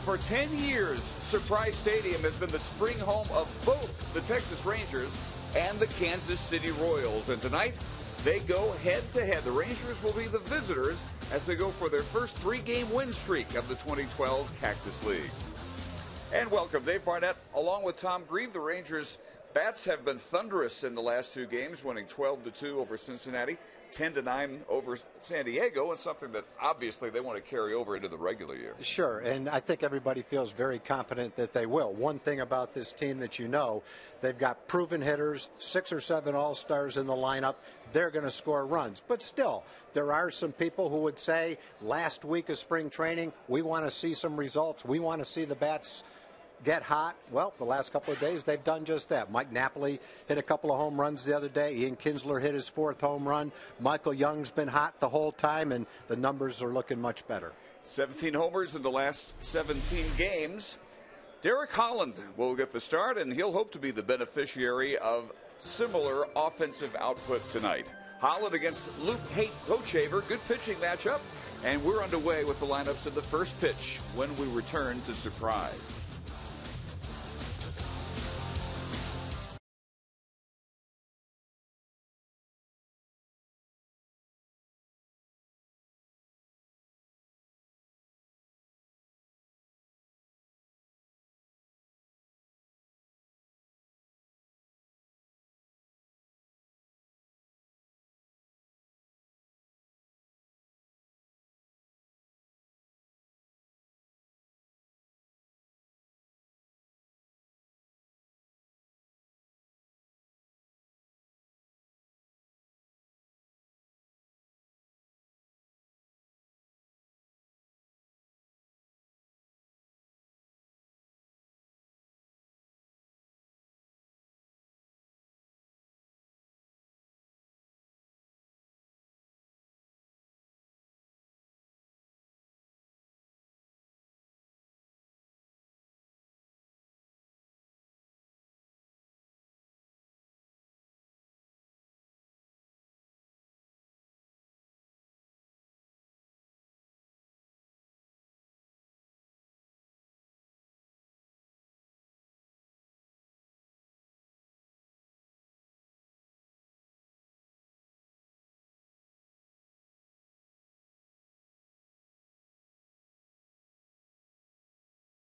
for 10 years, Surprise Stadium has been the spring home of both the Texas Rangers and the Kansas City Royals. And tonight, they go head-to-head. The Rangers will be the visitors as they go for their first three-game win streak of the 2012 Cactus League. And welcome, Dave Barnett, along with Tom Grieve. The Rangers' bats have been thunderous in the last two games, winning 12-2 over Cincinnati, 10-9 over San Diego, and something that obviously they want to carry over into the regular year. Sure, and I think everybody feels very confident that they will. One thing about this team that you know, they've got proven hitters, 6 or 7 all-stars in the lineup. They're going to score runs. But still, there are some people who would say, last week of spring training, we want to see some results. We want to see the bats get hot. Well, the last couple of days, they've done just that. Mike Napoli hit a couple of home runs the other day. Ian Kinsler hit his 4th home run. Michael Young's been hot the whole time, and the numbers are looking much better. 17 homers in the last 17 games. Derek Holland will get the start, and he'll hope to be the beneficiary of similar offensive output tonight. Holland against Luke Hochaver. Good pitching matchup, and we're underway with the lineups in the first pitch when we return to Surprise.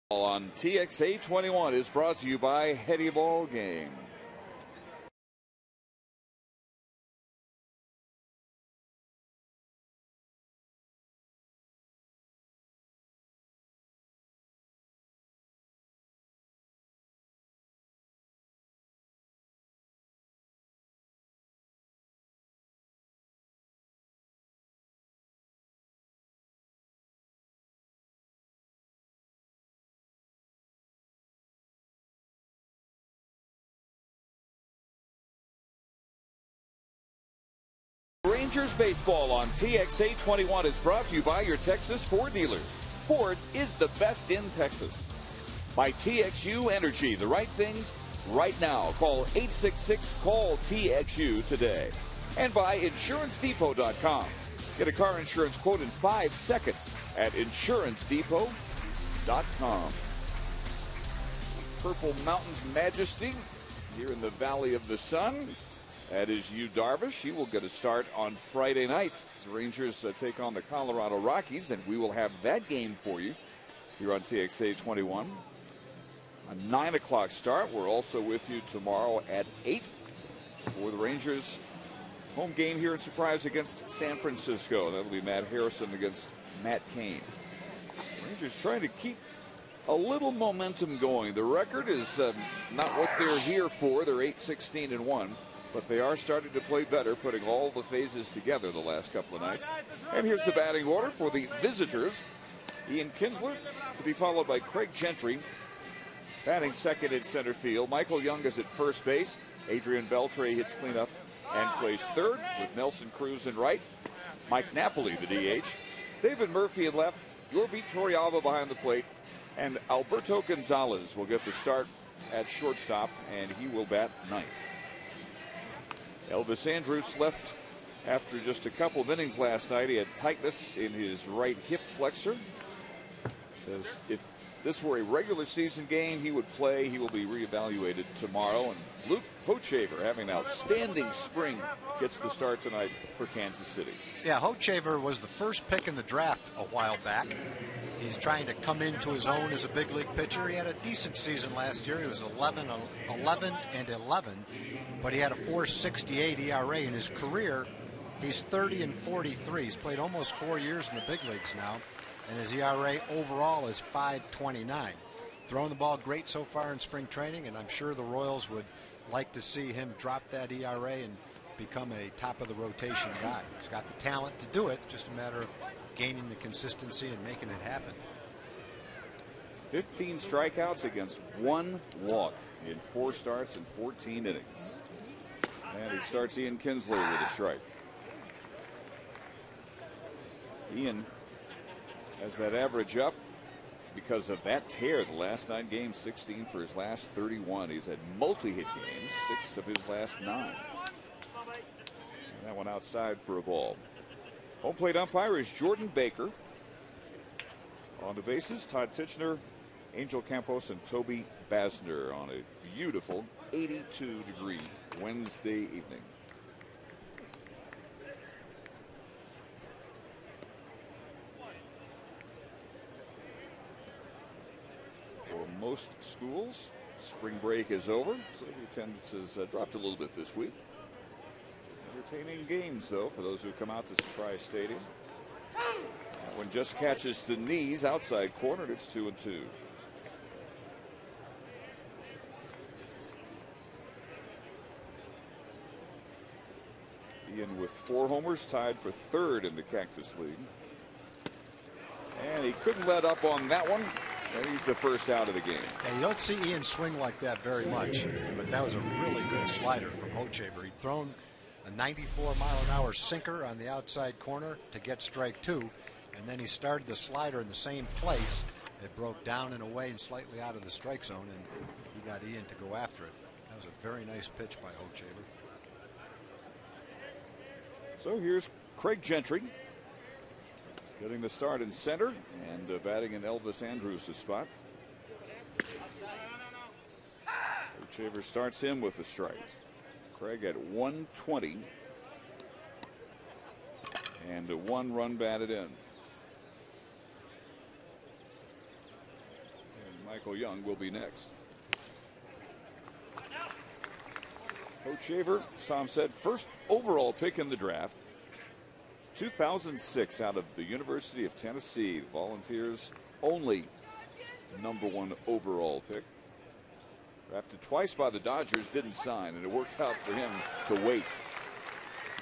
On TEX AT KCA is brought to you by Heady Ball Game. Rangers baseball on TEX AT KCA is brought to you by your Texas Ford dealers. Ford is the best in Texas. By TXU Energy, the right things right now. Call 866-CALL-TXU today. And by InsuranceDepot.com. Get a car insurance quote in 5 seconds at InsuranceDepot.com. Purple Mountain's Majesty here in the Valley of the Sun. That is Yu Darvish. He will get a start on Friday night. The Rangers take on the Colorado Rockies, and we will have that game for you here on TEX AT KCA. A 9 o'clock start. We're also with you tomorrow at 8 for the Rangers' home game here in Surprise against San Francisco. That'll be Matt Harrison against Matt Cain. Rangers trying to keep a little momentum going. The record is not what they're here for. They're 8-16-1. But they are starting to play better, putting all the phases together the last couple of nights. And here's the batting order for the visitors. Ian Kinsler to be followed by Craig Gentry. Batting second in center field. Michael Young is at first base. Adrian Beltre hits cleanup and plays third with Nelson Cruz in right. Mike Napoli, the DH. David Murphy in left. Yorvit Torrealba behind the plate. And Alberto Gonzalez will get the start at shortstop, and he will bat ninth. Elvis Andrus left after just a couple of innings last night. He had tightness in his right hip flexor. Says if this were a regular season game, he would play. He will be reevaluated tomorrow. And Luke Hochaver, having an outstanding spring, gets the start tonight for Kansas City. Yeah, Hochaver was the first pick in the draft a while back. He's trying to come into his own as a big league pitcher. He had a decent season last year. He was 11 and 11, but he had a 4.68 ERA in his career. He's 30 and 43. He's played almost 4 years in the big leagues now, and his ERA overall is 5.29. Throwing the ball great so far in spring training, and I'm sure the Royals would like to see him drop that ERA and become a top of the rotation guy. He's got the talent to do it, just a matter of gaining the consistency and making it happen. 15 strikeouts against 1 walk in 4 starts and 14 innings. And he starts Ian Kinsler with a strike. Ian has that average up because of that tear the last 9 games, 16 for his last 31. He's had multi-hit games, 6 of his last 9. And that one outside for a ball. Home plate umpire is Jordan Baker. On the bases, Todd Titchener, Angel Campos, and Toby Basner on a beautiful 82-degree Wednesday evening. For most schools, spring break is over, so the attendance has dropped a little bit this week. Entertaining games, though, for those who come out to Surprise Stadium. That one just catches the knees outside corner, and it's 2-2. Ian with 4 homers, tied for 3rd in the Cactus League. And he couldn't let up on that one. And he's the first out of the game. Yeah, you don't see Ian swing like that very much, but that was a really good slider from Hochaver. He'd thrown a 94-mile-an-hour sinker on the outside corner to get strike 2, and then he started the slider in the same place. It broke down and away and slightly out of the strike zone, and he got Ian to go after it. That was a very nice pitch by Hochaver. So here's Craig Gentry getting the start in center and batting in Elvis Andrews' spot. Hochaver starts him with a strike. Craig at 120 and a 1 run batted in. And Michael Young will be next. Hochaver, as Tom said, first overall pick in the draft. 2006 out of the University of Tennessee. The Volunteers' only #1 overall pick. Drafted twice by the Dodgers, didn't sign, and it worked out for him to wait.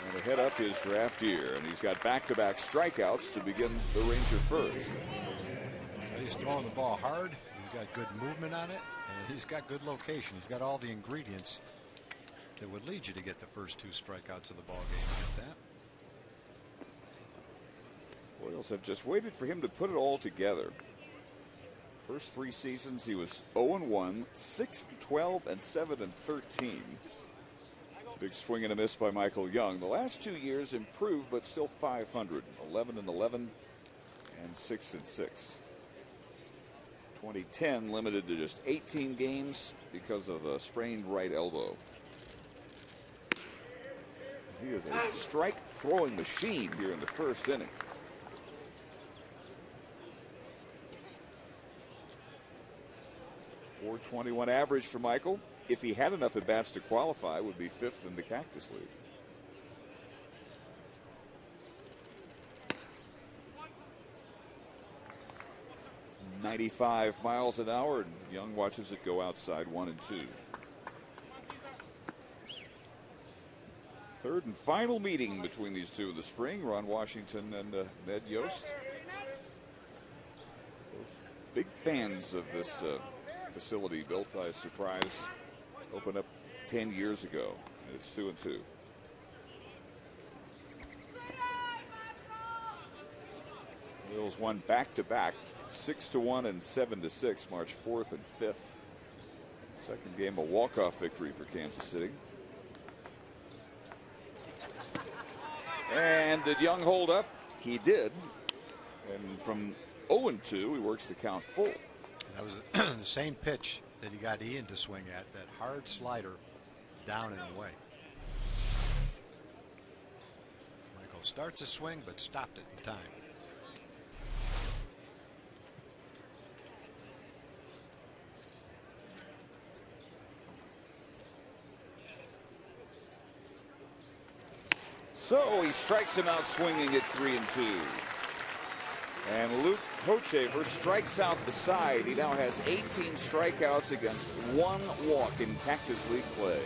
And to head up his draft year, and he's got back-to-back strikeouts to begin the Ranger first. He's throwing the ball hard. He's got good movement on it, and he's got good location. He's got all the ingredients that would lead you to get the first 2 strikeouts of the ball game like that. Royals have just waited for him to put it all together. First 3 seasons, he was 0-1, 6-12, and 7-13. Big swing and a miss by Michael Young. The last 2 years improved, but still .500, 11-11, and 6-6. 2010 limited to just 18 games because of a sprained right elbow. He is a strike throwing machine here in the first inning. .421 average for Michael. If he had enough at bats to qualify, would be 5th in the Cactus League. .95 miles an hour, and Young watches it go outside 1-2. Third and final meeting between these two in the spring. Ron Washington and Ned Yost. Both big fans of this facility built by Surprise. Opened up 10 years ago. And it's 2-2. Royals won back-to-back, 6-1 and 7-6, March 4th and 5th. Second game, a walk-off victory for Kansas City. And did Young hold up? He did. And from 0-2, he works the count full. That was the same pitch that he got Ian to swing at, that hard slider down and away. Michael starts a swing but stopped it in time. So he strikes him out swinging at 3-2. And Luke Hochevar strikes out the side. He now has 18 strikeouts against 1 walk in Cactus League play.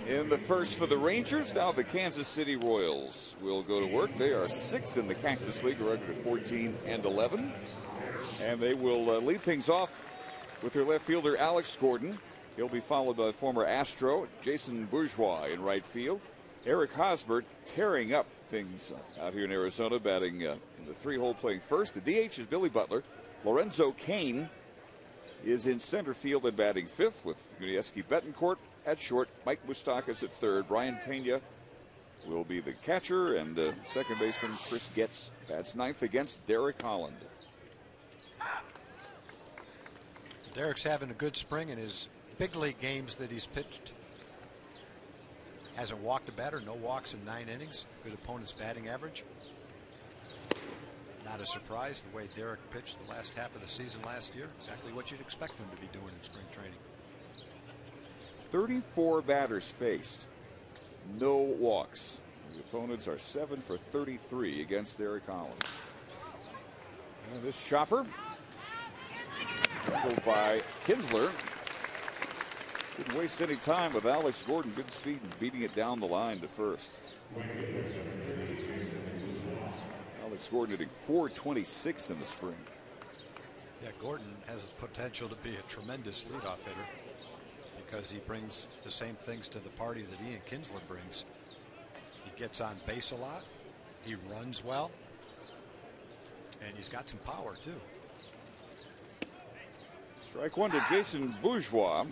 In the first for the Rangers, now the Kansas City Royals will go to work. They are 6th in the Cactus League, a record of 14-11. And they will lead things off with their left fielder, Alex Gordon. He'll be followed by former Astro, Jason Bourgeois in right field. Eric Hosbert tearing up things out here in Arizona, batting in the 3-hole playing first. The DH is Billy Butler. Lorenzo Cain is in center field and batting 5th with Yuniesky Betancourt at short. Mike Moustakas at 3rd. Brian Pena will be the catcher, and second baseman Chris Getz bats 9th against Derek Holland. Derek's having a good spring in his big league games that he's pitched. Hasn't walked a batter, no walks in 9 innings. Good opponent's batting average. Not a surprise the way Derek pitched the last half of the season last year. Exactly what you'd expect him to be doing in spring training. 34 batters faced, no walks. The opponents are 7 for 33 against Derek Holland. And this chopper tackled by Kinsler. Didn't waste any time with Alex Gordon. Good speed and beating it down the line to first. Alex Gordon hitting .426 in the spring. Yeah, Gordon has the potential to be a tremendous leadoff hitter because he brings the same things to the party that Ian Kinsler brings. He gets on base a lot. He runs well. And he's got some power, too. Strike one to Jason Bourgeois.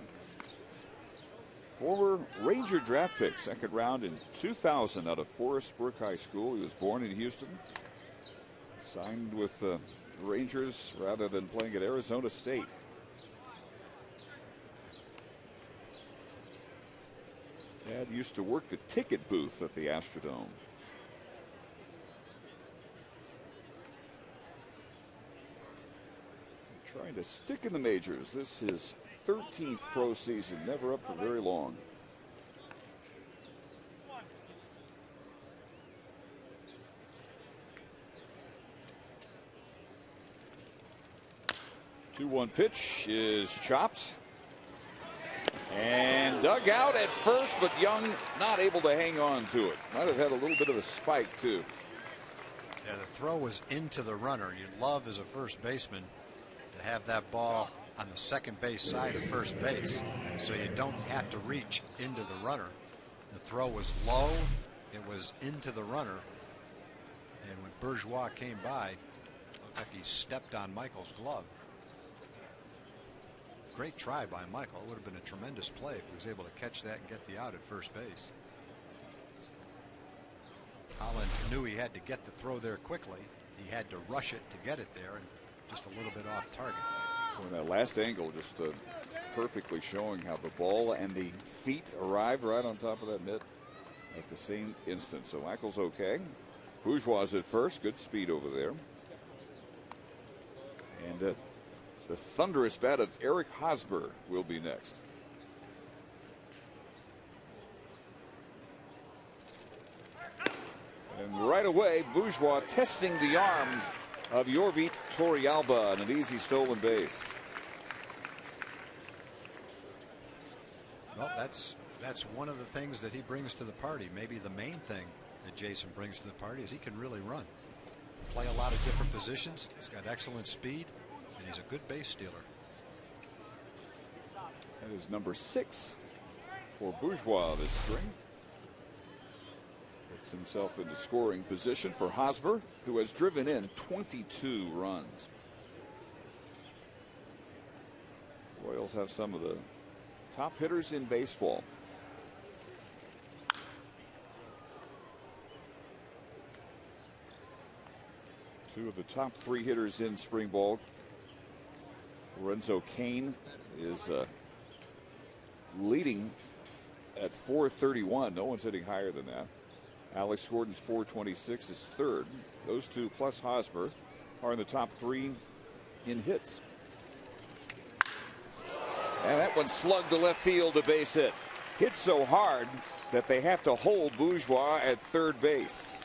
Former Ranger draft pick, second round in 2000 out of Forest Brook High School. He was born in Houston. Signed with the Rangers rather than playing at Arizona State. Dad used to work the ticket booth at the Astrodome. Trying to stick in the majors. This is 13th pro season, never up for very long. The 2-1 pitch is chopped and dug out at first, but Young not able to hang on to it. Might have had a little bit of a spike too. Yeah, the throw was into the runner. You'd love as a first baseman to have that ball on the second base side of first base so you don't have to reach into the runner. The throw was low It was into the runner. And when Bourgeois came by, it looked like he stepped on Michael's glove. Great try by Michael. It would have been a tremendous play if he was able to catch that and get the out at first base. Holland knew he had to get the throw there quickly. He had to rush it to get it there, and just a little bit off target. Well, that last angle just perfectly showing how the ball and the feet arrived right on top of that mitt at the same instant. So Michael's okay. Bourgeois at first. Good speed over there. And the thunderous bat of Eric Hosmer will be next. And right away, Bourgeois testing the arm of Yorvit Torrealba on an easy stolen base. Well, that's one of the things that he brings to the party. Maybe the main thing that Jason brings to the party is he can really run. Play a lot of different positions. He's got excellent speed, and he's a good base stealer. That is number 6 for Bourgeois this spring. Gets himself into scoring position for Hosmer, who has driven in 22 runs. Royals have some of the top hitters in baseball. Two of the top 3 hitters in spring ball. Lorenzo Cain is leading at 431. No one's hitting higher than that. Alex Gordon's 426 is third. Those two plus Hosmer are in the top 3 in hits. And that one slugged to left field, a base hit. Hit so hard that they have to hold Bourgeois at third base.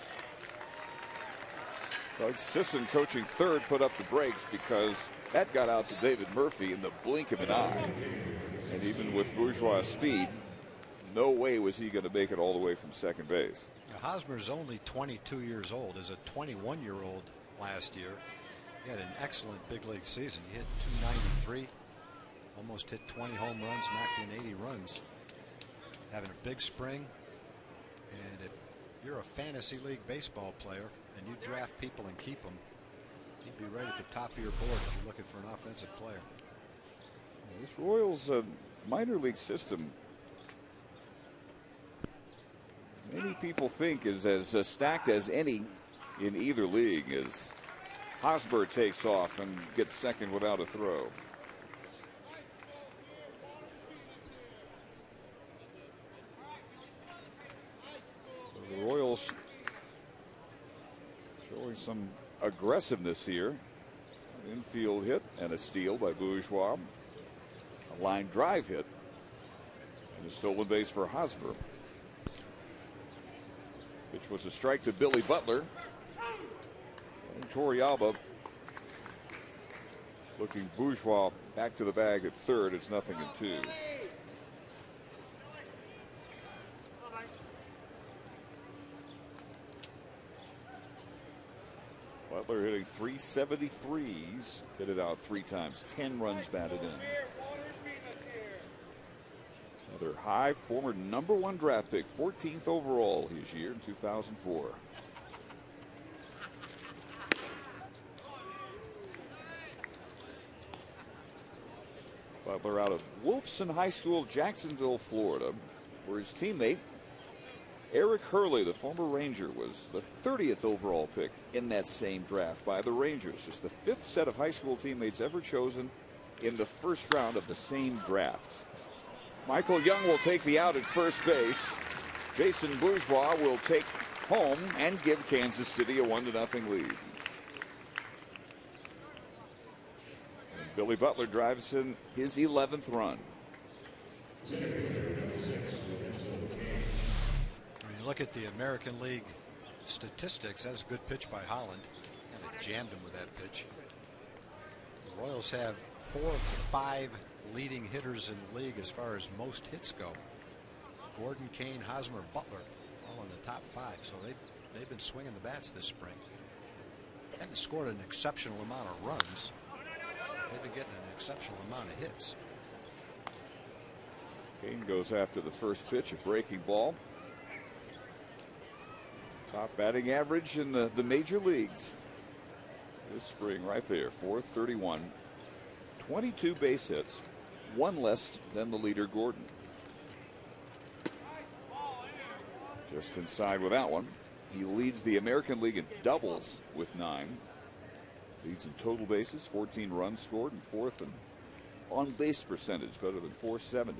Doug Sisson, coaching third, put up the brakes because that got out to David Murphy in the blink of an eye. And even with Bourgeois' speed, no way was he going to make it all the way from second base. Hosmer's only 22 years old. As a 21-year-old last year, he had an excellent big league season. He hit 293, almost hit 20 home runs, knocked in 80 runs. Having a big spring. And if you're a fantasy league baseball player and you draft people and keep them, he'd be right at the top of your board if you're looking for an offensive player. This Royals minor league system, many people think, is as stacked as any in either league, as Hosmer takes off and gets second without a throw. So the Royals showing some aggressiveness here. An infield hit and a steal by Bourgeois. A line drive hit and a stolen base for Hosmer. Which was a strike to Billy Butler. And Torrealba looking Bourgeois back to the bag at third. It's 0-2. Butler hitting 373s. Hit it out 3 times. 10 runs batted in. Another high, former #1 draft pick, 14th overall his year in 2004. Butler out of Wolfson High School, Jacksonville, Florida, where his teammate Eric Hurley, the former Ranger, was the 30th overall pick in that same draft by the Rangers. It's the 5th set of high school teammates ever chosen in the first round of the same draft. Michael Young will take the out at first base. Jason Bourgeois will take home and give Kansas City a 1-0 lead. And Billy Butler drives in his 11th run. When you look at the American League statistics, that's a good pitch by Holland. Kind of jammed him with that pitch. The Royals have 4 of the 5 leading hitters in the league as far as most hits go. Gordon, Cain, Hosmer, Butler, all in the top 5. So they've been swinging the bats this spring. They haven't scored an exceptional amount of runs. They've been getting an exceptional amount of hits. Cain goes after the first pitch, a breaking ball. Top batting average in the major leagues this spring, right there, 431. 22 base hits, one less than the leader, Gordon. Just inside with that one. He leads the American League in doubles with 9. Leads in total bases, 14 runs scored, and fourth in on base percentage, better than 470.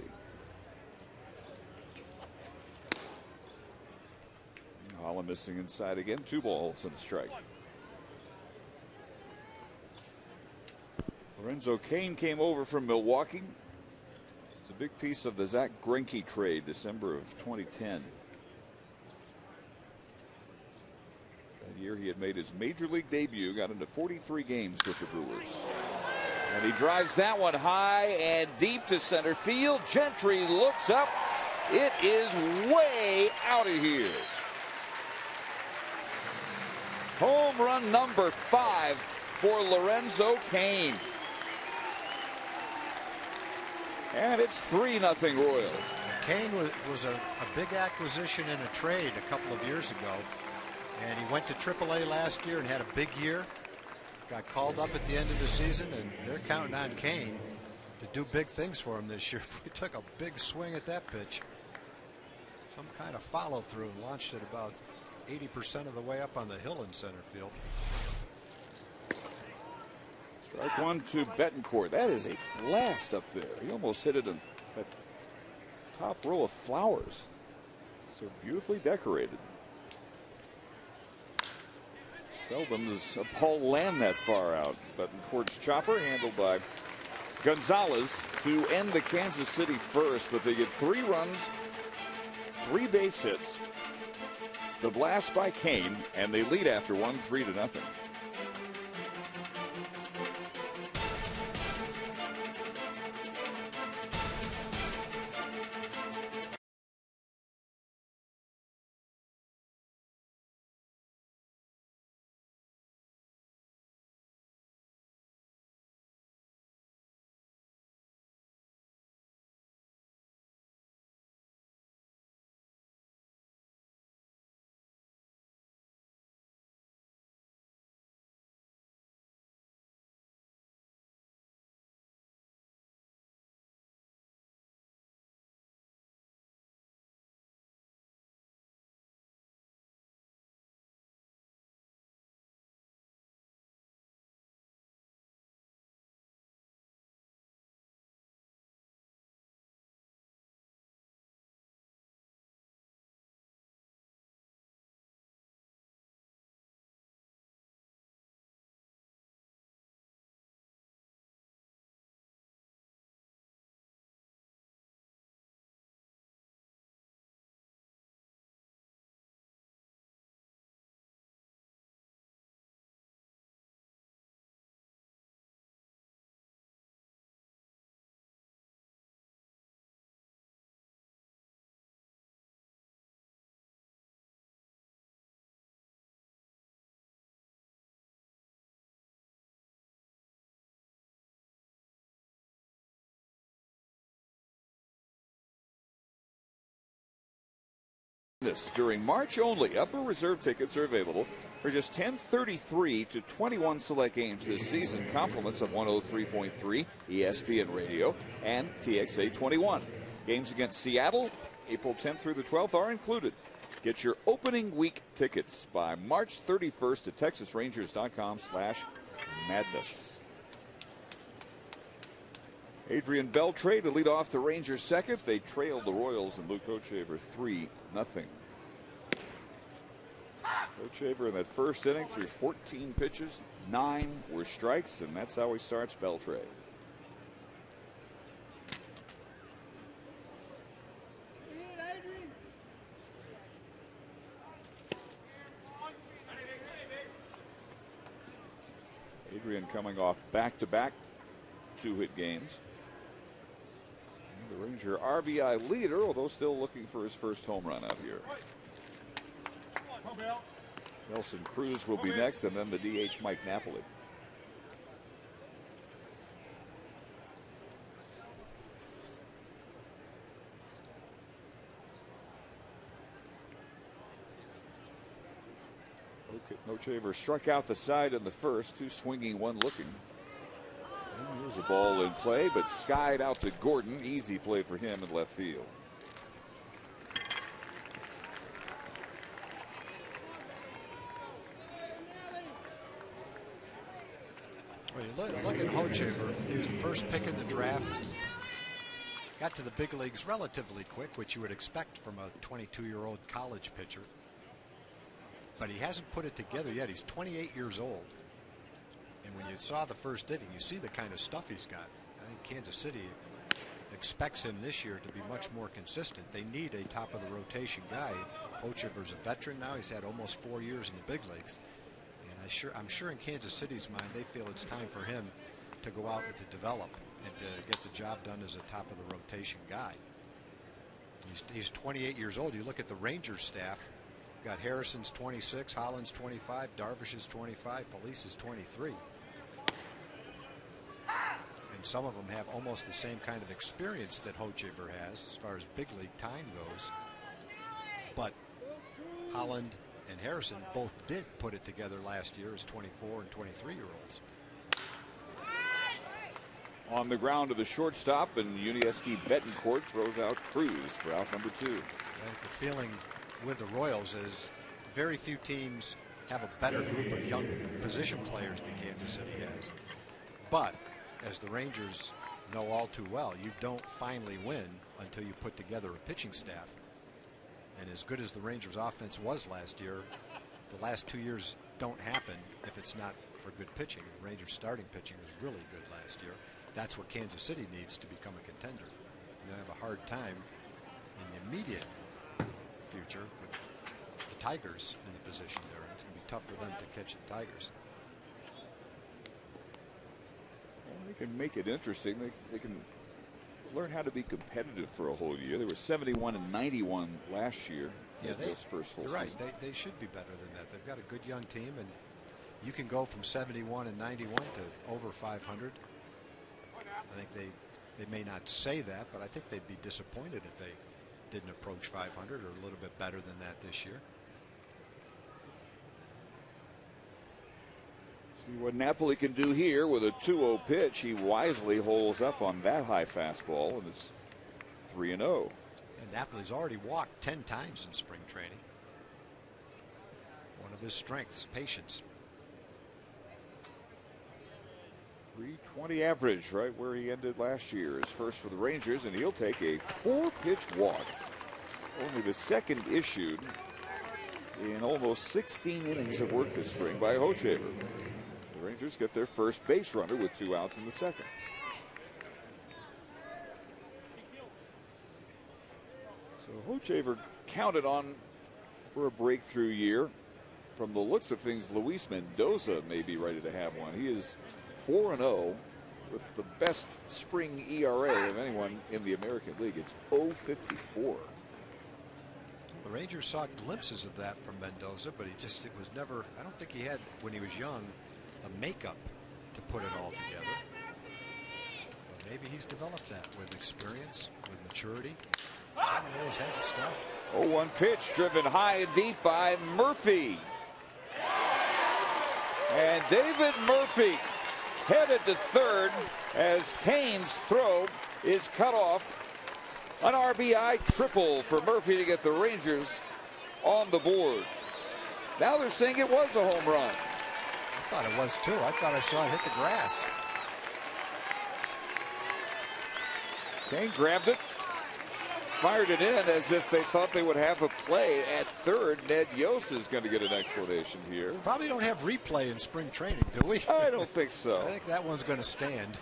Holland missing inside again. 2 balls and a strike. Lorenzo Cain came over from Milwaukee. It's a big piece of the Zach Greinke trade, December of 2010. That year he had made his major league debut, got into 43 games with the Brewers. And he drives that one high and deep to center field. Gentry looks up. It is way out of here. Home run number 5 for Lorenzo Cain. And it's 3-0 Royals. Cain was a big acquisition in a trade a couple of years ago. And he went to AAA last year and had a big year. Got called up at the end of the season, and they're counting on Cain to do big things for him this year. He took a big swing at that pitch. Some kind of follow through. Launched it about 80% of the way up on the hill in center field. Strike 1 to Betancourt. That is a blast up there. He almost hit it in that top row of flowers. So beautifully decorated. Seldom does a ball land that far out. Betancourt's chopper handled by Gonzalez to end the Kansas City first, but they get 3 runs, 3 base hits, the blast by Cain, and they lead after 1, 3-0. This during March only. Upper reserve tickets are available for just $10.33 to 21 select games this season. Compliments of 103.3 ESPN Radio and TXA 21. Games against Seattle, April 10th through the 12th are included. Get your opening week tickets by March 31st at TexasRangers.com/madness. Adrian Beltre to lead off the Rangers second. They trailed the Royals and Luke Hochevar 3-0. Hochevar in that first inning threw 14 pitches, 9 were strikes, and that's how he starts Beltre. Adrian coming off back-to-back 2-hit games. The Ranger RBI leader, although still looking for his first home run out here. Nelson Cruz will be next, and then the DH Mike Napoli. Hochevar struck out the side in the first, 2 swinging, 1 looking. And here's a ball in play, but skied out to Gordon. Easy play for him in left field. Well, you look at Hochevar. He was the first pick in the draft. Got to the big leagues relatively quick, which you would expect from a 22-year-old college pitcher. But he hasn't put it together yet. He's 28 years old. And when you saw the first inning, you see the kind of stuff he's got. I think Kansas City expects him this year to be much more consistent. They need a top-of-the-rotation guy. Hochevar's a veteran now. He's had almost 4 years in the big leagues. And I'm sure in Kansas City's mind, they feel it's time for him to go out and to develop and to get the job done as a top-of-the-rotation guy. He's 28 years old. You look at the Rangers staff. You've got Harrison's 26, Holland's 25, Darvish is 25, Felice is 23. And some of them have almost the same kind of experience that Hochevar has as far as big league time goes. But Holland and Harrison both did put it together last year as 24 and 23-year-olds. On the ground to the shortstop, and Yuniesky Betancourt throws out Cruz for out number 2. I think the feeling with the Royals is very few teams have a better group of young position players than Kansas City has. But as the Rangers know all too well, you don't finally win until you put together a pitching staff. And as good as the Rangers offense was last year, the last 2 years don't happen if it's not for good pitching. The Rangers starting pitching was really good last year. That's what Kansas City needs to become a contender. They have a hard time in the immediate future with the Tigers in the position they're in. It's going to be tough for them to catch the Tigers. Well, they can make it interesting. They can learn how to be competitive for a whole year. They were 71 and 91 last year. Yeah, those first full you're right. season. They should be better than that. They've got a good young team, and you can go from 71 and 91 to over 500. I think they may not say that, but I think they'd be disappointed if they didn't approach 500 or a little bit better than that this year. See what Napoli can do here with a 2-0 pitch. He wisely holds up on that high fastball, and it's 3-0. And Napoli's already walked 10 times in spring training. One of his strengths, patience. 320 average, right where he ended last year. His first for the Rangers, and he'll take a 4-pitch walk. Only the second issued in almost 16 innings of work this spring by Hochevar. The Rangers get their first base runner with 2 outs in the second. So Hochevar counted on for a breakthrough year. From the looks of things, Luis Mendoza may be ready to have one. He is 4-0 with the best spring ERA of anyone in the American League. It's 0.54. The Rangers saw glimpses of that from Mendoza, but it was never, I don't think he had, when he was young, the makeup to put it all together. But maybe he's developed that with experience, with maturity. Certainly always had the stuff. 0-1 pitch driven high and deep by Murphy. And David Murphy headed to third as Kane's throw is cut off. An RBI triple for Murphy to get the Rangers on the board. Now they're saying it was a home run. I thought it was too. I thought I saw it hit the grass. Kane grabbed it, fired it in as if they thought they would have a play at third. Ned Yost is going to get an explanation here. Probably don't have replay in spring training, do we? I don't think so. I think that one's going to stand.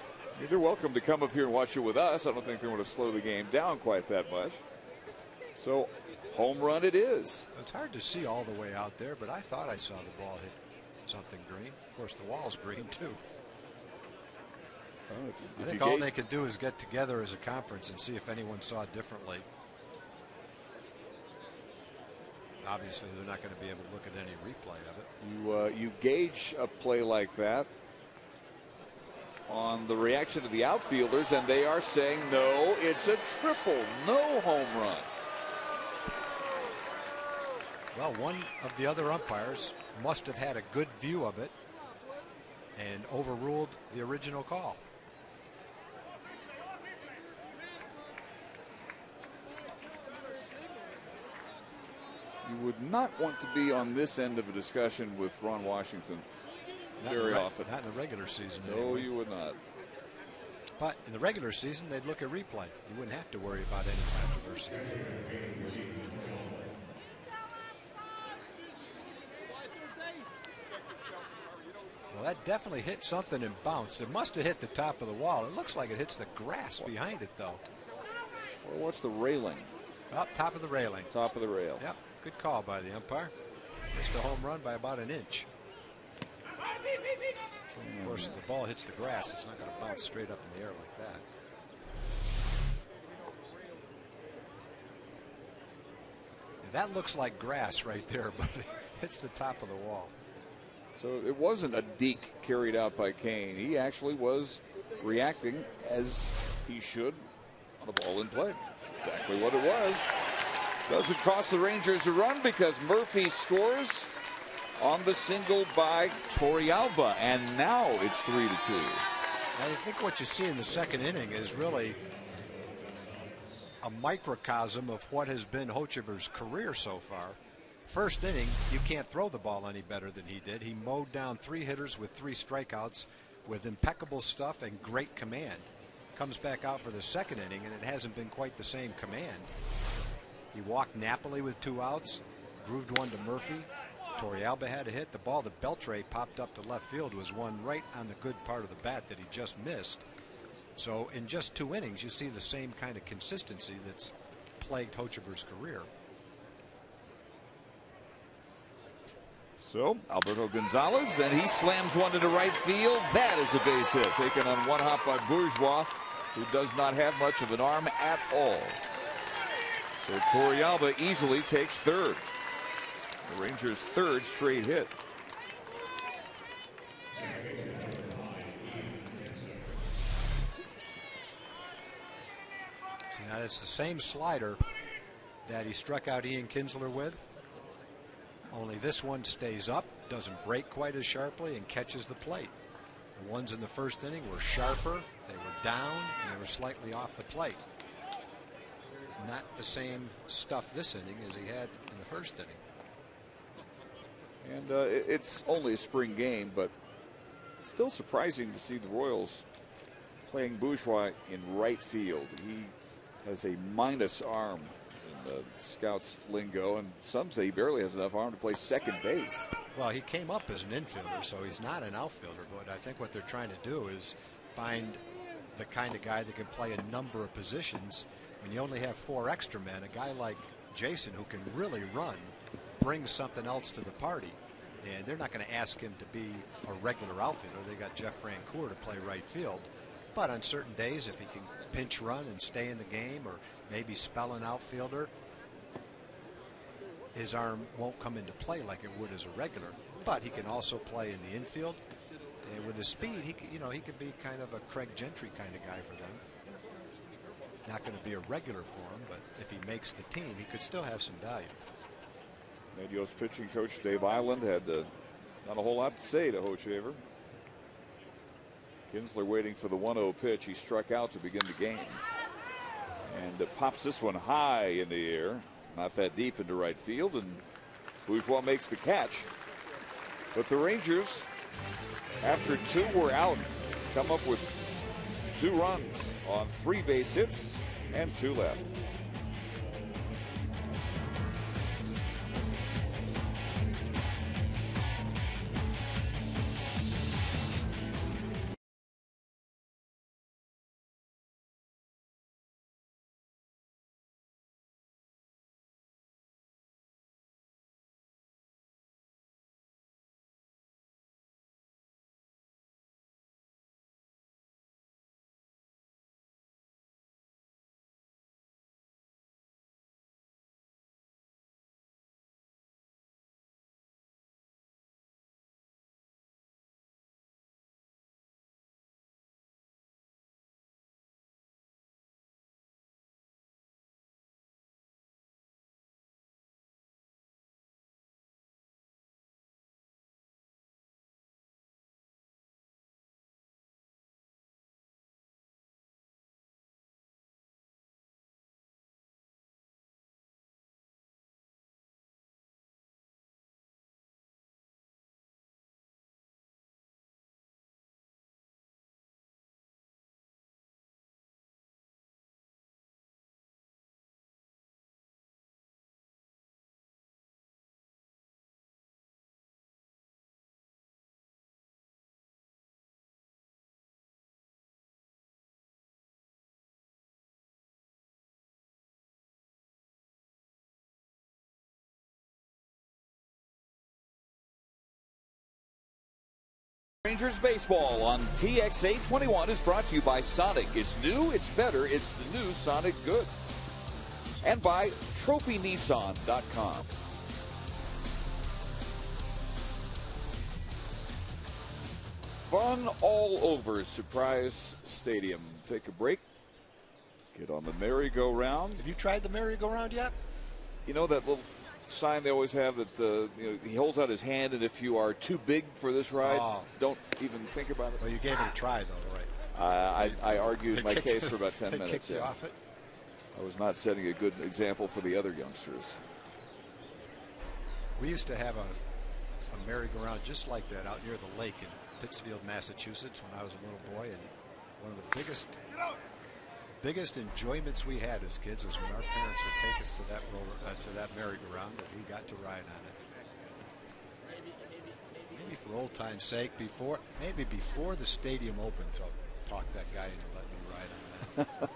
You're welcome to come up here and watch it with us. I don't think they want to slow the game down quite that much. So, home run it is. It's hard to see all the way out there, but I thought I saw the ball hit something green. Of course, the wall's green, too. Well, I think all they could do is get together as a conference and see if anyone saw it differently. Obviously, they're not going to be able to look at any replay of it. You gauge a play like that on the reaction of the outfielders, and they are saying no, it's a triple, no home run. Well, one of the other umpires, must have had a good view of it and overruled the original call. You would not want to be on this end of a discussion with Ron Washington very often. Not in the regular season. No, anyway. you would not. But in the regular season, they'd look at replay. You wouldn't have to worry about any controversy. Well, that definitely hit something and bounced. It must have hit the top of the wall. It looks like it hits the grass behind it, though. Or what's the railing? Up top of the railing. Top of the rail. Yep, good call by the umpire. Missed a home run by about an inch. Of course, if the ball hits the grass, it's not going to bounce straight up in the air like that. And that looks like grass right there, but it hits the top of the wall. So it wasn't a deke carried out by Kane. He actually was reacting as he should on a ball in play. That's exactly what it was. Doesn't cost the Rangers a run because Murphy scores on the single by Torrealba, and now it's 3-2. I think what you see in the second inning is really a microcosm of what has been Hochevar's career so far. First inning, you can't throw the ball any better than he did. He mowed down 3 hitters with 3 strikeouts with impeccable stuff and great command. Comes back out for the second inning, and it hasn't been quite the same command. He walked Napoli with 2 outs, grooved one to Murphy. Torrealba had a hit. The ball that Beltre popped up to left field was one right on the good part of the bat that he just missed. So in just 2 innings, you see the same kind of consistency that's plagued Hochevar's career. So Alberto Gonzalez, and he slams one into right field. That is a base hit, taken on one hop by Bourgeois, who does not have much of an arm at all. So Torrealba easily takes third. The Rangers' third straight hit. See, now that's the same slider that he struck out Ian Kinsler with. Only this one stays up, doesn't break quite as sharply, and catches the plate. The ones in the first inning were sharper, they were down, and they were slightly off the plate. Not the same stuff this inning as he had in the first inning. And it's only a spring game, but it's still surprising to see the Royals playing Bourgeois in right field. He has a minus arm in the scouts lingo, and some say he barely has enough arm to play second base. Well, he came up as an infielder, so he's not an outfielder, but I think what they're trying to do is find the kind of guy that can play a number of positions. When you only have 4 extra men, a guy like Jason, who can really run, brings something else to the party. And they're not going to ask him to be a regular outfielder. They got Jeff Francoeur to play right field. But on certain days, if he can pinch run and stay in the game, or maybe spell an outfielder, his arm won't come into play like it would as a regular. But he can also play in the infield. And with his speed, he could be kind of a Craig Gentry kind of guy for them. Not going to be a regular for him, but if he makes the team, he could still have some value. Medios pitching coach Dave Island had not a whole lot to say to Hochevar. Kinsler waiting for the 1-0 pitch. He struck out to begin the game. And pops this one high in the air. Not that deep into right field. And Bourgeois makes the catch. But the Rangers, after 2 were out, come up with 2 runs on 3 base hits and 2 left. Rangers baseball on TX 821 is brought to you by Sonic. It's new, it's better, it's the new Sonic Good. And by TrophyNissan.com. Fun all over Surprise Stadium. Take a break. Get on the merry-go-round. Have you tried the merry-go-round yet? You know that little sign they always have that he holds out his hand, and if you are too big for this ride, don't even think about it. Well, you gave it a try, though, right? I argued my case for about 10 minutes. Kicked you off it? I was not setting a good example for the other youngsters. We used to have a merry-go-round just like that out near the lake in Pittsfield, Massachusetts, when I was a little boy, and one of the biggest enjoyments we had as kids was when our parents would take us to that merry-go-round, and we got to ride on it. Maybe for old time's sake, before the stadium opened, to talk that guy into letting me ride on that.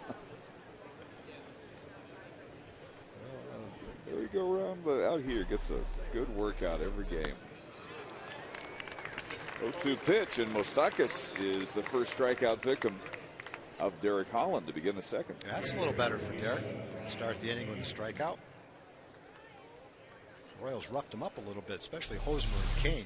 Merry-go-round out here gets a good workout every game. 0-2 pitch, and Moustakas is the first strikeout victim of Derek Holland to begin the second. Yeah, that's a little better for Derek. Start the inning with a strikeout. Royals roughed him up a little bit, especially Hosmer and Kane.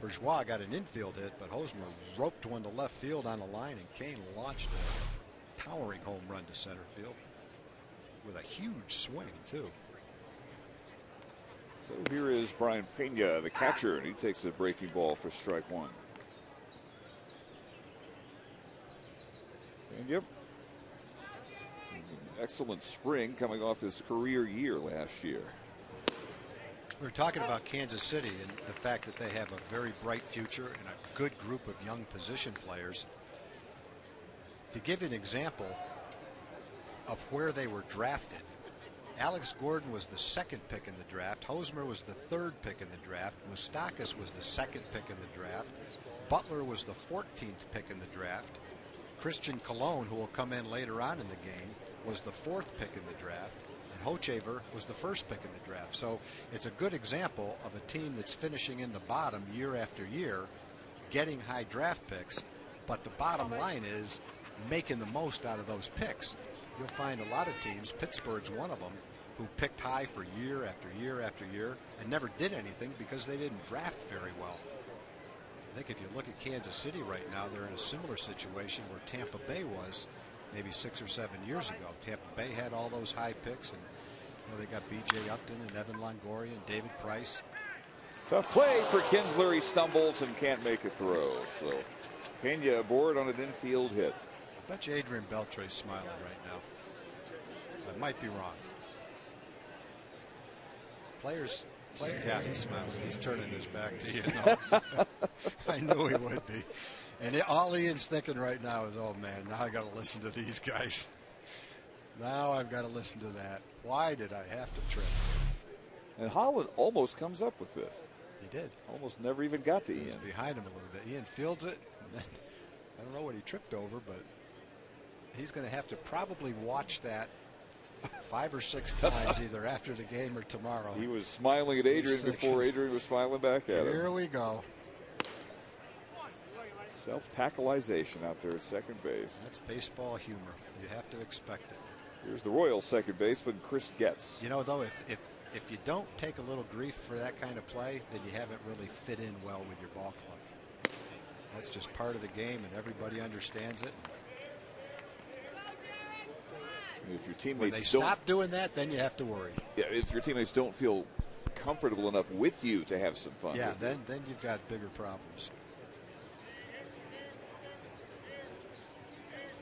Bourgeois got an infield hit, but Hosmer roped one to left field on the line, and Kane launched a towering home run to center field with a huge swing, too. So here is Brian Pena, the catcher, and he takes a breaking ball for strike one. And yep, excellent spring coming off his career year last year. We were talking about Kansas City and the fact that they have a very bright future and a good group of young position players. To give you an example of where they were drafted, Alex Gordon was the second pick in the draft. Hosmer was the third pick in the draft. Moustakas was the second pick in the draft. Butler was the 14th pick in the draft. Christian Colon, who will come in later on in the game, was the fourth pick in the draft. And Hochevar was the first pick in the draft. So it's a good example of a team that's finishing in the bottom year after year, getting high draft picks. But the bottom line is making the most out of those picks. You'll find a lot of teams, Pittsburgh's one of them, who picked high for year after year after year and never did anything because they didn't draft very well. I think if you look at Kansas City right now, they're in a similar situation where Tampa Bay was maybe 6 or 7 years ago. Tampa Bay had all those high picks, and they got B.J. Upton and Evan Longoria and David Price. Tough play for Kinsler. He stumbles and can't make a throw. So Pena aboard on an infield hit. I bet you Adrian Beltre's smiling right now. I might be wrong. Players, yeah, he's smiling. He's turning his back to you. No. I knew he would be. And all Ian's thinking right now is, oh, man, now I got to listen to these guys. Now I've got to listen to that. Why did I have to trip? And Holland almost comes up with this. He did. Almost never even got to Ian. He was behind him a little bit. Ian fields it. And then, I don't know what he tripped over, but he's going to have to probably watch that 5 or 6 times either after the game or tomorrow. He was smiling at Adrian before Adrian was smiling back at him. Here we go. Self-tackleization out there at second base. That's baseball humor. You have to expect it. Here's the Royals second baseman, Chris Getz. You know, though, if you don't take a little grief for that kind of play, then you haven't really fit in well with your ball club. That's just part of the game, and everybody understands it. If your teammates when they stop doing that, then you have to worry. Yeah, if your teammates don't feel comfortable enough with you to have some fun. Yeah, then you've got bigger problems.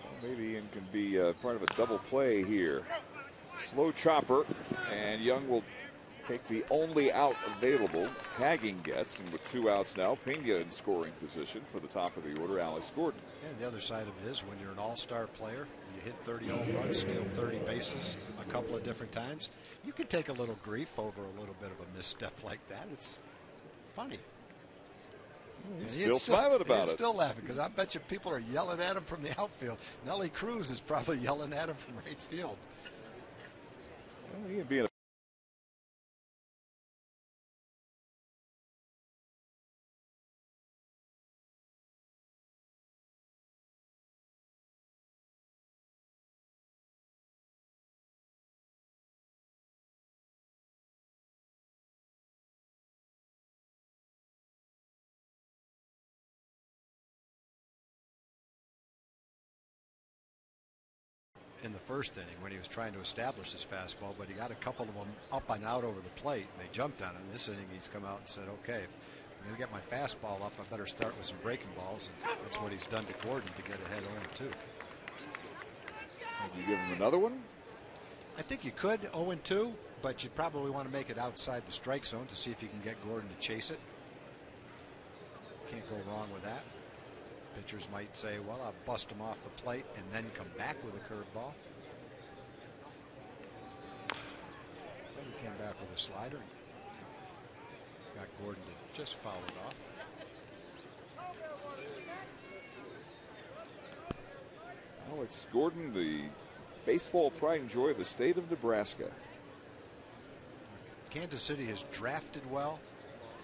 Well, maybe Ian can be part of a double play here. Slow chopper, and Young will take the only out available. Tagging Getz, and with 2 outs now, Pena in scoring position for the top of the order, Alex Gordon. And the other side of it is when you're an all-star player, you hit 30 home runs, steal 30 bases a couple of different times, you can take a little grief over a little bit of a misstep like that. It's funny. He's still smiling about it. He's still laughing because I bet you people are yelling at him from the outfield. Nelly Cruz is probably yelling at him from right field. Well, Ian being a in the first inning when he was trying to establish his fastball, but he got a couple of them up and out over the plate, and they jumped on him. This inning, he's come out and said, okay, if I'm going to get my fastball up, I better start with some breaking balls, and that's what he's done to Gordon to get ahead 0-2. You give him another one? I think you could 0-2, but you probably want to make it outside the strike zone to see if you can get Gordon to chase it. Can't go wrong with that. Pitchers might say, well, I'll bust him off the plate and then come back with a curveball. But he came back with a slider. Got Gordon to just foul it off. Alex Gordon, the baseball pride and joy of the state of Nebraska. Kansas City has drafted well.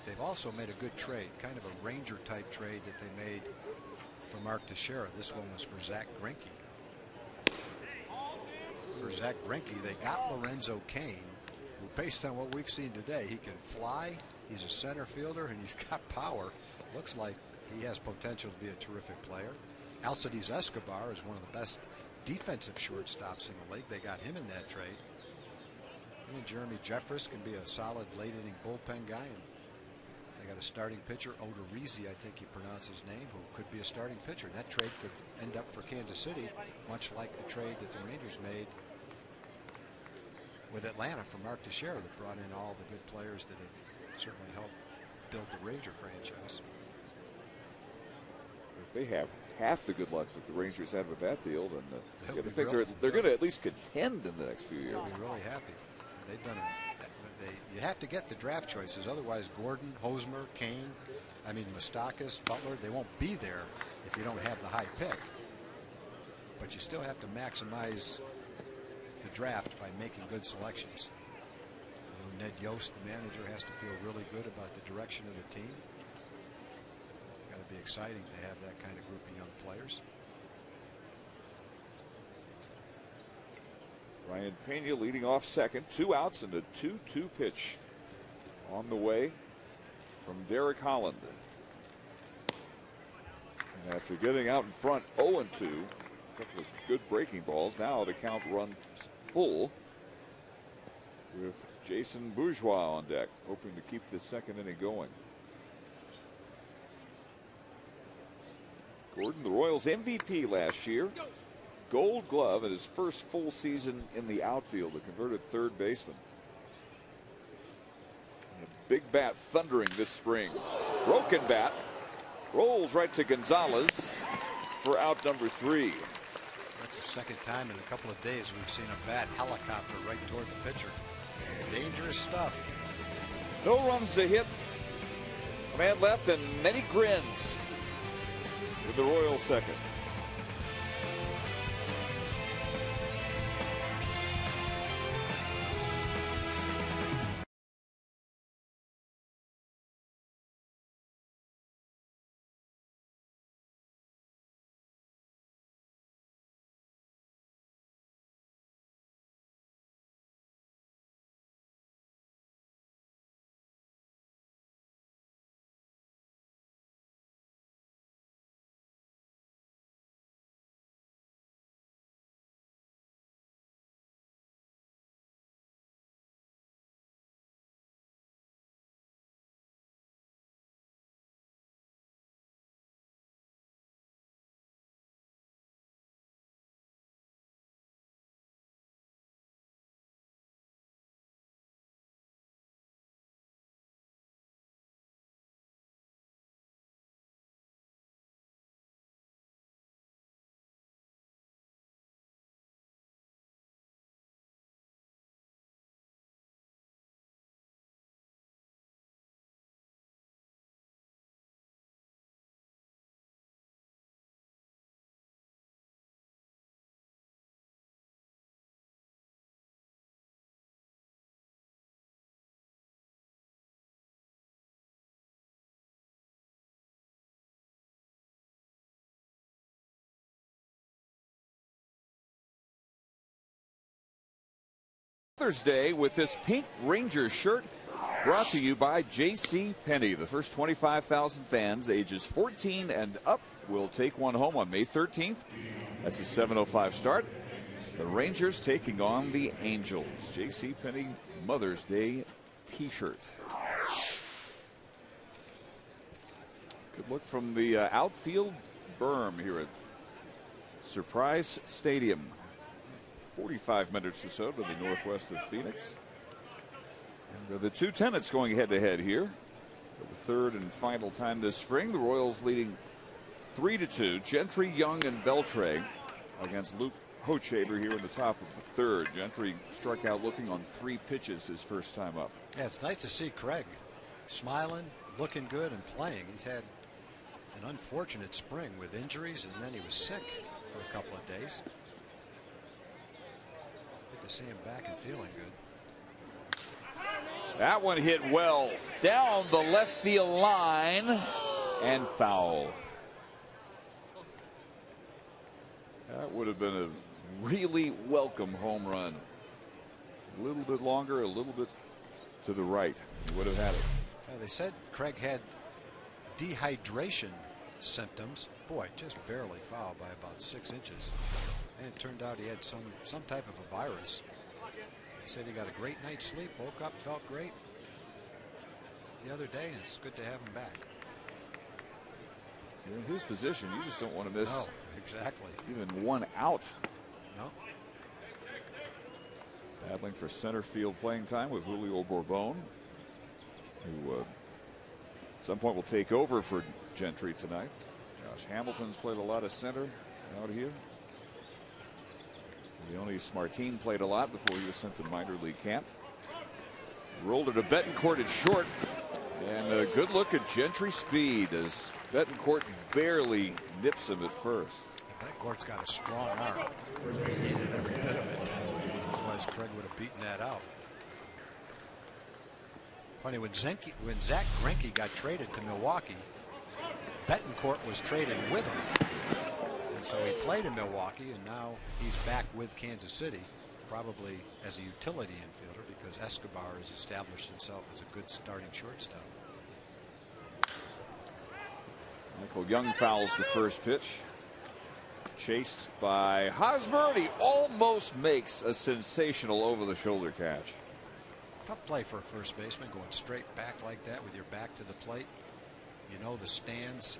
They've also made a good trade, kind of a Ranger type trade that they made for Mark Teixeira. This one was for Zach Greinke. For Zach Greinke, they got Lorenzo Cain, who, based on what we've seen today, he can fly, he's a center fielder, and he's got power. Looks like he has potential to be a terrific player. Alcides Escobar is one of the best defensive shortstops in the league. They got him in that trade. And Jeremy Jeffress can be a solid late inning bullpen guy. And they got a starting pitcher, Odorizzi, I think you pronounce his name, who could be a starting pitcher. That trade could end up for Kansas City, much like the trade that the Rangers made with Atlanta for Mark Teixeira, that brought in all the good players that have certainly helped build the Ranger franchise. If they have half the good luck that the Rangers had with that deal, then you have to think really, they're going to at least contend in the next few years. They'll be really happy. They've done it. You have to get the draft choices. Otherwise, Gordon, Hosmer, Kane, Moustakas, Butler, they won't be there if you don't have the high pick. But you still have to maximize the draft by making good selections. Ned Yost, the manager, has to feel really good about the direction of the team. Got to be exciting to have that kind of group of young players. Ryan Pena leading off second, 2 outs and a 2-2 pitch on the way from Derek Holland. And after getting out in front 0-2, a couple of good breaking balls, now the count runs full with Jason Bourgeois on deck, hoping to keep this second inning going. Gordon, the Royals MVP last year. Gold Glove in his first full season in the outfield, a converted third baseman. And a big bat thundering this spring. Broken bat. Rolls right to Gonzalez for out number 3. That's the second time in a couple of days we've seen a bat helicopter right toward the pitcher. Dangerous stuff. No runs to hit. A man left and many grins with the Royals second. Mother's Day with this pink Ranger shirt, brought to you by J.C. Penney. The first 25,000 fans ages 14 and up will take one home on May 13th. That's a 7:05 start. The Rangers taking on the Angels. JCPenney Mother's Day t-shirt. Good look from the outfield berm here at Surprise Stadium. 45 minutes or so to the northwest of Phoenix. And the two tenants going head to head here for the third and final time this spring. The Royals leading 3-2. Gentry, Young, and Beltre against Luke Hochaber here in the top of the third. Gentry struck out looking on 3 pitches his first time up. Yeah, it's nice to see Craig smiling, looking good, and playing. He's had an unfortunate spring with injuries, and then he was sick for a couple of days. Good to see him back and feeling good. That one hit well down the left field line and foul. That would have been a really welcome home run. A little bit longer, a little bit to the right. He would have had it. They said Craig had dehydration symptoms. Boy, just barely fouled by about 6 inches. And it turned out he had some type of a virus. He said he got a great night's sleep, woke up, felt great the other day, and it's good to have him back. In his position, you just don't want to miss. No, exactly. Even one out. No. Battling for center field playing time with Julio Bourbon, who at some point will take over for Gentry tonight. Josh Hamilton's played a lot of center out here. Leonis Martin played a lot before he was sent to minor league camp. Rolled it to Betancourt at short. And a good look at Gentry's speed as Betancourt barely nips him at first. Betancourt's got a strong arm. He needed every bit of it. Otherwise, Craig would have beaten that out. Funny, when Zach Greinke got traded to Milwaukee, Betancourt was traded with him. And so he played in Milwaukee, and now he's back with Kansas City, probably as a utility infielder, because Escobar has established himself as a good starting shortstop. Michael Young fouls the first pitch. Chased by Hosmer. He almost makes a sensational over-the-shoulder catch. Tough play for a first baseman, going straight back like that with your back to the plate. You know the stands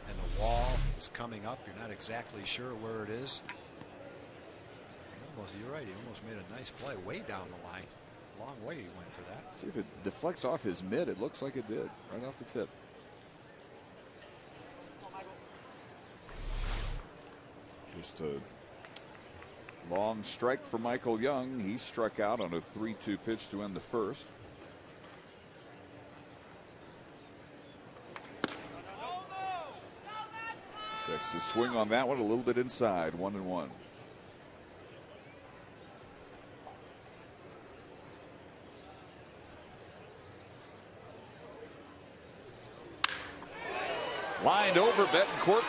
and the wall is coming up. You're not exactly sure where it is. You're right. He almost made a nice play way down the line. Long way he went for that. See if it deflects off his mid. It looks like it did. Right off the tip. Just a long strike for Michael Young. He struck out on a 3-2 pitch to end the first. Checks the swing on that one a little bit inside. 1-1. Lined over Betancourt.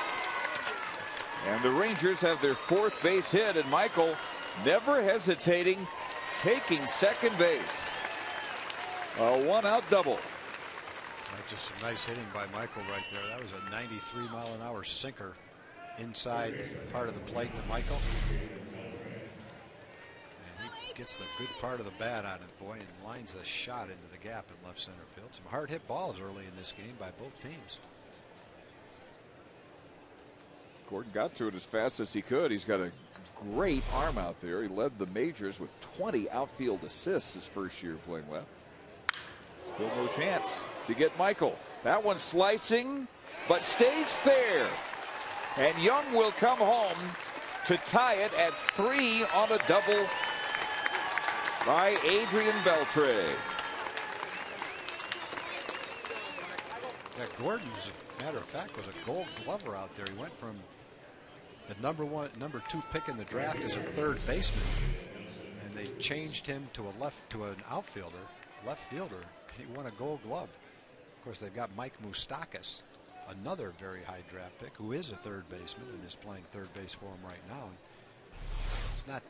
And the Rangers have their 4th base hit, and Michael never hesitating, taking second base. A 1-out double. That's just some nice hitting by Michael right there. That was a 93-mile-an-hour sinker inside part of the plate to Michael. And he gets the good part of the bat on it, boy, and lines a shot into the gap in left center field. Some hard hit balls early in this game by both teams. Gordon got to it as fast as he could. He's got a great arm out there. He led the majors with 20 outfield assists his first year playing left. Still no chance to get Michael. That one slicing, but stays fair. And Young will come home to tie it at 3 on a double by Adrian Beltre. Yeah, Gordon, as a matter of fact, was a Gold Glover out there. He went from the number 2 pick in the draft as a third baseman, and they changed him to an outfielder, left fielder. He won a Gold Glove. Of course, they've got Mike Moustakas, another very high draft pick, who is a third baseman and is playing third base for him right now. It's not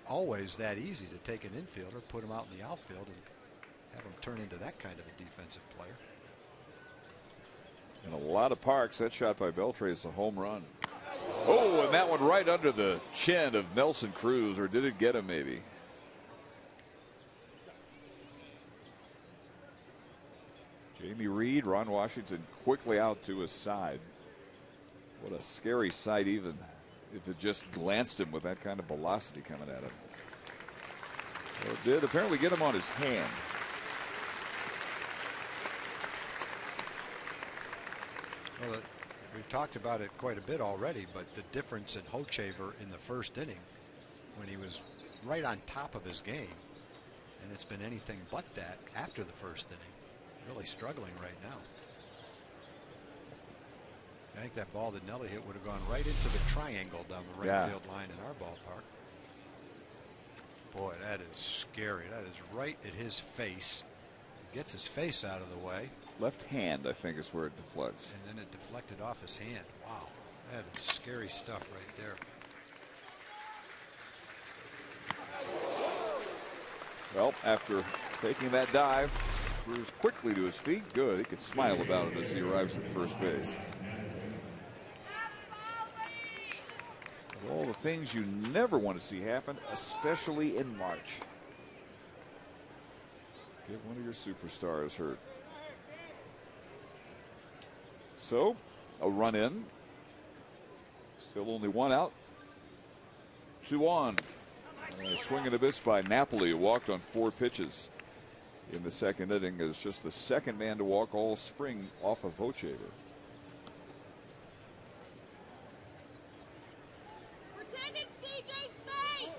always that easy to take an infielder, put him out in the outfield, and have him turn into that kind of a defensive player. In a lot of parks, that shot by Beltre is a home run. Oh, and that one right under the chin of Nelson Cruz, or did it get him maybe? Jamie Reed, Ron Washington quickly out to his side. What a scary sight, even if it just glanced him with that kind of velocity coming at him. Well, it did apparently get him on his hand. Well, we've talked about it quite a bit already, but the difference in Hochevar in the first inning, when he was right on top of his game, and it's been anything but that after the first inning. Really struggling right now. I think that ball that Nelly hit would have gone right into the triangle down the right field line in our ballpark. Boy, that is scary. That is right at his face. Gets his face out of the way. Left hand, I think, is where it deflects. And then it deflected off his hand. Wow, that is scary stuff right there. Well, after taking that dive, Cruz quickly to his feet. Good. He could smile about it as he arrives at first base. Of all the things you never want to see happen, especially in March. Get one of your superstars hurt. So, a run in. Still only one out. 2 on. And a swing and a miss by Napoli, who walked on 4 pitches in the second inning, is just the second man to walk all spring off of Hochevar. Pretended CJ's face.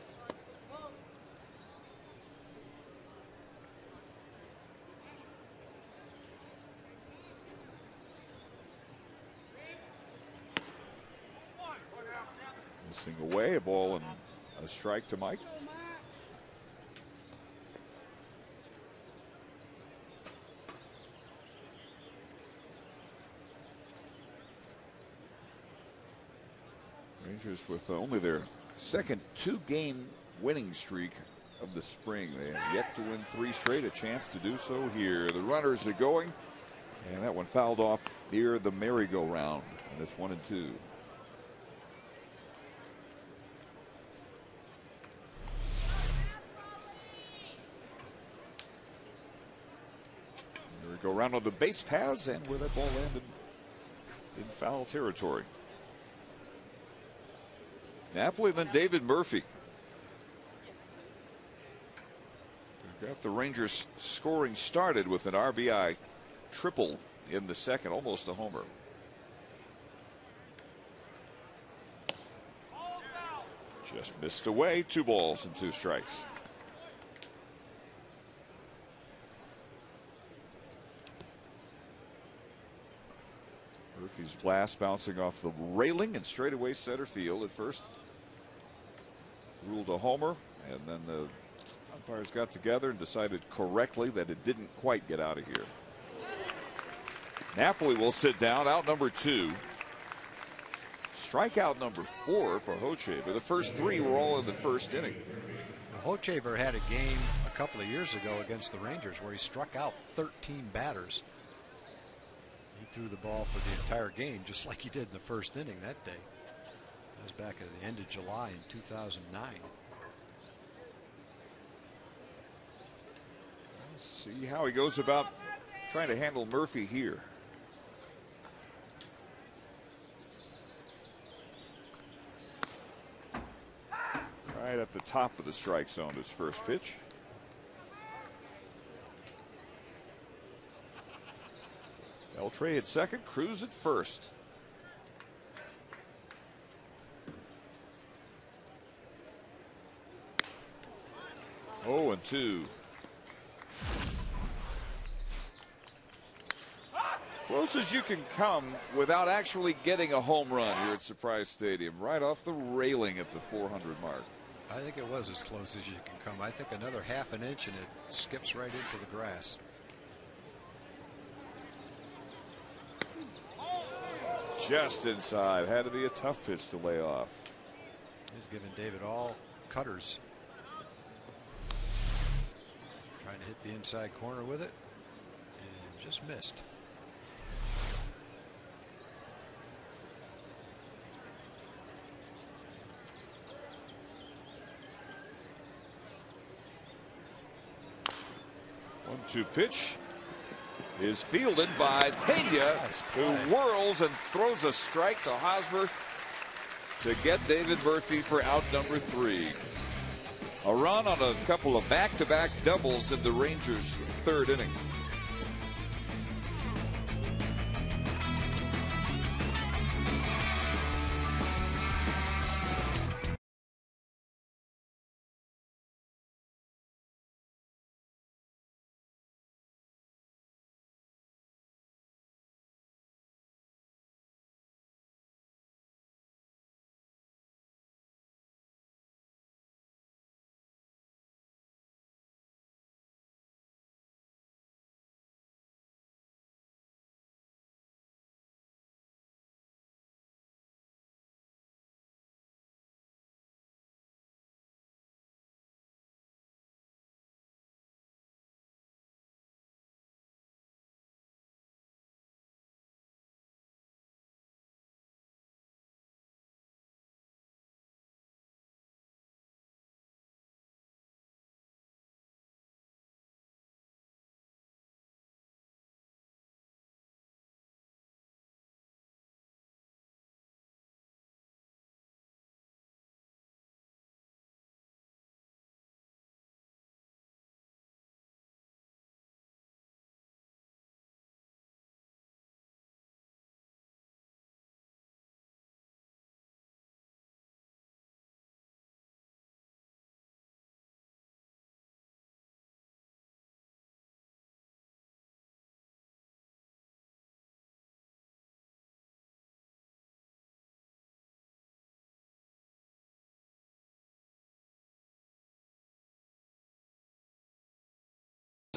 Missing away, a ball and a strike to Mike. Rangers with only their second 2-game winning streak of the spring. They have yet to win 3 straight. A chance to do so here. The runners are going, and that one fouled off near the merry-go-round. And it's 1-2. Merry-go-round on the base paths, and where that ball landed in foul territory. Napoli, then David Murphy. We've got the Rangers scoring started with an RBI triple in the second, almost a homer. Just missed away. 2 balls and 2 strikes. Murphy's blast bouncing off the railing and straightaway center field at first. Ruled a homer, and then the umpires got together and decided correctly that it didn't quite get out of here. Napoli will sit down, out number 2. Strikeout number 4 for Hochevar. The first 3 were all in the first inning. Hochevar had a game a couple of years ago against the Rangers where he struck out 13 batters. He threw the ball for the entire game, just like he did in the first inning that day. That was back at the end of July in 2009. Let's see how he goes about trying to handle Murphy here. Right at the top of the strike zone, his first pitch. Beltre at second, Cruz at first. Oh, and 2. Close as you can come without actually getting a home run here at Surprise Stadium. Right off the railing at the 400 mark. I think it was as close as you can come. I think another half an inch and it skips right into the grass. Just inside. Had to be a tough pitch to lay off. He's giving David all cutters. Trying to hit the inside corner with it and just missed. 1-2 pitch is fielded by Pena, who whirls and throws a strike to Hosmer to get David Murphy for out number 3. A run on a couple of back-to-back doubles in the Rangers' 3rd inning.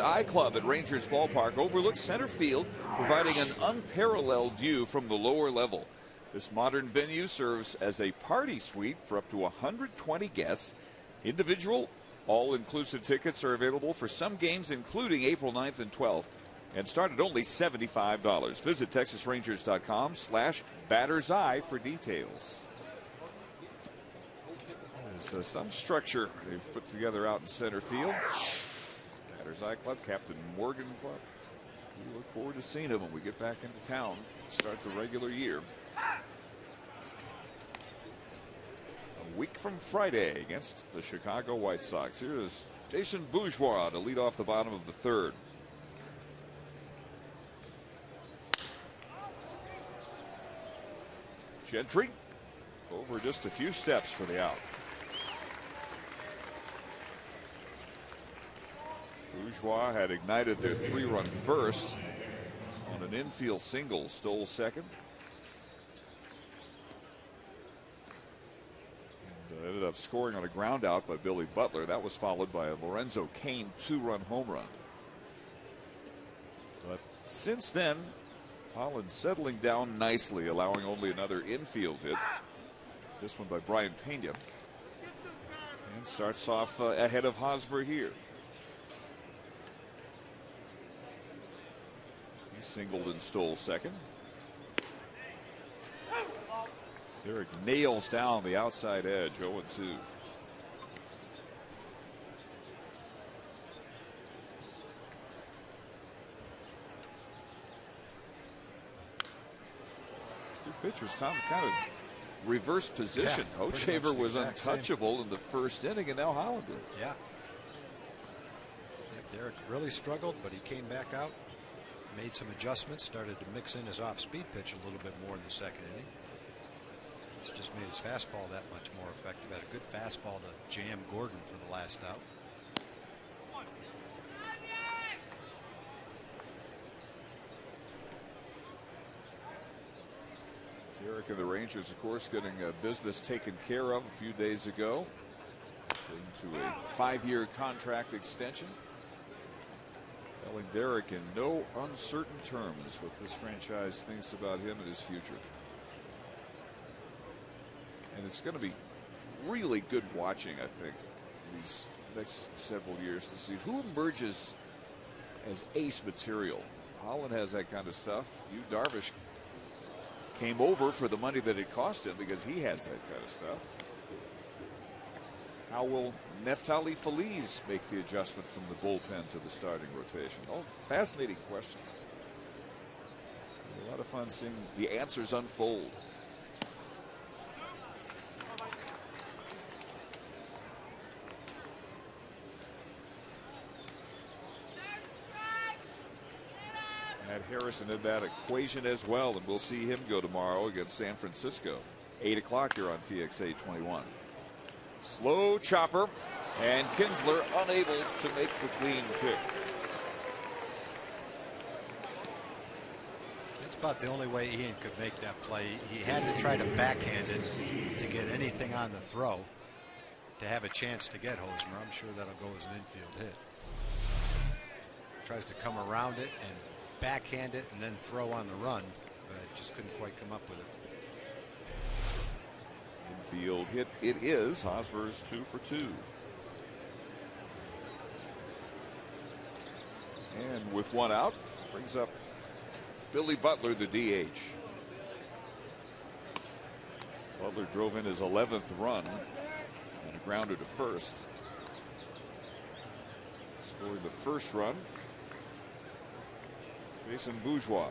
I-Club at Rangers Ballpark overlooks center field, providing an unparalleled view from the lower level. This modern venue serves as a party suite for up to 120 guests. Individual, all-inclusive tickets are available for some games, including April 9th and 12th, and start at only $75. Visit TexasRangers.com/batterseye for details. There's some structure they've put together out in center field. Batter's Eye Club, Captain Morgan Club. We look forward to seeing him when we get back into town to start the regular year. A week from Friday against the Chicago White Sox. Here is Jason Bourgeois to lead off the bottom of the 3rd. Gentry over just a few steps for the out. Bourgeois had ignited their 3-run first on an infield single, stole second. And ended up scoring on a ground out by Billy Butler. That was followed by a Lorenzo Cain 2-run home run. But since then, Holland settling down nicely, allowing only another infield hit. This one by Brian Pena. And starts off ahead of Hosmer here. He singled and stole second. Derek nails down the outside edge, 0-2. Two pitchers, Tom, kind of reverse position. Yeah, Hochevar was untouchable in the 1st inning, and now Holland is. Yeah. Derek really struggled, but he came back out. Made some adjustments, started to mix in his off-speed pitch a little bit more in the 2nd inning. It's just made his fastball that much more effective. Had a good fastball to jam Gordon for the last out. Derek and the Rangers, of course, getting business taken care of a few days ago into a 5-year contract extension. Telling Derek in no uncertain terms what this franchise thinks about him and his future. And it's going to be really good watching, I think, these next several years to see who emerges as ace material. Holland has that kind of stuff. Darvish came over for the money that it cost him because he has that kind of stuff. How will Neftali Feliz make the adjustment from the bullpen to the starting rotation? Oh, fascinating questions. A lot of fun seeing the answers unfold. Matt Harrison in that equation as well, and we'll see him go tomorrow against San Francisco. 8 o'clock here on TXA 21. Slow chopper, and Kinsler unable to make the clean pick. That's about the only way Ian could make that play. He had to try to backhand it to get anything on the throw to have a chance to get Hosmer. I'm sure that'll go as an infield hit. Tries to come around it and backhand it and then throw on the run, but just couldn't quite come up with it. Infield hit it is. Hosmer's 2 for 2. And with one out, brings up Billy Butler, the DH. Butler drove in his 11th run and a grounder to first. Scored the first run, Jason Bourgeois.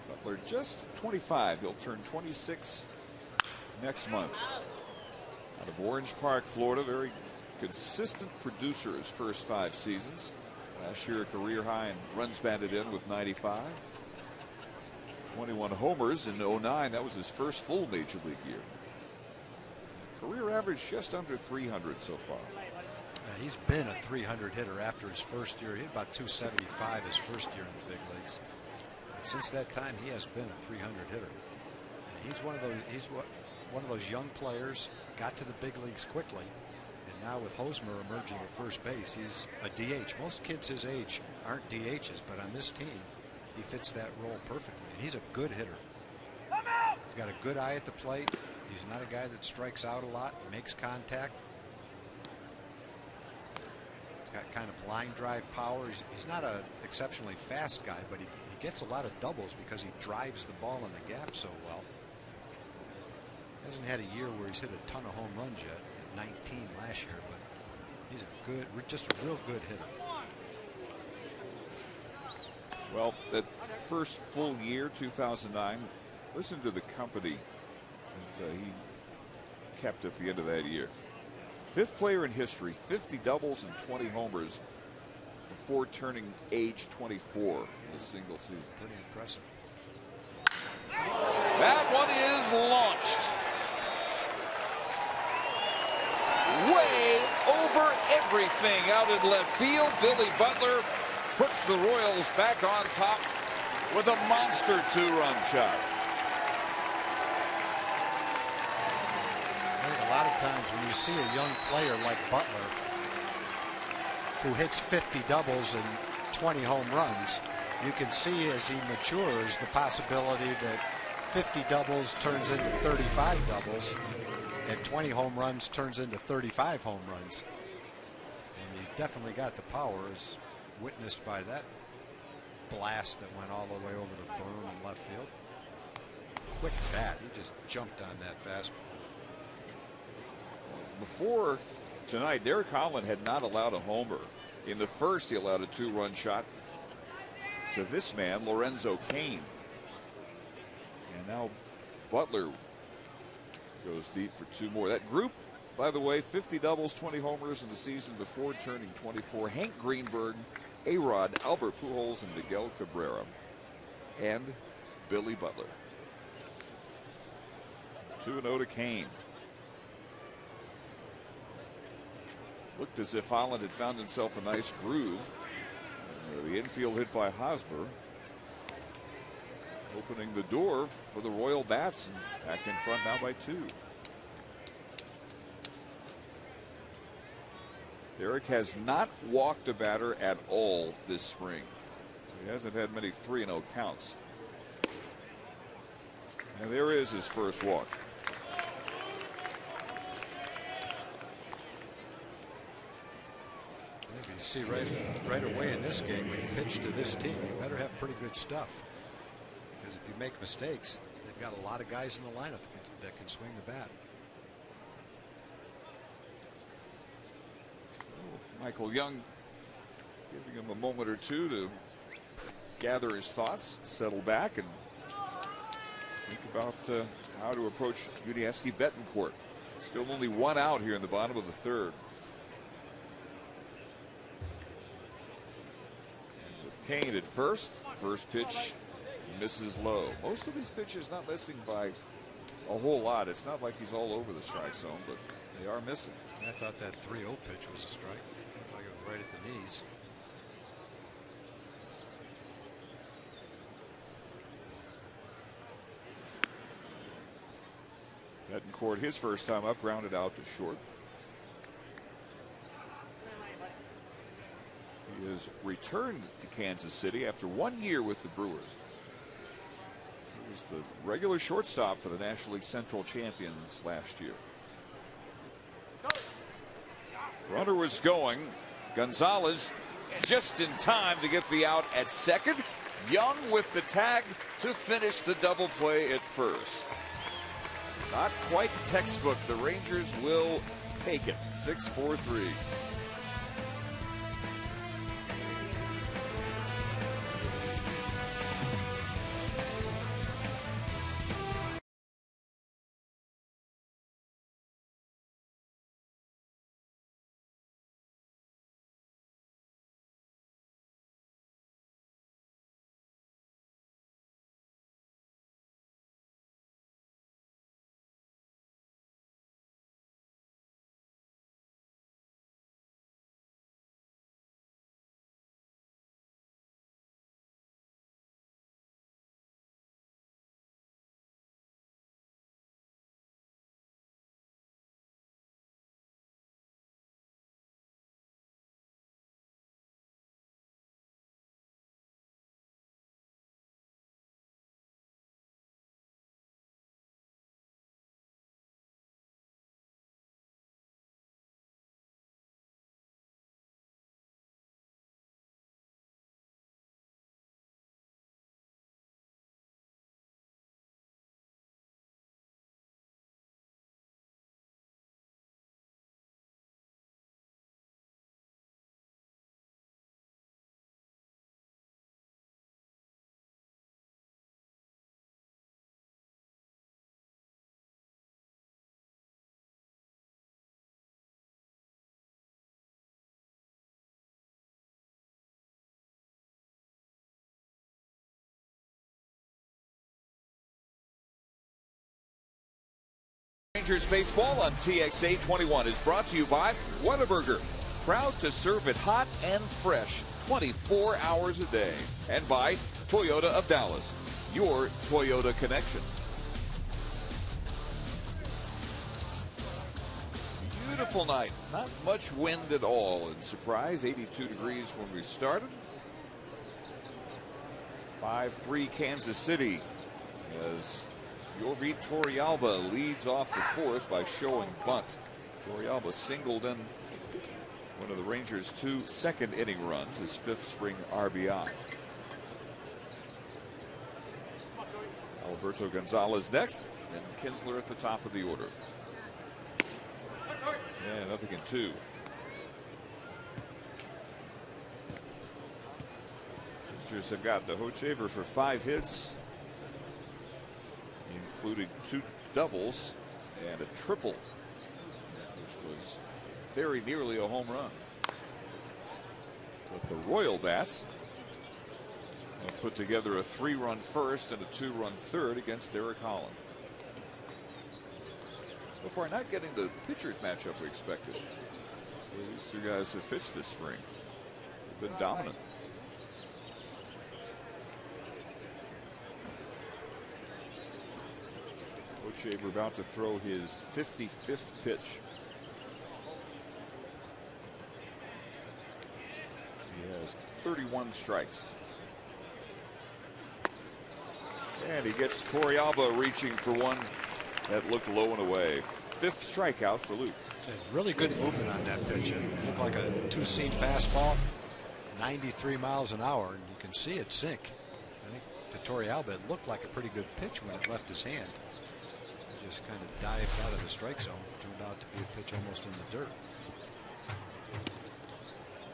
Butler just 25. He'll turn 26 next month. Out of Orange Park, Florida. Very consistent producer his first 5 seasons. Last year a career high in runs batted in with 95. 21 homers in 09. That was his first full major league year. Career average just under 300 so far. He's been a 300 hitter after his first year. He had about 275 his first year in the big leagues. But since that time, he has been a 300 hitter. And he's one of those. He's one of those young players. Got to the big leagues quickly. And now with Hosmer emerging at first base, he's a DH. Most kids his age aren't DHs, but on this team, he fits that role perfectly. And he's a good hitter. He's got a good eye at the plate. He's not a guy that strikes out a lot, makes contact. He's got kind of line drive power. He's not an exceptionally fast guy, but he gets a lot of doubles because he drives the ball in the gap so well. Hasn't had a year where he's hit a ton of home runs yet. 19 last year, but he's a good, just a real good hitter. Well, that first full year, 2009, listen to the company that he kept at the end of that year. 5th player in history, 50 doubles and 20 homers before turning age 24 in a single season. Pretty impressive. That one is launched. Way over everything out in left field. Billy Butler puts the Royals back on top with a monster 2-run shot. I think a lot of times when you see a young player like Butler who hits 50 doubles and 20 home runs, you can see as he matures the possibility that 50 doubles turns into 35 doubles. And 20 home runs turns into 35 home runs. And he's definitely got the power, as witnessed by that blast that went all the way over the berm in left field. Quick bat. He just jumped on that fastball. Before tonight, Derek Holland had not allowed a homer. In the first, he allowed a 2-run shot to this man, Lorenzo Cain. And now Butler goes deep for 2 more. That group, by the way, 50 doubles, 20 homers in the season before turning 24. Hank Greenberg, A-Rod, Albert Pujols, and Miguel Cabrera. And Billy Butler. 2-0 to Cain. Looked as if Holland had found himself a nice groove. The infield hit by Hosmer, opening the door for the Royal Bats, and back in front now by 2. Derek has not walked a batter at all this spring, so he hasn't had many 3-0 counts. And there is his first walk. You see right away in this game, when you pitch to this team, you better have pretty good stuff. Because if you make mistakes, they've got a lot of guys in the lineup that can swing the bat. Michael Young giving him a moment or two to gather his thoughts, settle back, and think about how to approach Yuniesky Betancourt. Still only one out here in the bottom of the third. And with Kane at first pitch misses low. Most of these pitches not missing by a whole lot. It's not like he's all over the strike zone, but they are missing. I thought that 3-0 pitch was a strike. Looked like it was right at the knees. Betancourt, his first time up, grounded out to short. He has returned to Kansas City after 1 year with the Brewers. He was the regular shortstop for the National League Central champions last year. Runner was going. Gonzalez just in time to get the out at second. Young with the tag to finish the double play at first. Not quite textbook. The Rangers will take it. 6-4-3. Rangers baseball on TXA 21 is brought to you by Whataburger. Proud to serve it hot and fresh 24 hours a day. And by Toyota of Dallas, your Toyota connection. Beautiful night. Not much wind at all. And surprise, 82 degrees when we started. 5-3 Kansas City as Jorvi Torrealba leads off the fourth by showing bunt. Torrealba singled in one of the Rangers' 2 second-inning runs, his 5th spring RBI. Alberto Gonzalez next, and Kinsler at the top of the order. Yeah, nothing in 2. Rangers have got the Hochevar for 5 hits, including 2 doubles and a triple, which was very nearly a home run. But the Royal Bats have put together a 3-run first and a 2-run third against Eric Holland. So far, not getting the pitchers matchup we expected. These 2 guys have pitched this spring. They've been dominant. Hochevar about to throw his 55th pitch. He has 31 strikes. And he gets Torrealba reaching for one that looked low and away. fifth strikeout for Luke. Really good movement on that pitch. It looked like a two-seam fastball, 93 miles an hour, and you can see it sink. I think to Torrealba, it looked like a pretty good pitch when it left his hand. It just kind of dived out of the strike zone. Turned out to be a pitch almost in the dirt.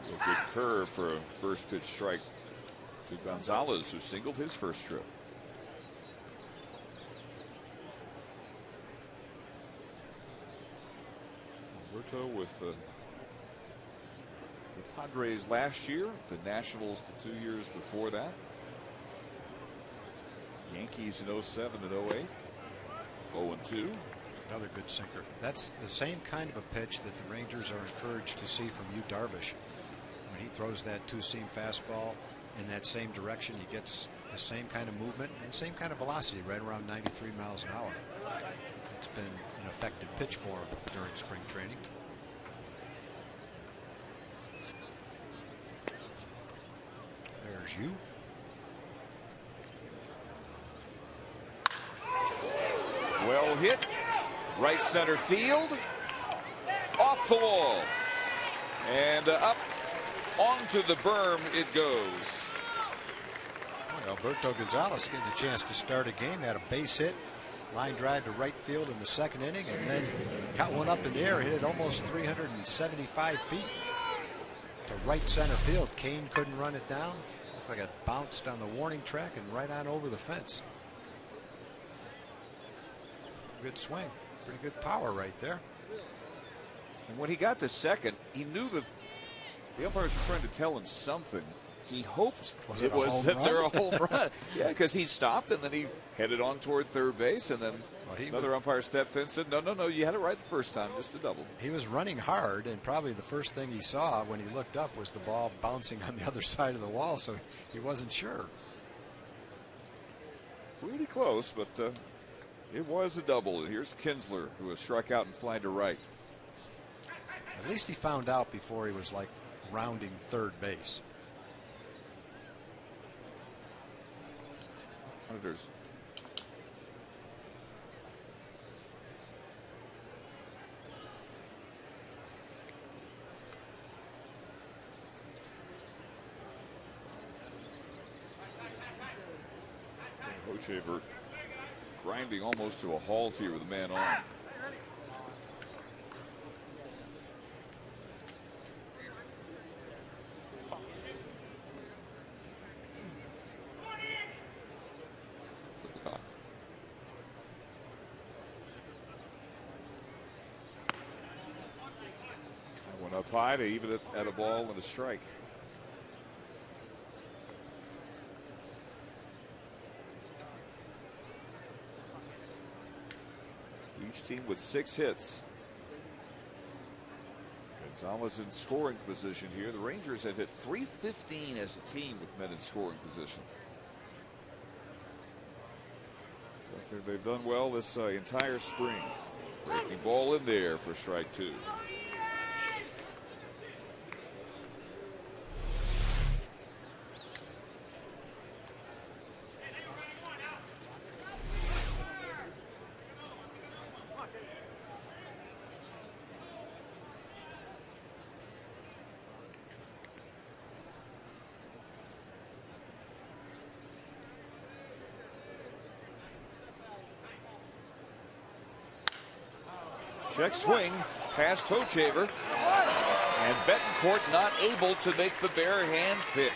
A good curve for a first pitch strike to Gonzalez, who singled his first trip. Alberto with the Padres last year, the Nationals the 2 years before that. Yankees in 07 and 08. 0-2. Another good sinker. That's the same kind of a pitch that the Rangers are encouraged to see from Yu Darvish. When he throws that two-seam fastball in that same direction, he gets the same kind of movement and same kind of velocity, right around 93 miles an hour. It's been an effective pitch for him during spring training. There's Yu. Well hit. Right center field. Off the wall. And up onto the berm it goes. Alberto Gonzalez getting a chance to start a game. Had a base hit. Line drive to right field in the second inning, and then got one up in the air, hit it almost 375 feet to right center field. Kane couldn't run it down. Looked like it bounced on the warning track and right on over the fence. Good swing. Pretty good power right there. And when he got to second, he knew that the umpires were trying to tell him something. He hoped it was that they're a home run. Yeah, because he stopped and then he headed on toward third base, and then another umpire stepped in and said, no, you had it right the first time, just a double. He was running hard, and probably the first thing he saw when he looked up was the ball bouncing on the other side of the wall, so he wasn't sure. Pretty close, but it was a double. Here's Kinsler, who was struck out and fly to right. At least he found out before he was like rounding third base. Monitors. Hochevar grinding almost to a halt here with a man on. Up high to even it at a ball and a strike. Each team with 6 hits. Gonzalez in scoring position here. The Rangers have hit .315 as a team with men in scoring position. So they've done well this entire spring. Breaking ball in there for strike 2. Check swing past Hochevar, and Betancourt not able to make the bare hand pick.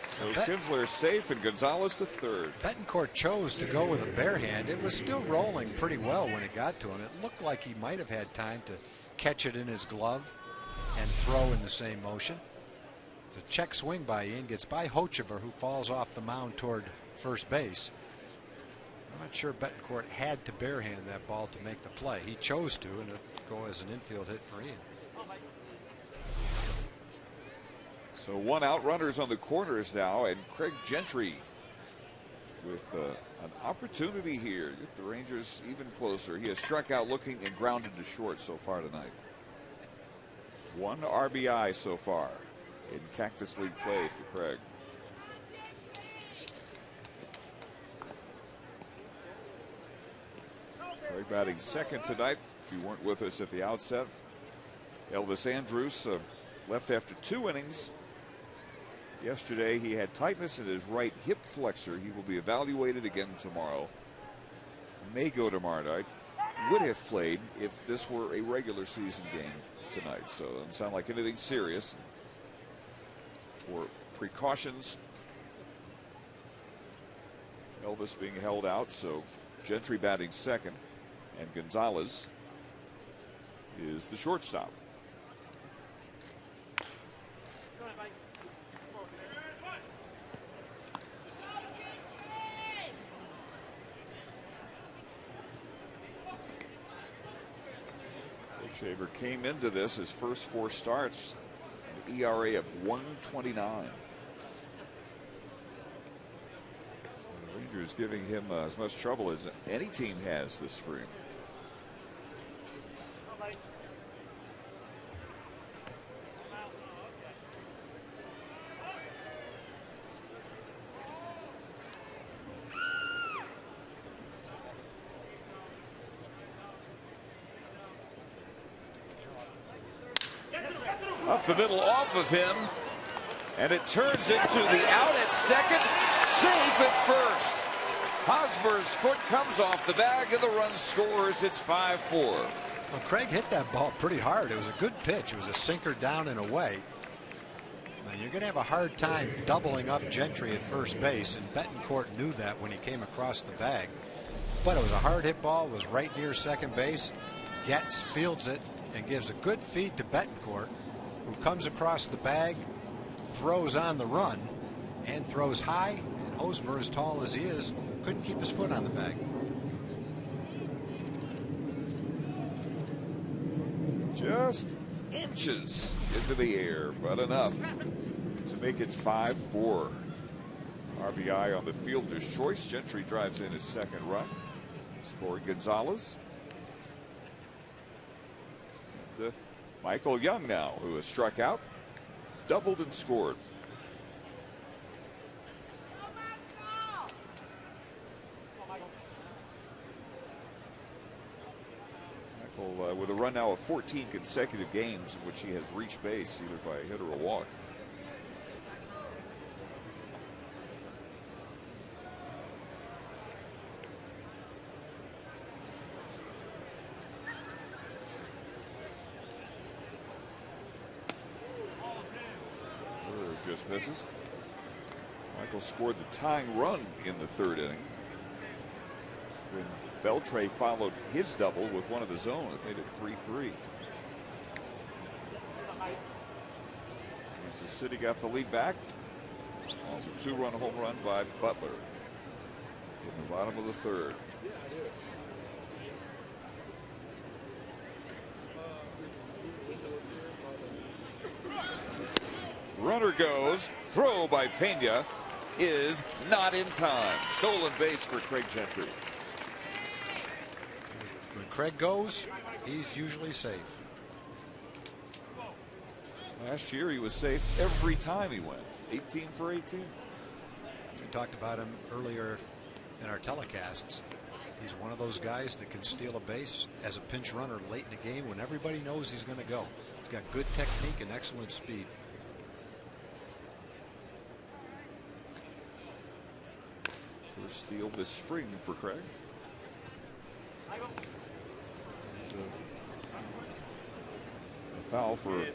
So Kinsler safe and Gonzalez to third. Betancourt chose to go with a bare hand. It was still rolling pretty well when it got to him. It looked like he might have had time to catch it in his glove and throw in the same motion. It's a check swing by Ian, gets by Hochevar, who falls off the mound toward first base. I'm not sure Betancourt had to barehand that ball to make the play. He chose to, and it'll go as an infield hit for Ian. So 1 out, runners on the corners now, and Craig Gentry with an opportunity here. Get the Rangers even closer. He has struck out looking and grounded to short so far tonight. 1 RBI so far in Cactus League play for Craig. Craig batting second tonight If you weren't with us at the outset, Elvis Andrus left after 2 innings. Yesterday, he had tightness in his right hip flexor. He will be evaluated again tomorrow. May go tomorrow night. Would have played if this were a regular season game tonight. So it doesn't sound like anything serious. For precautions, Elvis being held out. So Gentry batting second, and Gonzalez is the shortstop. Shaver came into this his first 4 starts, an ERA of 1.29. So the Rangers giving him as much trouble as any team has this spring. Up the middle off of him, and it turns into the out at second, safe at first. Hosmer's foot comes off the bag and the run scores. It's 5-4. Well, Craig hit that ball pretty hard. It was a good pitch. It was a sinker down and away. Now, you're going to have a hard time doubling up Gentry at first base, and Betancourt knew that when he came across the bag. But it was a hard hit ball. It was right near second base. Getz fields it and gives a good feed to Betancourt, who comes across the bag, throws on the run, and throws high. And Hosmer, as tall as he is, couldn't keep his foot on the bag. Just inches into the air, but enough to make it 5-4. RBI on the fielder's choice. Gentry drives in his second run. Scoring Gonzalez. And, Michael Young now, who has struck out, doubled and scored. Michael with a run now of 14 consecutive games in which he has reached base either by a hit or a walk. Just misses. Michael scored the tying run in the 3rd inning when Beltre followed his double with one of his own. It made it 3-3. Kansas City got the lead back on the 2-run home run by Butler in the bottom of the 3rd. Runner goes. Throw by Pena is not in time. Stolen base for Craig Gentry. When Craig goes, he's usually safe. Last year he was safe every time he went. 18 for 18. We talked about him earlier in our telecasts. He's one of those guys that can steal a base as a pinch runner late in the game when everybody knows he's going to go. He's got good technique and excellent speed. First steal this spring for Craig. A foul for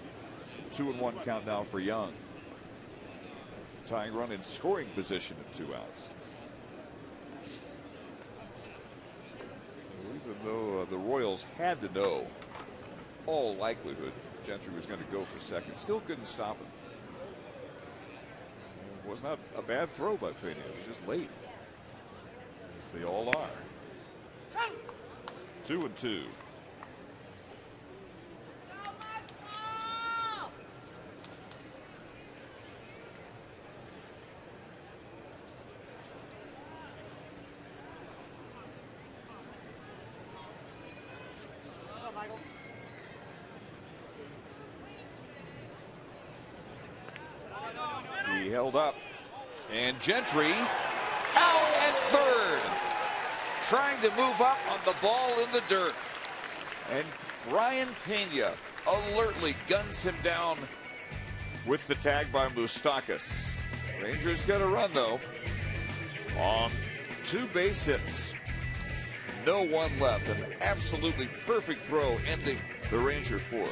2-1 count now for Young. Tying run in scoring position at 2 outs. Even though the Royals had to know, all likelihood, Gentry was going to go for second, still couldn't stop him. It was not a bad throw by Pena. It was just late, as they all are. 2-2. He held up, and Gentry out at third, trying to move up on the ball in the dirt. And Brian Pena alertly guns him down with the tag by Moustakas. Rangers got a run, though, on 2 base hits. No one left. An absolutely perfect throw ending the Ranger 4.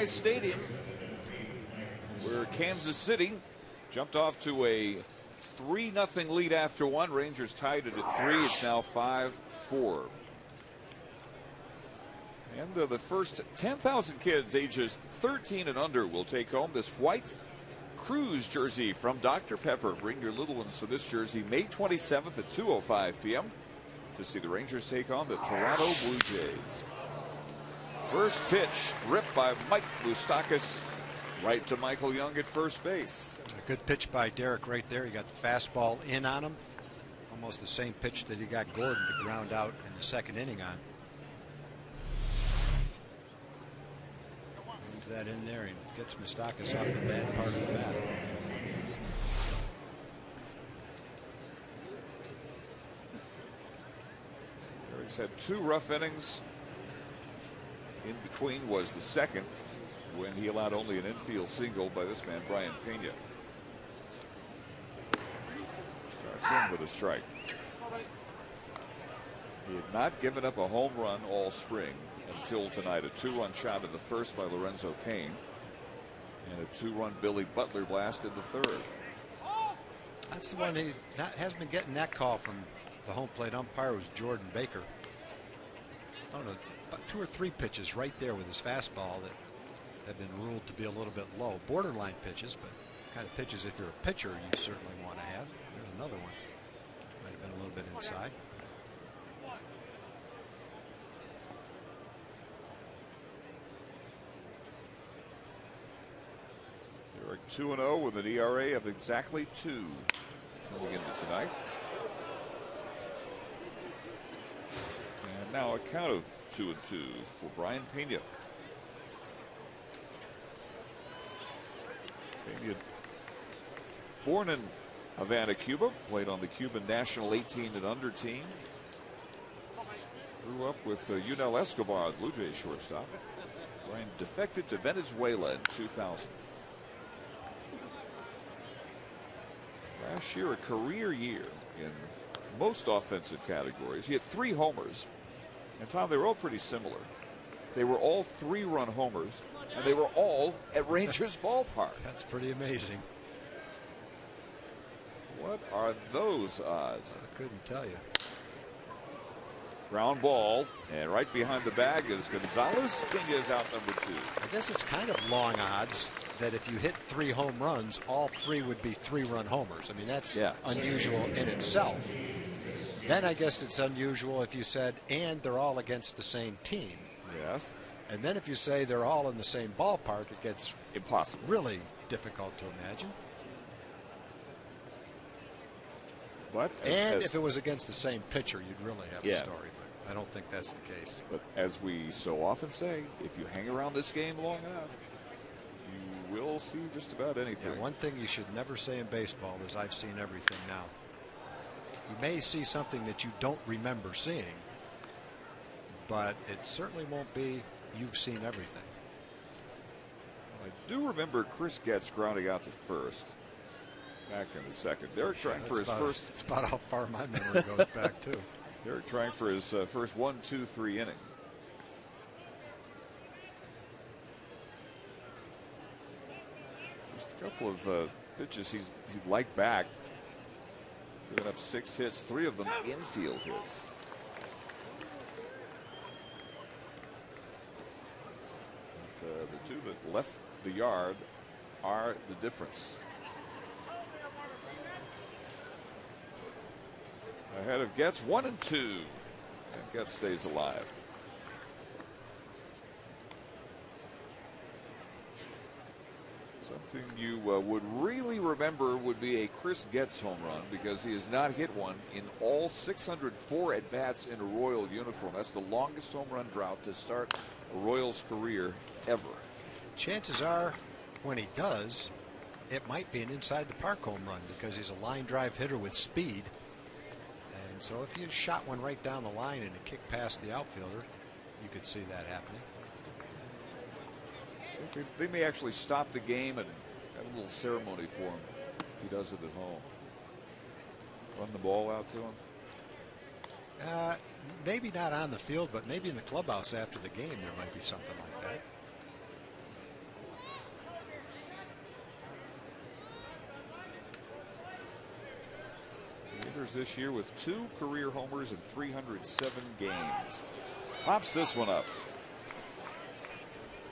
Stadium, where Kansas City jumped off to a 3-0 lead after 1. Rangers tied it at 3. It's now 5-4. And the first 10,000 kids ages 13 and under will take home this white Cruise jersey from Dr. Pepper. Bring your little ones to this jersey May 27th at 2:05 p.m. to see the Rangers take on the Toronto Blue Jays. First pitch ripped by Mike Moustakas right to Michael Young at first base. A good pitch by Derek right there. He got the fastball in on him. Almost the same pitch that he got Gordon to ground out in the second inning on. Brings that in there and gets Moustakas off the bad part of the bat. He's had 2 rough innings. In between was the second, when he allowed only an infield single by this man, Brian Pena. Starts in with a strike. He had not given up a home run all spring until tonight. A 2-run shot in the first by Lorenzo Cain, and a 2-run Billy Butler blast in the third. That's the one he has been getting that call from the home plate umpire, was Jordan Baker. I don't know, about 2 or 3 pitches right there with his fastball that have been ruled to be a little bit low. Borderline pitches, but kind of pitches if you're a pitcher you certainly want to have. There's another one. Might have been a little bit inside. Eric 2-0 with an ERA of exactly 2 coming into tonight. And now a count of 2-2 for Brian Pena. Pena, born in Havana, Cuba, played on the Cuban national 18 and under team. Grew up with Yunel Escobar, Blue Jays shortstop. Brian defected to Venezuela in 2000. Last year, a career year in most offensive categories. He had 3 homers. And Tom, they were all pretty similar. They were all 3-run homers, and they were all at Rangers ballpark. That's pretty amazing. What are those odds? I couldn't tell you. Ground ball, and right behind the bag is Gonzalez. Pena's out number 2. I guess it's kind of long odds that if you hit 3 home runs, all 3 would be 3-run homers. I mean, that's unusual in itself. Then I guess it's unusual if you said, and they're all against the same team. Yes. And then if you say they're all in the same ballpark, it gets impossible. Really difficult to imagine. But if it was against the same pitcher, you'd really have a story. But I don't think that's the case. But as we so often say, if you hang around this game long enough, you will see just about anything. Yeah, one thing you should never say in baseball is I've seen everything now. You may see something that you don't remember seeing, but it certainly won't be you've seen everything. I do remember Chris Getz grounding out to first back in the second. Derek trying for his first. It's about how far my memory goes back, too. Derek trying for his first 1, 2, 3 inning. Just a couple of pitches he'd like back. Giving up 6 hits, 3 of them infield hits. But, the two that left the yard are the difference. Ahead of Getz, 1 and 2. And Getz stays alive. Something you would really remember would be a Chris Getz home run, because he has not hit one in all 604 at-bats in a Royal uniform. That's the longest home run drought to start a Royals career ever. Chances are, when he does, it might be an inside the park home run, because he's a line drive hitter with speed. And so if you shot one right down the line and it kicked past the outfielder, you could see that happening. They may actually stop the game and have a little ceremony for him if he does it at home. Run the ball out to him. Maybe not on the field, but maybe in the clubhouse after the game there might be something like that. Raiders this year with 2 career homers in 307 games. Pops this one up.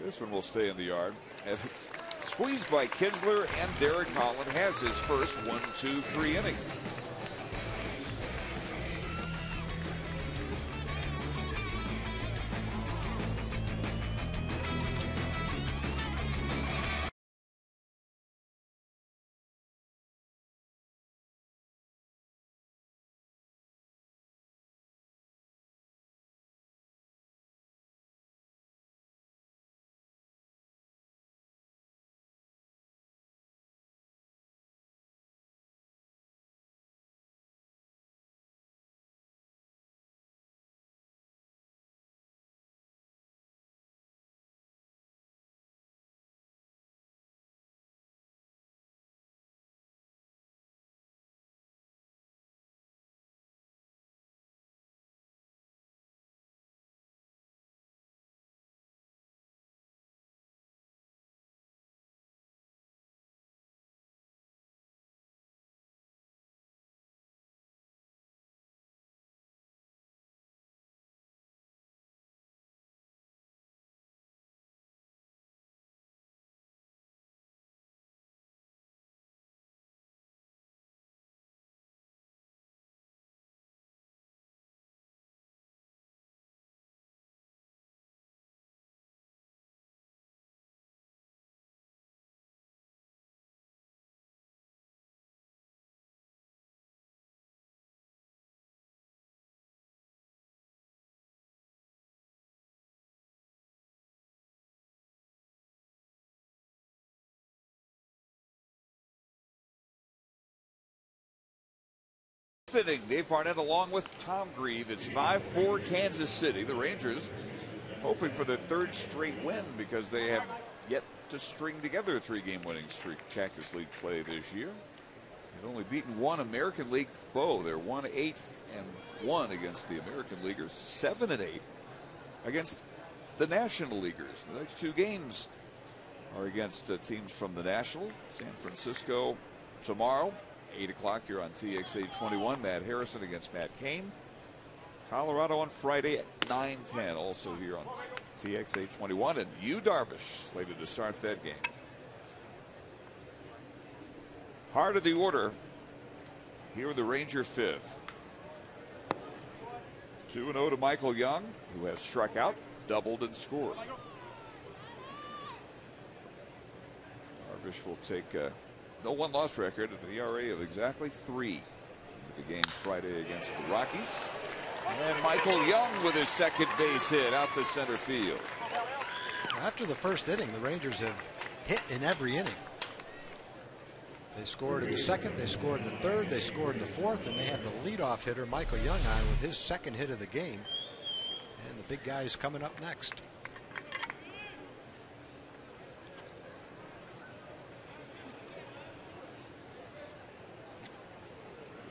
This one will stay in the yard. As it's squeezed by Kinsler, and Derek Holland has his first 1, 2, 3 inning. Inning, Dave Barnett along with Tom Grieve. It's 5-4 Kansas City. The Rangers hoping for their 3rd straight win, because they have yet to string together a 3-game winning streak. Cactus League play this year. They've only beaten one American League foe. They're 1-8-1 against the American Leaguers, 7-8 against the National Leaguers. The next 2 games are against teams from the National. San Francisco tomorrow, 8 o'clock here on TXA 21. Matt Harrison against Matt Cain. Colorado on Friday at 9:10. Also here on TXA 21. And Yu Darvish slated to start that game. Heart of the order. Here in the Ranger 5th. 2-0 to Michael Young, who has struck out, doubled, and scored. Darvish will take no 1-loss record and an ERA of exactly 3 in the game Friday against the Rockies. And Michael Young with his second base hit out to center field. After the first inning, the Rangers have hit in every inning. They scored in the second, they scored in the third, they scored in the fourth, and they had the leadoff hitter Michael Young on with his second hit of the game. And the big guy's coming up next.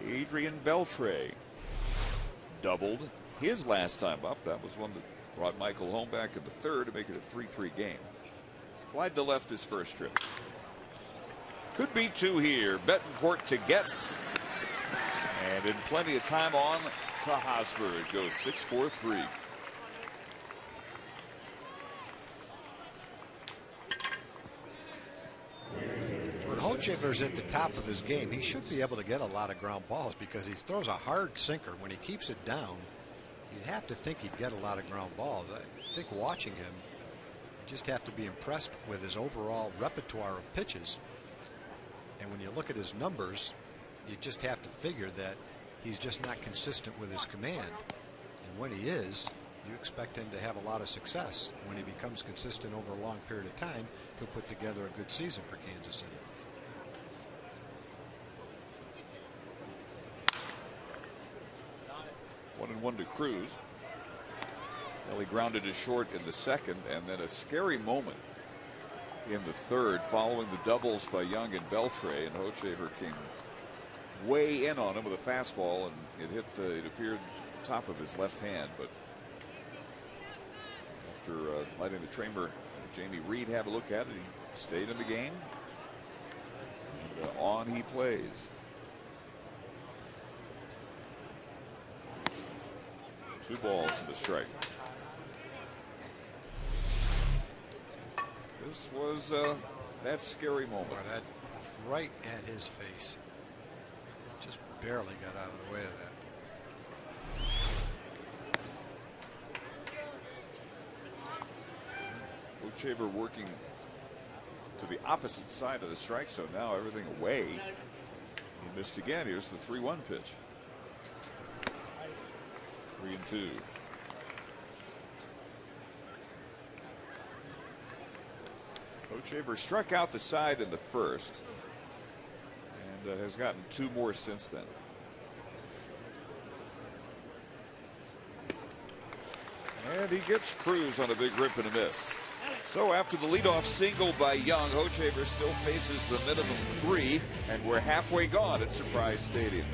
Adrian Beltre doubled his last time up. That was one that brought Michael home back in the third to make it a 3-3 game. Flied to left his first trip. Could be two here. Betancourt to Getz. And in plenty of time on to Hosmer. It goes 6-4-3. When Hochevar's at the top of his game, he should be able to get a lot of ground balls because he throws a hard sinker. When he keeps it down, you'd have to think he'd get a lot of ground balls. I think watching him, you just have to be impressed with his overall repertoire of pitches. And when you look at his numbers, you just have to figure that he's just not consistent with his command. And when he is, you expect him to have a lot of success. When he becomes consistent over a long period of time, he'll put together a good season for Kansas City. One and one to Cruz. Well, he grounded his short in the second, and then a scary moment in the third following the doubles by Young and Beltre, and Hochevar came way in on him with a fastball, and it hit it appeared top of his left hand, but after letting the trainer Jamie Reed have a look at it, he stayed in the game, and on he plays. 2 balls and a strike. This was that scary moment. Boy, that right at his face. Just barely got out of the way of that. Hochevar working to the opposite side of the strike zone. Now everything away. He missed again. Here's the 3-1 pitch. 3-2. Hochevar struck out the side in the first and has gotten 2 more since then. And he gets Cruz on a big rip and a miss. So after the leadoff single by Young, Hochevar still faces the minimum 3, and we're halfway gone at Surprise Stadium.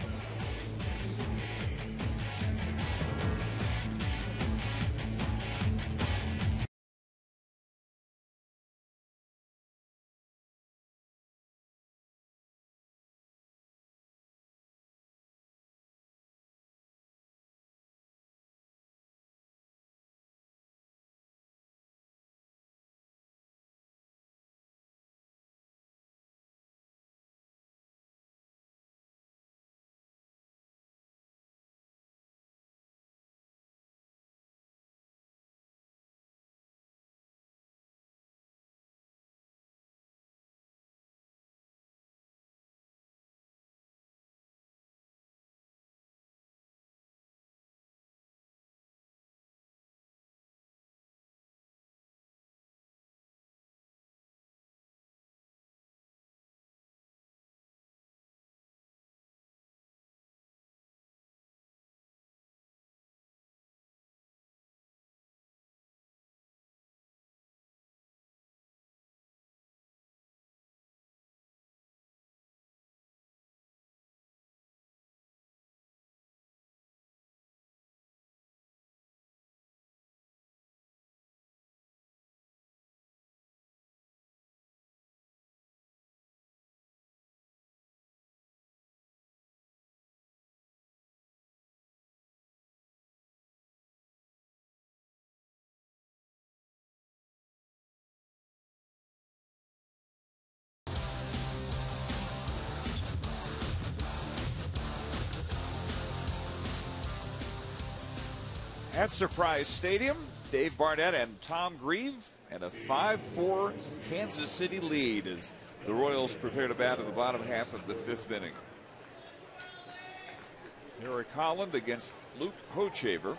At Surprise Stadium, Dave Barnett and Tom Grieve, and a 5-4 Kansas City lead as the Royals prepare to bat in the bottom half of the 5th inning. Eric Holland against Luke Hochaver.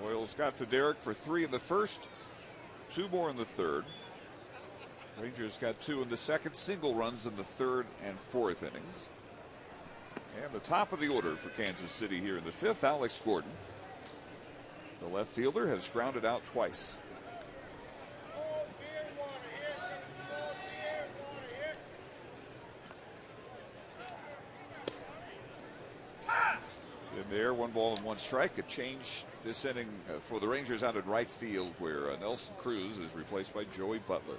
Royals got to Derek for 3 in the first, 2 more in the third. Rangers got 2 in the second, single runs in the third and fourth innings. And the top of the order for Kansas City here in the fifth, Alex Gordon. The left fielder has grounded out twice. In there, 1 ball and 1 strike. A change this inning for the Rangers out at right field, where Nelson Cruz is replaced by Joey Butler.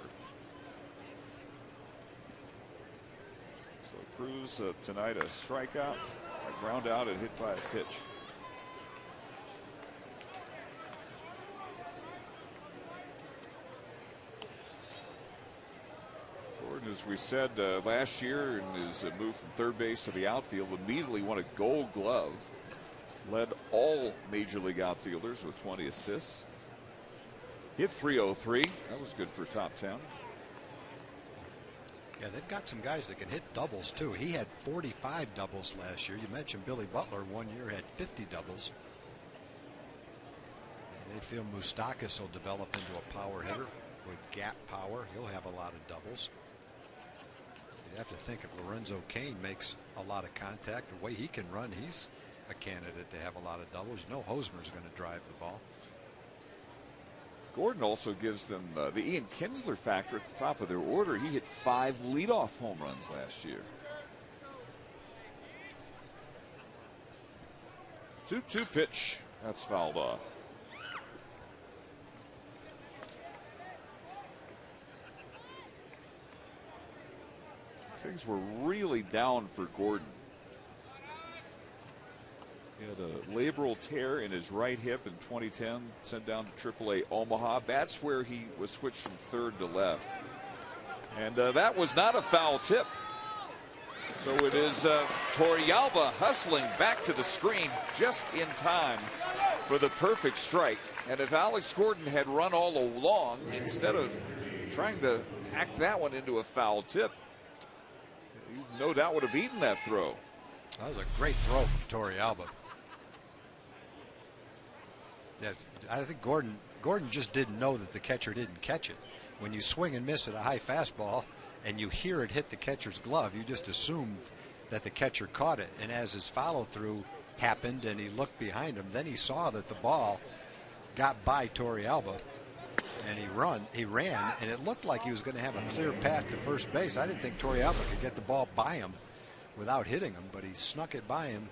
So Cruz tonight a strikeout, a ground out, and hit by a pitch. Gordon, as we said last year, in his move from third base to the outfield, immediately won a Gold Glove. Led all major league outfielders with 20 assists. Hit .303. That was good for top 10. Yeah, they've got some guys that can hit doubles too. He had 45 doubles last year. You mentioned Billy Butler one year had 50 doubles. They feel Moustakas will develop into a power hitter with gap power. He'll have a lot of doubles. You have to think if Lorenzo Cain makes a lot of contact, the way he can run, he's a candidate to have a lot of doubles. You know Hosmer's going to drive the ball. Gordon also gives them the Ian Kinsler factor at the top of their order. He hit 5 leadoff home runs last year. 2-2 pitch. That's fouled off. Things were really down for Gordon. He had a labral tear in his right hip in 2010, sent down to AAA Omaha. That's where he was switched from third to left. And that was not a foul tip. So it is Torrealba hustling back to the screen just in time for the perfect strike. And if Alex Gordon had run all along, instead of trying to hack that one into a foul tip, he no doubt would have beaten that throw. That was a great throw from Torrealba. Yes, I think Gordon just didn't know that the catcher didn't catch it. When you swing and miss at a high fastball and you hear it hit the catcher's glove, you just assumed that the catcher caught it. And as his follow through happened and he looked behind him, then he saw that the ball got by Torrealba and he ran, and it looked like he was going to have a clear path to first base. I didn't think Torrealba could get the ball by him without hitting him, but he snuck it by him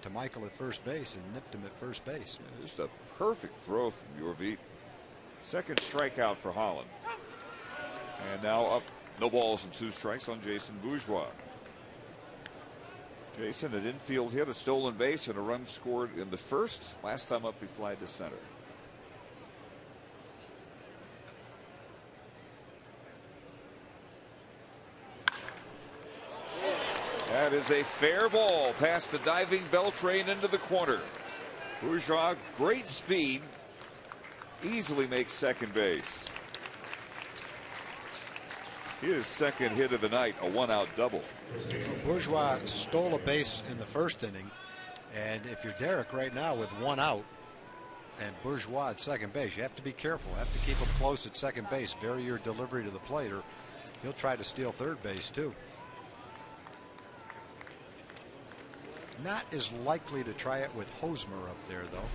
to Michael at first base and nipped him at first base. Just a perfect throw from Jorvik. Second strikeout for Holland. And now up, no balls and 2 strikes on Jason Bourgeois. Jason, an infield hit, a stolen base, and a run scored in the first. Last time up, he flied to center. That is a fair ball past the diving Beltran into the corner. Bourgeois, great speed, easily makes second base. His second hit of the night, a 1-out double. Bourgeois stole a base in the first inning, and if you're Derek right now with 1 out and Bourgeois at second base, you have to be careful. You have to keep him close at second base, vary your delivery to the plate, or he'll try to steal third base too. Not as likely to try it with Hosmer up there, though.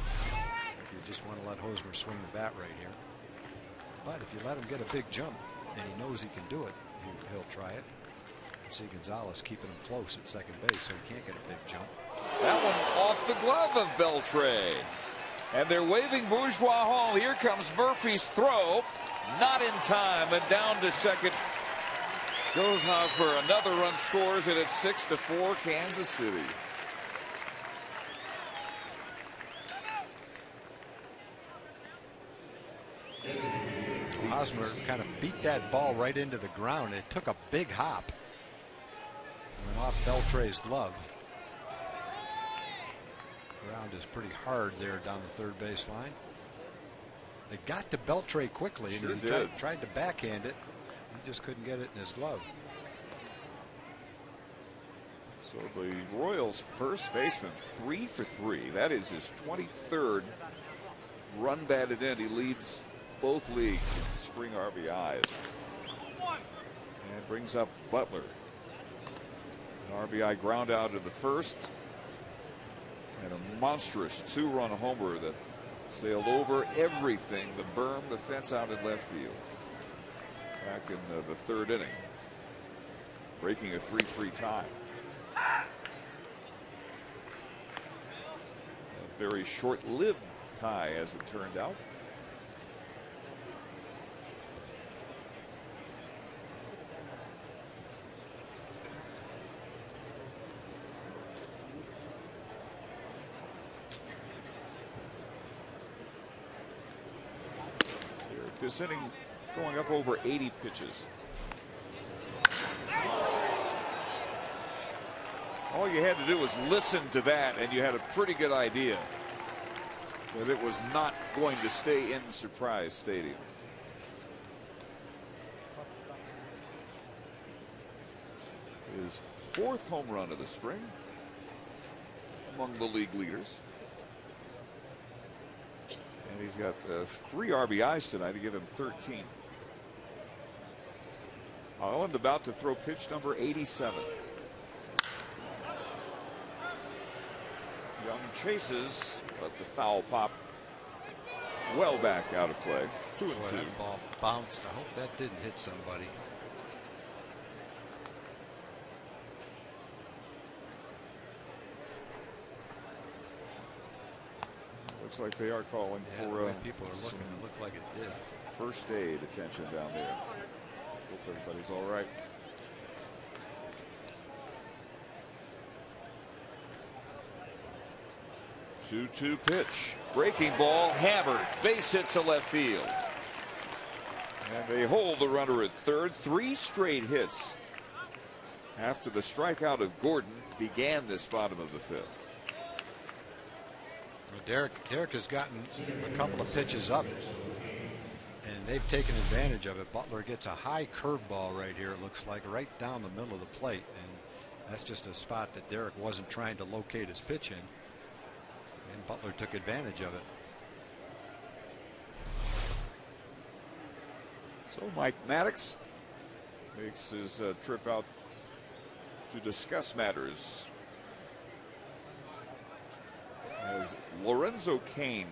If you just want to let Hosmer swing the bat right here. But if you let him get a big jump and he knows he can do it, he'll try it. See Gonzalez keeping him close at second base so he can't get a big jump. That one off the glove of Beltran. And they're waving Bourgeois Hall. Here comes Murphy's throw. Not in time, and down to second goes Hosmer. Another run scores, and it's 6-4 Kansas City. Hosmer kind of beat that ball right into the ground. It took a big hop. Went off Beltran's glove. Ground is pretty hard there down the third base line. They got to Beltran quickly, and he tried to backhand it. He just couldn't get it in his glove. So the Royals first baseman 3 for 3. That is his 23rd run batted in. He leads both leagues in spring RBIs. And brings up Butler. An RBI ground out in the first. And a monstrous 2-run homer that sailed over everything, the berm, the fence out in left field. Back in the third inning. Breaking a 3-3 tie. A very short-lived tie, as it turned out. This inning going up over 80 pitches. All you had to do was listen to that, and you had a pretty good idea that it was not going to stay in Surprise Stadium. His 4th home run of the spring, among the league leaders. And he's got 3 RBIs tonight to give him 13. Holland about to throw pitch number 87. Young chases, but the foul pop well back out of play. 2-2. That ball bounced. I hope that didn't hit somebody. Looks like they are calling Yeah, for the way people are looking. It looked like it did. First aid attention down there. Hope everybody's all right. Two-two pitch. Breaking ball hammered. Base hit to left field. And they hold the runner at third. 3 straight hits after the strikeout of Gordon began this bottom of the 5th. Well, Derek has gotten a couple of pitches up, and they've taken advantage of it. Butler gets a high curveball right here, it looks like, right down the middle of the plate. And that's just a spot that Derek wasn't trying to locate his pitch in. And Butler took advantage of it. So Mike Maddox makes his trip out to discuss matters, as Lorenzo Cain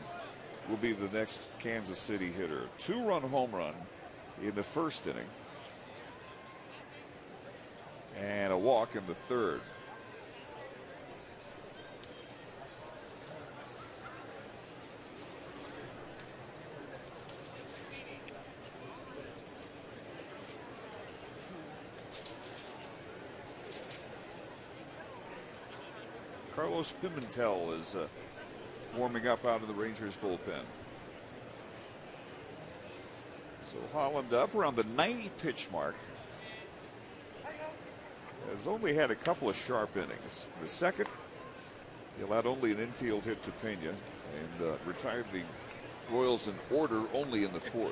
will be the next Kansas City hitter. 2-run home run in the first inning and a walk in the third. Carlos Pimentel is warming up out of the Rangers bullpen. So Holland up around the 90 pitch mark. Has only had a couple of sharp innings. The second, he allowed only an infield hit to Pena and retired the Royals in order only in the 4th.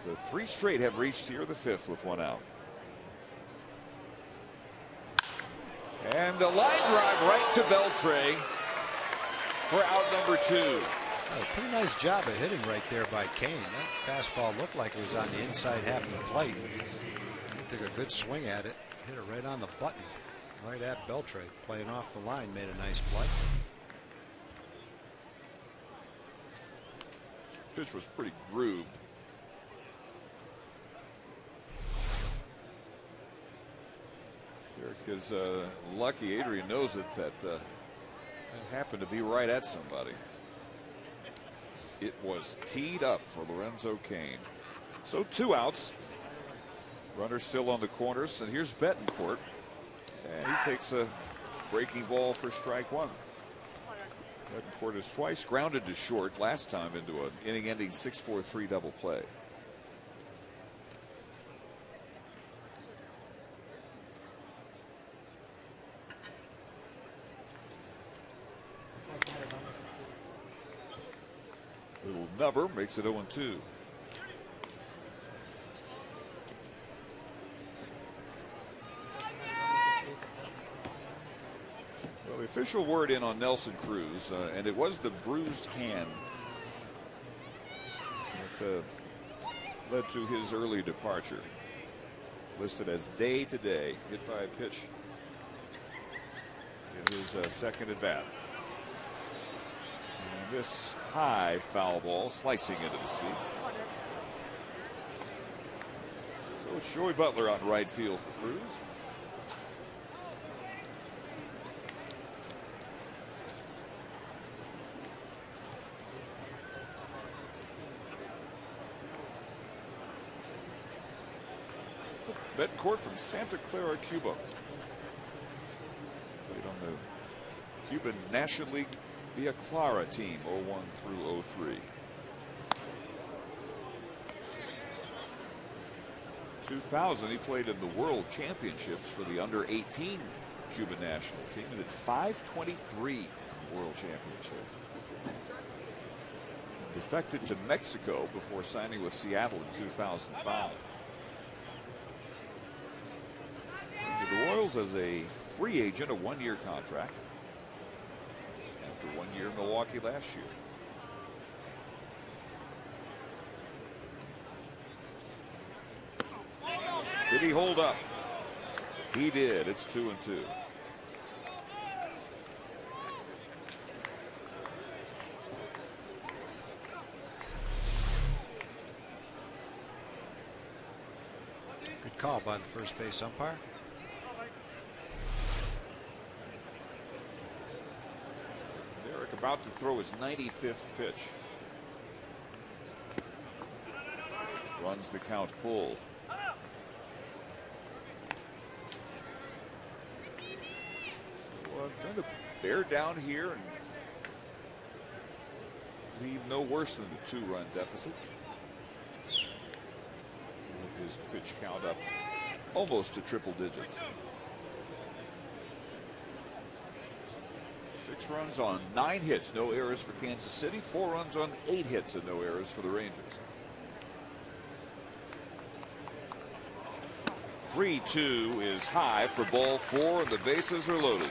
But 3 straight have reached here, the 5th with 1 out. And a line drive right to Beltre for out number 2. Oh, pretty nice job of hitting right there by Cain. That fastball looked like it was on the inside half of the plate. He took a good swing at it, hit it right on the button, right at Beltre. Playing off the line, made a nice play. Pitch was pretty grooved. Derek is lucky. Adrian knows it, that it happened to be right at somebody. It was teed up for Lorenzo Cain. So 2 outs. Runner still on the corners, and here's Betancourt, and he takes a breaking ball for strike 1. Betancourt has twice grounded to short, last time into an inning-ending 6-4-3 double play. Little number makes it 0-2. The official word in on Nelson Cruz, and it was the bruised hand that led to his early departure. Listed as day-to-day, hit by a pitch in his second at bat. And this high foul ball slicing into the seats. So it's Joey Butler on right field for Cruz. Betancourt from Santa Clara, Cuba. Played on the Cuban National League Villa Clara team 01 through 03. 2000, he played in the World Championships for the under-18 Cuban national team. He did .523 in the World Championships. Defected to Mexico before signing with Seattle in 2005. The Royals as a free agent, a one-year contract. After 1 year in Milwaukee last year. Did he hold up? He did. It's 2-2. Good call by the first base umpire. Derek about to throw his 95th pitch. Runs the count full. So trying to bear down here and leave no worse than the 2-run deficit. With his pitch count up almost to triple digits. 6 runs on 9 hits, no errors for Kansas City. 4 runs on 8 hits and no errors for the Rangers. 3-2 is high for ball 4, and the bases are loaded.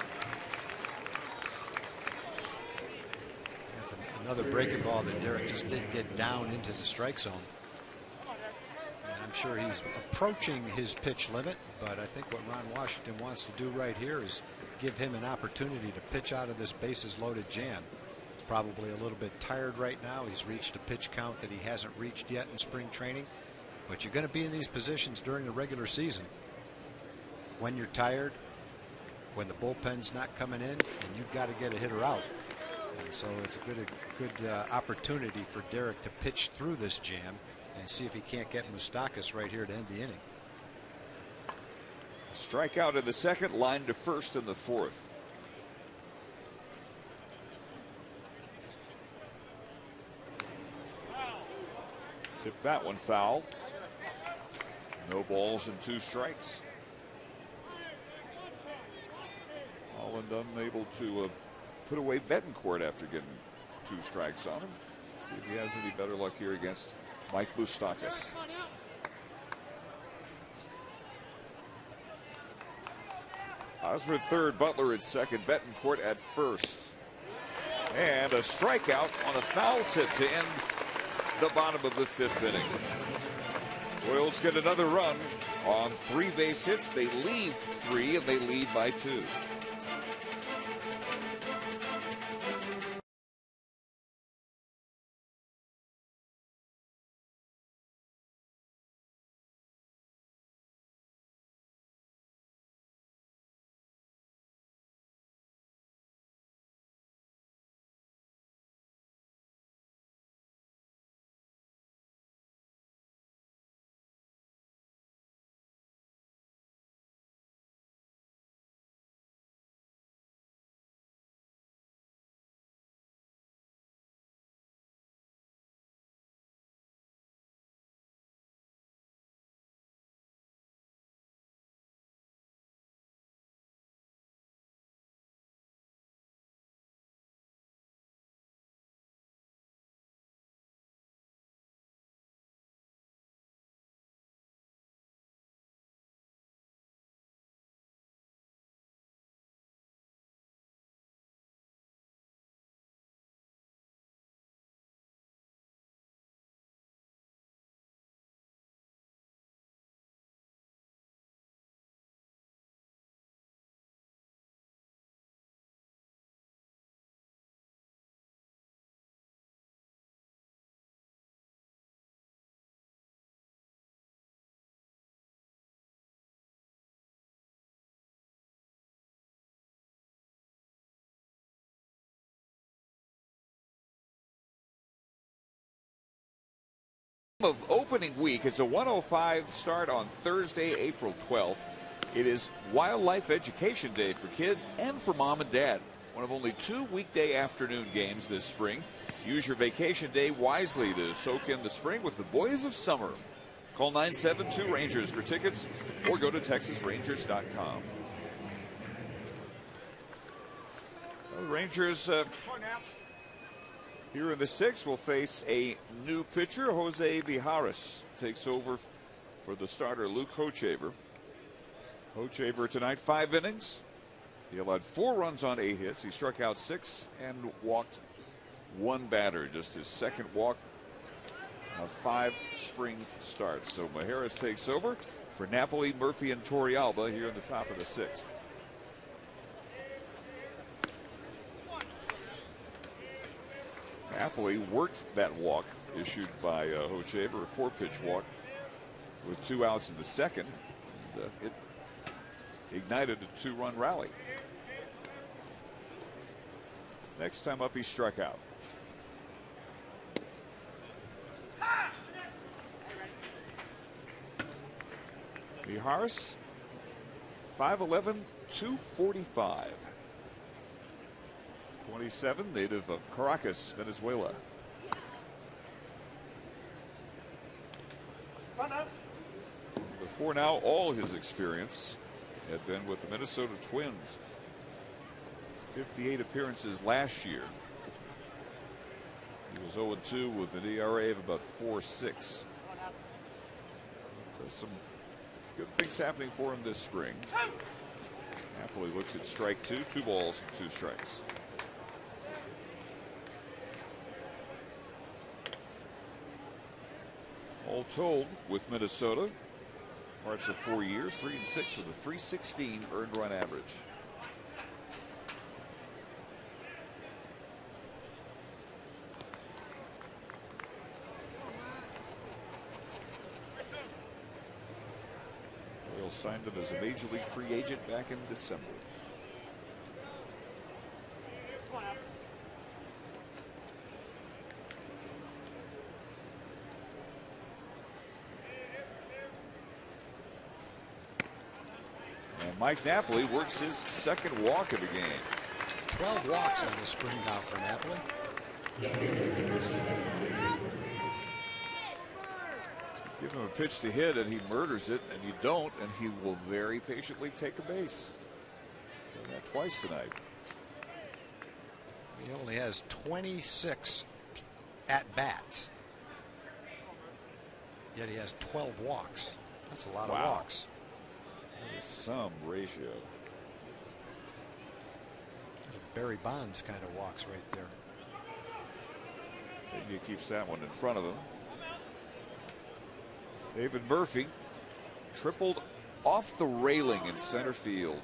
That's another breaking ball that Derek just didn't get down into the strike zone. And I'm sure he's approaching his pitch limit, but I think what Ron Washington wants to do right here is give him an opportunity to pitch out of this bases loaded jam. He's probably a little bit tired right now. He's reached a pitch count that he hasn't reached yet in spring training. But you're going to be in these positions during the regular season when you're tired, when the bullpen's not coming in, and you've got to get a hitter out. And so it's a good opportunity for Derek to pitch through this jam and see if he can't get Moustakas right here to end the inning. Strikeout in the second, line to first in the fourth. Tip that one foul. No balls and 2 strikes. Holland unable to put away Betancourt after getting 2 strikes on him. See if he has any better luck here against Mike Moustakas. Osmer third, Butler at second, Betancourt at first. And a strikeout on a foul tip to end the bottom of the 5th inning. Royals get another run on 3 base hits. They leave 3 and they lead by 2. Of opening week. It's a 1:05 start on Thursday, April 12th. It is Wildlife Education Day for kids and for mom and dad. One of only 2 weekday afternoon games this spring. Use your vacation day wisely to soak in the spring with the boys of summer. Call 972-RANGERS for tickets or go to TexasRangers.com. Well, the Rangers here in the 6th will face a new pitcher. Jose Bijares takes over for the starter Luke Hochevar. Hochevar tonight 5 innings. He allowed 4 runs on 8 hits. He struck out 6 and walked 1 batter. Just his second walk of 5 spring starts. So Bijares takes over for Napoli, Murphy, and Torrealba here in the top of the 6th. Napoli worked that walk issued by Hochevar, a 4-pitch walk with 2 outs in the second. And, it ignited a 2-run rally. Next time up, he struck out. Bijares, 5'11", 245. 27, native of Caracas, Venezuela. Before now, all his experience had been with the Minnesota Twins. 58 appearances last year. He was 0-2 with an ERA of about 4.6. Some good things happening for him this spring. Napoli looks at strike 2, 2 balls, 2 strikes. All told, with Minnesota, parts of 4 years, 3-6 with a 3.16 earned run average. Royals signed him as a major league free agent back in December. Mike Napoli works his second walk of the game. 12 walks on the spring now for Napoli. Give him a pitch to hit and he murders it, and you don't, and he will very patiently take a base. He's done that twice tonight. He only has 26 at-bats. Yet he has 12 walks. That's a lot of walks. Some ratio. Barry Bonds kind of walks right there. Maybe he keeps that one in front of him. David Murphy tripled off the railing in center field.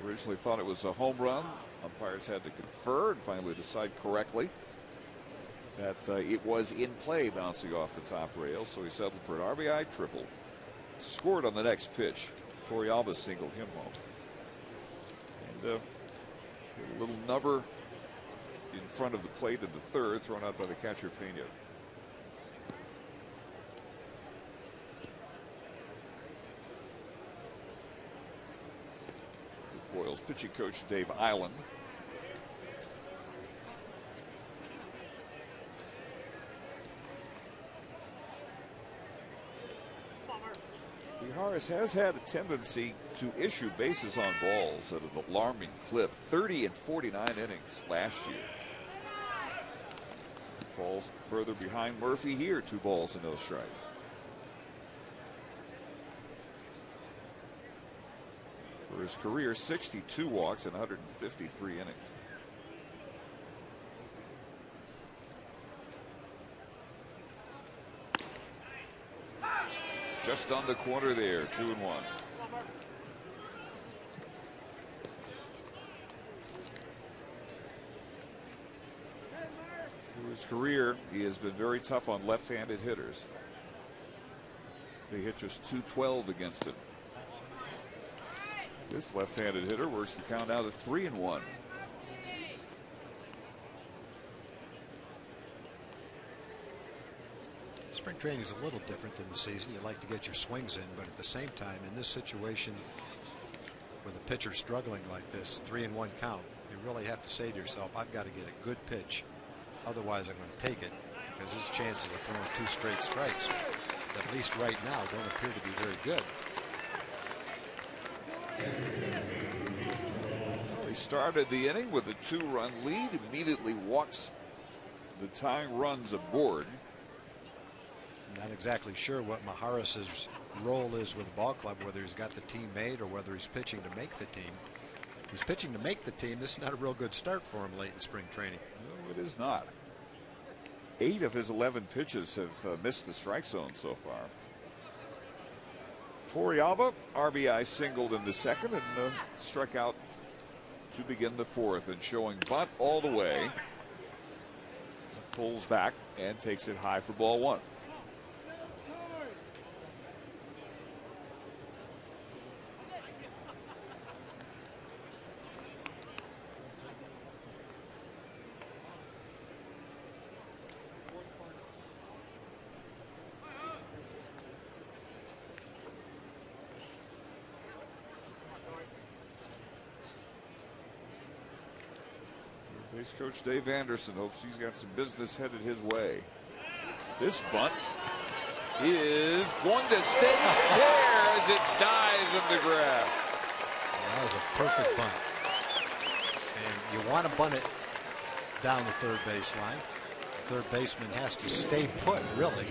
Originally thought it was a home run. Umpires had to confer and finally decide correctly that it was in play, bouncing off the top rail. So he settled for an RBI triple. Scored on the next pitch. Torrealba singled him home. And a little number in front of the plate in the third, thrown out by the catcher Pena. Royals pitching coach Dave Island. Bijares has had a tendency to issue bases on balls at an alarming clip. 30 and 49 innings last year. Falls further behind Murphy here. 2 balls and no strikes. For his career, 62 walks and 153 innings. Just on the corner there, 2-1. Through his career, he has been very tough on left-handed hitters. They hit just .212 against him. This left-handed hitter works the count now to 3-1. spring training is a little different than the season. You like to get your swings in, but at the same time, in this situation, with a pitcher struggling like this, 3-1 count, you really have to say to yourself, I've got to get a good pitch. Otherwise, I'm going to take it, because his chances of throwing 2 straight strikes, at least right now, don't appear to be very good. Well, he started the inning with a 2-run lead, immediately walks the tying runs aboard. Not exactly sure what Maharis's role is with the ball club, whether he's got the team made or whether he's pitching to make the team. If he's pitching to make the team, this is not a real good start for him late in spring training. No, it is not. 8 of his 11 pitches have missed the strike zone so far. Torrealba, RBI singled in the second and struck out to begin the fourth, and showing bunt all the way. Pulls back and takes it high for ball 1. Base coach Dave Anderson hopes he's got some business headed his way. This bunt is going to stay fair as it dies in the grass. That was a perfect bunt. And you want to bunt it down the third baseline. The third baseman has to stay put, really,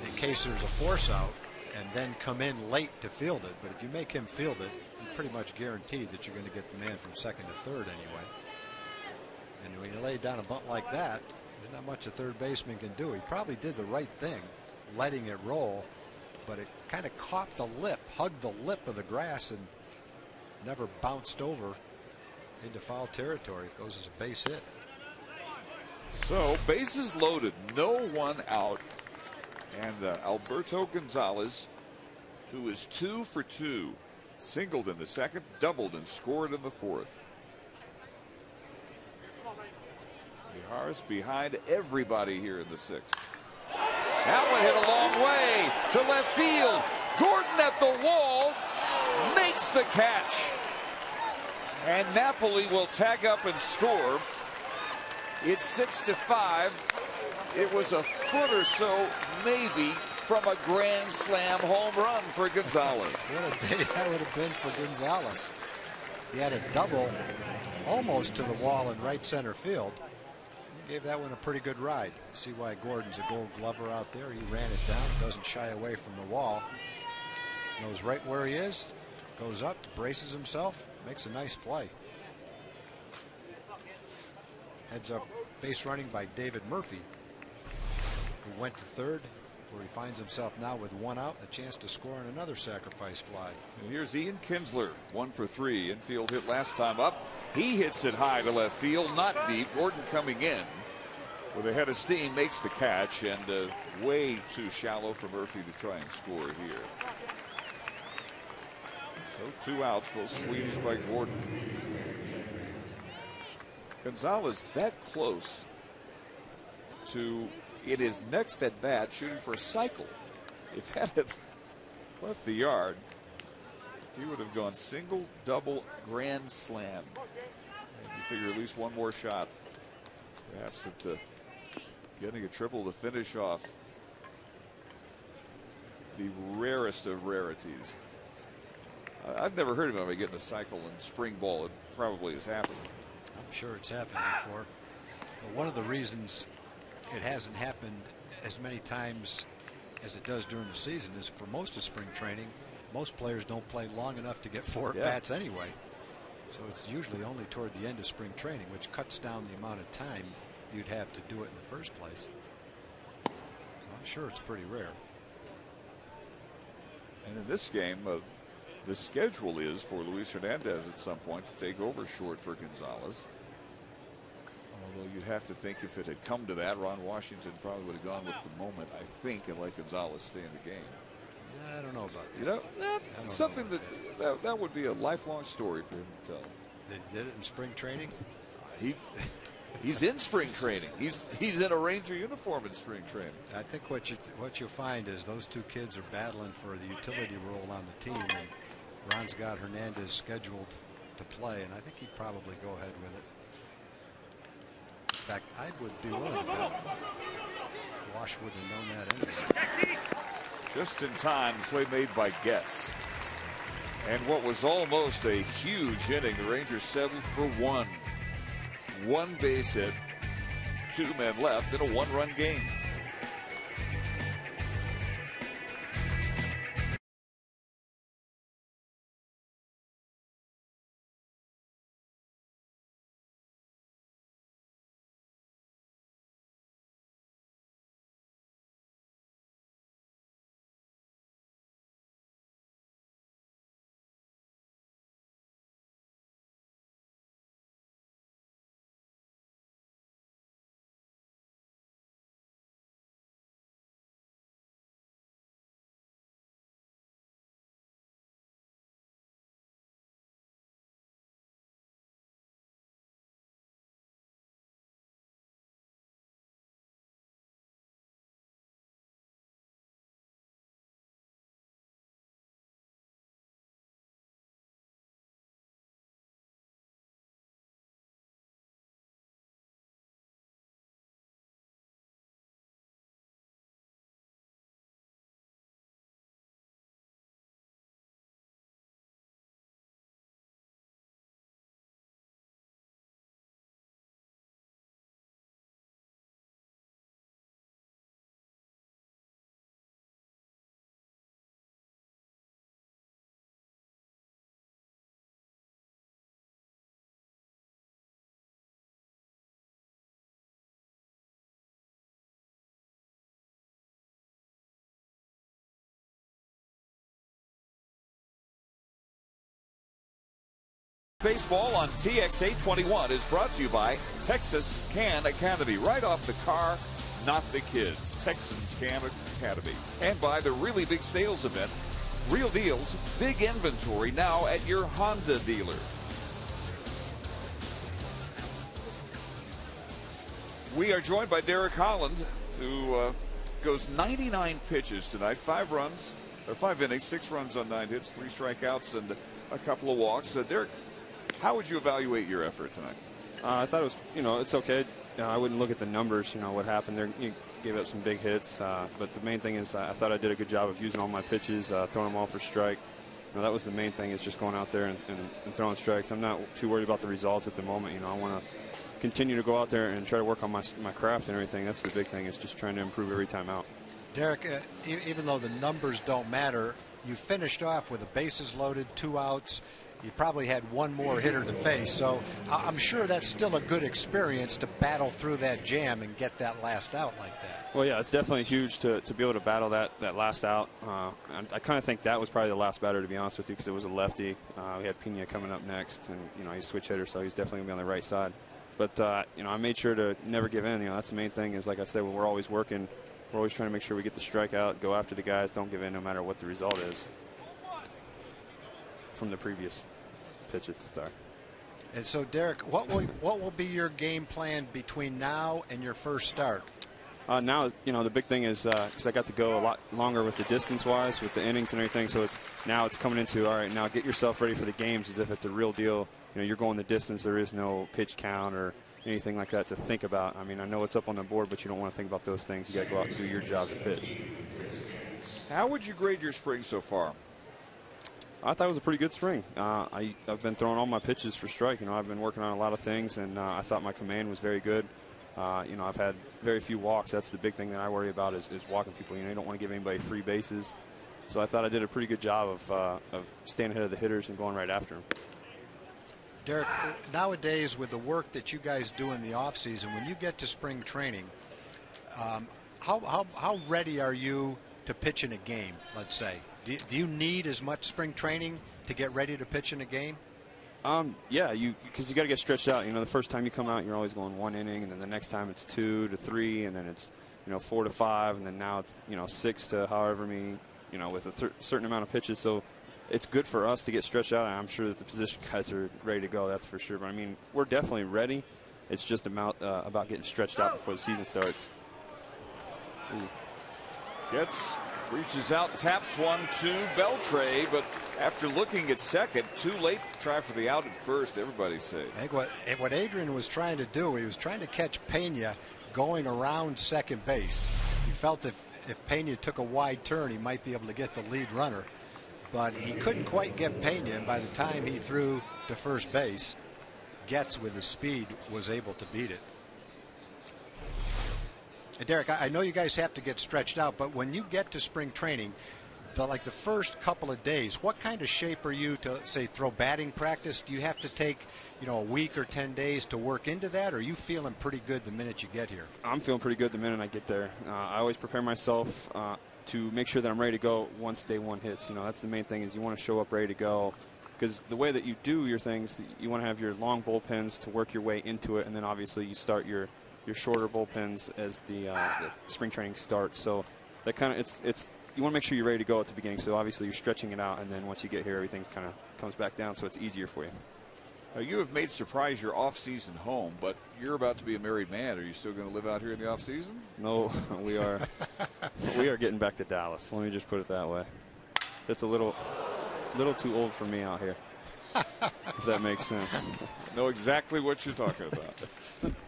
in case there's a force out, and then come in late to field it. But if you make him field it, you're pretty much guaranteed that you're going to get the man from second to third anyway. And when you lay down a bunt like that, there's not much a third baseman can do. He probably did the right thing, letting it roll, but it kind of caught the lip, hugged the lip of the grass, and never bounced over into foul territory. It goes as a base hit. So bases loaded, no one out, and Alberto Gonzalez, who is 2 for 2, singled in the second, doubled and scored in the fourth. Mijares behind everybody here in the sixth. That one hit a long way to left field. Gordon at the wall makes the catch. And Napoli will tag up and score. It's 6-5. It was a foot or so maybe from a grand slam home run for Gonzalez. What a day that would have been for Gonzalez. He had a double almost to the wall in right center field. He gave that one a pretty good ride. See why Gordon's a Gold Glover out there. He ran it down, doesn't shy away from the wall. Knows right where he is, goes up, braces himself, makes a nice play. Heads up base running by David Murphy, who went to third, where he finds himself now with 1 out and a chance to score on another sacrifice fly. And here's Ian Kinsler, 1 for 3. Infield hit last time up. He hits it high to left field, not deep. Gordon coming in with a head of steam, makes the catch, and way too shallow for Murphy to try and score here. So 2 outs, both squeezed by Gordon. Gonzalez that close to it is next at bat, shooting for a cycle. If that had left the yard, he would have gone single, double, grand slam. And you figure at least one more shot, perhaps at getting a triple to finish off the rarest of rarities. I've never heard of him getting a cycle in spring ball. It probably has happened. I'm sure it's happened before. But one of the reasons it hasn't happened as many times as it does during the season is for most of spring training, most players don't play long enough to get 4 at-bats anyway. So it's usually only toward the end of spring training, which cuts down the amount of time you'd have to do it in the first place. So I'm sure it's pretty rare. And in this game, the schedule is for Luis Hernandez at some point to take over short for Gonzalez. Although you'd have to think if it had come to that, Ron Washington probably would have gone with the moment, I think, and let Gonzalez stay in the game. I don't know about that. You know, that's something that would be a lifelong story for him to tell. They did it in spring training? He's in spring training. He's in a Ranger uniform in spring training. I think what you'll find is those two kids are battling for the utility role on the team, and Ron's got Hernandez scheduled to play, and I think he'd probably go ahead with it. In fact, I would be willing to bet Wash would have known that anyway. Just in time, play made by Getz. And what was almost a huge inning, the Rangers settled for one. One base hit, 2 men left in a 1-run game. Baseball on TX 821 is brought to you by Texas Can Academy. Right off the car, not the kids. Texans Can Academy. And by the Really Big Sales Event. Real deals, big inventory now at your Honda dealer. We are joined by Derek Holland, who goes 99 pitches tonight, 5 innings, 6 runs on 9 hits, 3 strikeouts, and a couple of walks. Derek, how would you evaluate your effort tonight? I thought it was, it's okay. I wouldn't look at the numbers, what happened there. You gave up some big hits, but the main thing is I thought I did a good job of using all my pitches, throwing them all for strike. That was the main thing, is just going out there and throwing strikes. I'm not too worried about the results at the moment. I want to continue to go out there and try to work on my craft and everything. That's the big thing, is just trying to improve every time out. Derek, even though the numbers don't matter, you finished off with the bases loaded, 2 outs. You probably had one more hitter to face, so I'm sure that's still a good experience to battle through that jam and get that last out like that. Well, yeah, it's definitely huge to be able to battle that last out. I kind of think that was probably the last batter, to be honest with you, because it was a lefty. We had Pena coming up next, and he's a switch hitter, so he's definitely going to be on the right side. But I made sure to never give in. That's the main thing. Is, like I said, when we're always working, we're always trying to make sure we get the strikeout, go after the guys, don't give in no matter what the result is from the previous pitches. Sorry. And so, Derek, what will be your game plan between now and your first start? Now, the big thing is because I got to go a lot longer with the distance-wise, with the innings and everything. So now it's coming into, all right, now get yourself ready for the games as if it's a real deal. You're going the distance. There is no pitch count or anything like that to think about. I know it's up on the board, but you don't want to think about those things. You got to go out and do your job to pitch. How would you grade your spring so far? I thought it was a pretty good spring. I've been throwing all my pitches for strike. I've been working on a lot of things, and I thought my command was very good. I've had very few walks. That's the big thing that I worry about is walking people. You don't want to give anybody free bases. So I thought I did a pretty good job of staying ahead of the hitters and going right after them. Derek, nowadays with the work that you guys do in the offseason, when you get to spring training, how ready are you to pitch in a game, let's say? Do you need as much spring training to get ready to pitch in a game? Yeah, because you got to get stretched out. The first time you come out, you're always going 1 inning, and then the next time it's 2 to 3, and then it's 4 to 5, and then now it's 6 to however many, with a certain amount of pitches. So it's good for us to get stretched out. I'm sure that the position guys are ready to go. That's for sure. But we're definitely ready. It's just about getting stretched out before the season starts. Ooh. Reaches out, taps one to Beltray, but after looking at second, too late to try for the out at first. Everybody's safe. I think what Adrian was trying to do, he was trying to catch Pena going around second base. He felt if Pena took a wide turn, he might be able to get the lead runner, but he couldn't quite get Pena, and by the time he threw to first base, Getz with his speed was able to beat it. Derek, I know you guys have to get stretched out, but when you get to spring training, the first couple of days, what kind of shape are you to, say, throw batting practice? Do you have to take, a week or 10 days to work into that, or are you feeling pretty good the minute you get here? I'm feeling pretty good the minute I get there. I always prepare myself to make sure that I'm ready to go once day one hits. That's the main thing, is you want to show up ready to go. Because the way that you do your things, you want to have your long bullpens to work your way into it, and then obviously you start your shorter bullpens as the spring training starts. So that kind of it's you want to make sure you're ready to go at the beginning. So obviously you're stretching it out, and then once you get here, everything kind of comes back down, so it's easier for you. Now, you have made Surprise your off-season home, but you're about to be a married man. Are you still going to live out here in the off-season? No, we are. We are getting back to Dallas. Let me just put it that way. It's a little too old for me out here, if that makes sense. Know exactly what you're talking about.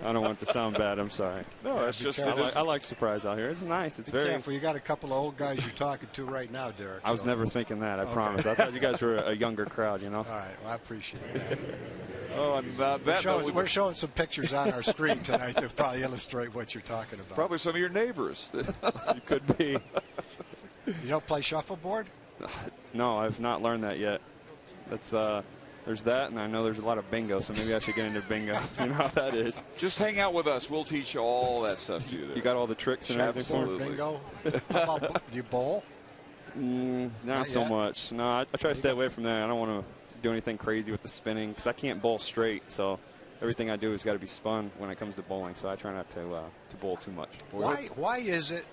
I don't want it to sound bad. I'm sorry. No, that's just. I like Surprise out here. It's nice. It's very. Careful, you got a couple of old guys you're talking to right now, Derek. I was never thinking that. I promise. I thought you guys were a younger crowd. All right. Well, I appreciate that. Oh, and we're showing some pictures on our screen tonight that probably illustrate what you're talking about. Probably some of your neighbors. It could be. You don't play shuffleboard? No, I've not learned that yet. That's there's that, and I know there's a lot of bingo, so maybe I should get into bingo. You know how that is. Just hang out with us. We'll teach you all that stuff to you. You got all the tricks and everything for bingo? How about, do you bowl? Not so much. No, I try to stay away from that. I don't want to do anything crazy with the spinning because I can't bowl straight. So everything I do has got to be spun when it comes to bowling. So I try not to bowl too much. Why is it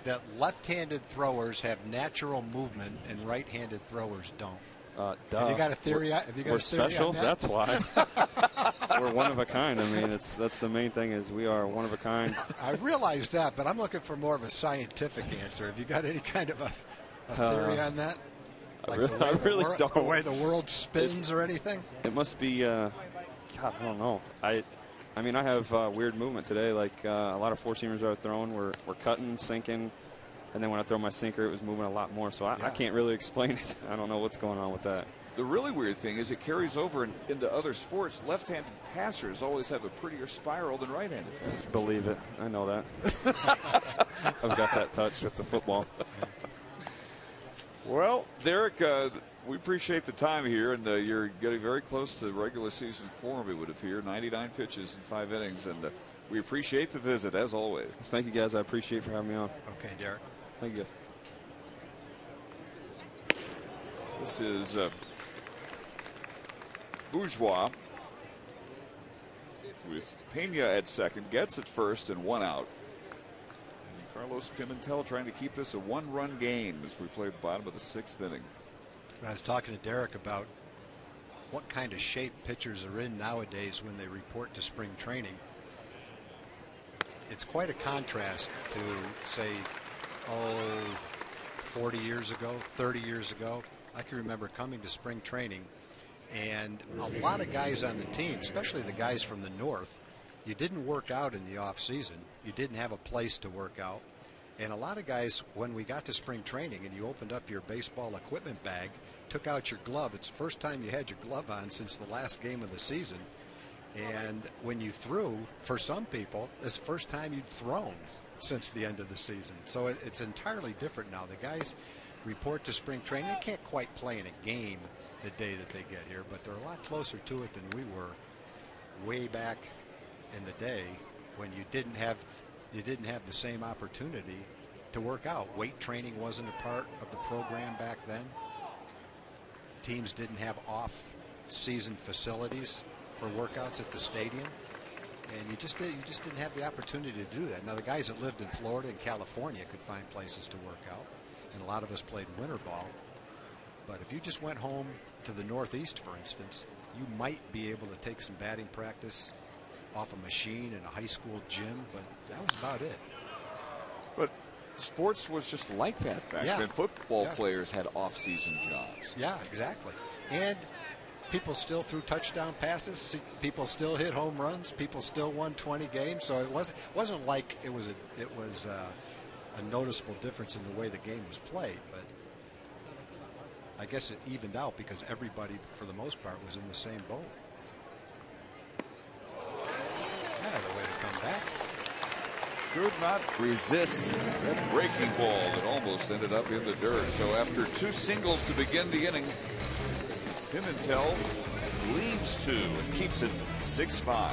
that left-handed throwers have natural movement and right-handed throwers don't? Have you got a theory? We're special. On that? That's why. We're one of a kind. I mean, that's the main thing, is we are one of a kind. I realize that, but I'm looking for more of a scientific answer. Have you got any kind of a theory on that? Like I really don't. The way the world spins or anything? It must be. God, I don't know. I mean, I have weird movement today. Like a lot of four-seamers are throwing. We're cutting, sinking. And then when I throw my sinker, it was moving a lot more. So I can't really explain it. I don't know what's going on with that. The really weird thing is it carries over into other sports. Left-handed passers always have a prettier spiral than right-handed passers. Believe it. I know that. I've got that touch with the football. Well, Derek, we appreciate the time here, and you're getting very close to regular season form, it would appear. 99 pitches in 5 innings, and we appreciate the visit, as always. Thank you, guys. I appreciate for having me on. Okay, Derek. Thank you, guys. This is Bourgeois with Pena at second, Getz at first, and 1 out. And Carlos Pimentel trying to keep this a 1-run game as we play the bottom of the 6th inning. I was talking to Derek about what kind of shape pitchers are in nowadays when they report to spring training. It's quite a contrast to, say, 40 years ago, 30 years ago. I can remember coming to spring training, and a lot of guys on the team, especially the guys from the north, you didn't work out in the off season. You didn't have a place to work out. And a lot of guys, when we got to spring training and you opened up your baseball equipment bag, took out your glove, it's the first time you had your glove on since the last game of the season. And when you threw, for some people, it's the first time you'd thrown since the end of the season. So it's entirely different now. The guys report to spring training. They can't quite play in a game the day that they get here, but they're a lot closer to it than we were way back in the day when you didn't have the same opportunity to work out. Weight training wasn't a part of the program back then. Teams didn't have off-season facilities for workouts at the stadium, and you just didn't have the opportunity to do that. Now the guys that lived in Florida and California could find places to work out, and a lot of us played winter ball. But if you just went home to the Northeast, for instance, you might be able to take some batting practice off a machine in a high school gym, but that was about it. But sports was just like that back then. Football players had off-season jobs. Yeah, exactly. And people still threw touchdown passes. People still hit home runs. People still won 20 games. So it wasn't like it was a noticeable difference in the way the game was played. But I guess it evened out because everybody, for the most part, was in the same boat. Yeah, the way to come back. Could not resist that breaking ball that almost ended up in the dirt. So after 2 singles to begin the inning, Pimentel leaves 2 and keeps it 6-5.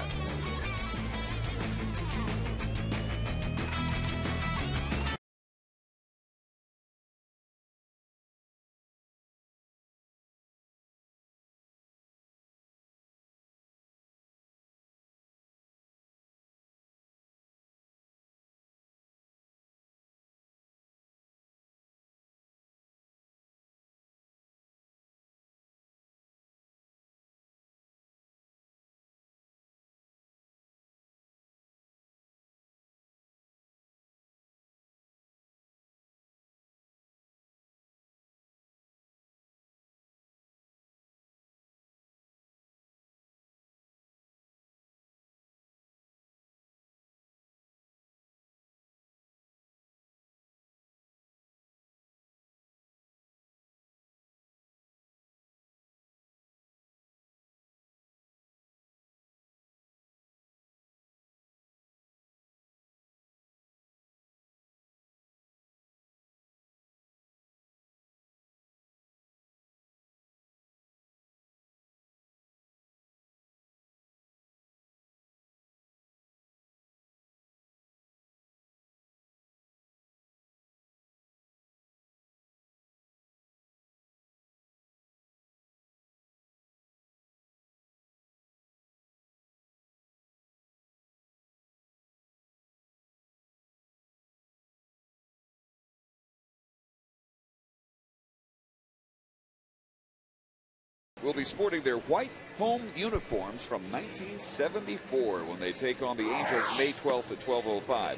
Will be sporting their white home uniforms from 1974 when they take on the Angels May 12th at 12:05.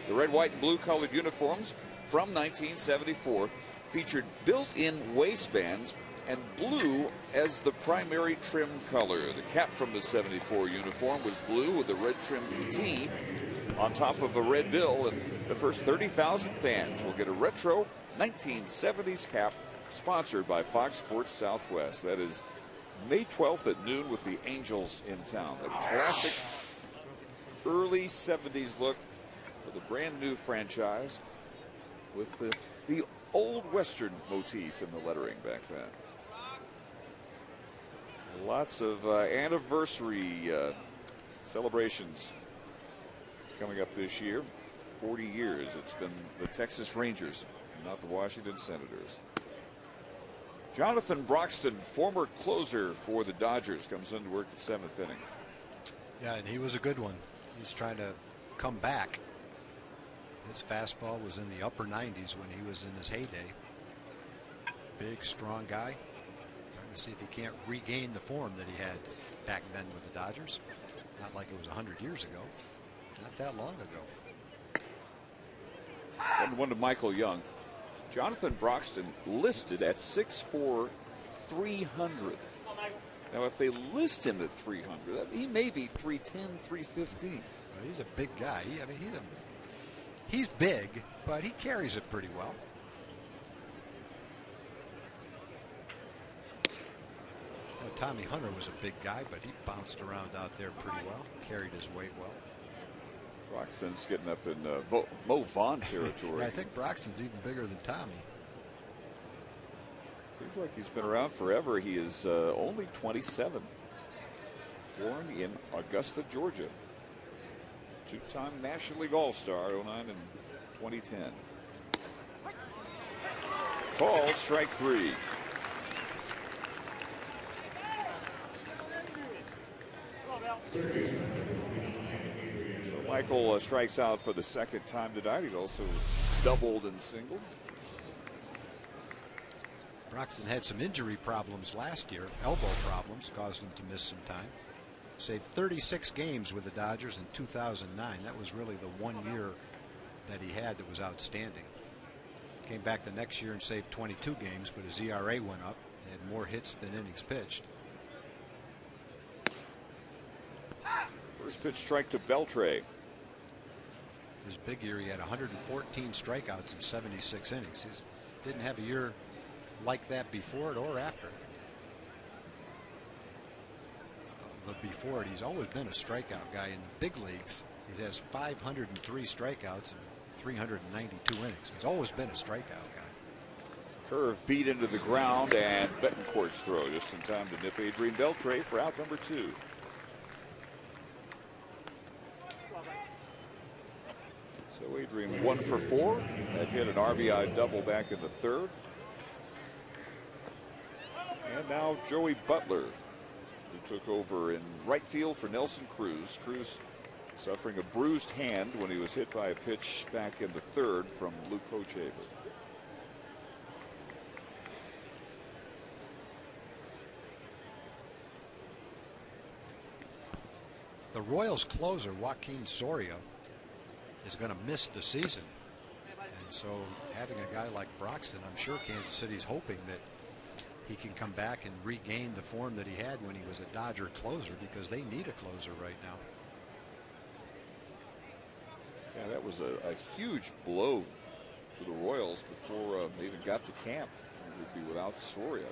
The red, white, and blue colored uniforms from 1974 featured built-in waistbands and blue as the primary trim color. The cap from the 74 uniform was blue with a red trimmed T on top of a red bill, and the first 30,000 fans will get a retro 1970s cap sponsored by Fox Sports Southwest. That is May 12th at noon with the Angels in town. The classic early 70s look for the brand new franchise with the old Western motif in the lettering back then. Lots of anniversary celebrations coming up this year. 40 years it's been the Texas Rangers, not the Washington Senators. Jonathan Broxton, former closer for the Dodgers, comes into work the 7th inning. Yeah, and he was a good one. He's trying to come back. His fastball was in the upper 90s when he was in his heyday. Big, strong guy. Trying to see if he can't regain the form that he had back then with the Dodgers. Not like it was 100 years ago. Not that long ago. One to Michael Young. Jonathan Broxton listed at 6'4", 300. Now, if they list him at 300, he may be 310, 315. Well, he's a big guy. He's big, but he carries it pretty well. Tommy Hunter was a big guy, but he bounced around out there pretty well, carried his weight well. Broxton's getting up in Mo Vaughn territory. Yeah, I think Broxton's even bigger than Tommy. Seems like he's been around forever. He is only 27. Born in Augusta, Georgia. Two-time National League All-Star, 09 and 2010. Call, strike 3. So Michael strikes out for the second time tonight. He's also doubled and singled. Broxton had some injury problems last year. Elbow problems caused him to miss some time. Saved 36 games with the Dodgers in 2009. That was really the one year that he had that was outstanding. Came back the next year and saved 22 games, but his ERA went up. He had more hits than innings pitched. First pitch strike to Beltre. His big year, he had 114 strikeouts in 76 innings. He didn't have a year like that before it or after. But before it, he's always been a strikeout guy in the big leagues. He has 503 strikeouts and 392 innings. He's always been a strikeout guy. Curve beat into the ground, and Betancourt's throw just in time to nip Adrian Beltre for out number 2. So Adrian 1 for 4. That hit an RBI double back in the 3rd. And now Joey Butler, who took over in right field for Nelson Cruz. Cruz suffering a bruised hand when he was hit by a pitch back in the 3rd from Luke Hochevar. The Royals closer, Joaquin Soria, is going to miss the season. And so having a guy like Broxton, I'm sure Kansas City's hoping that he can come back and regain the form that he had when he was a Dodger closer, because they need a closer right now. Yeah, that was a huge blow to the Royals before they even got to camp. They would be without Soria.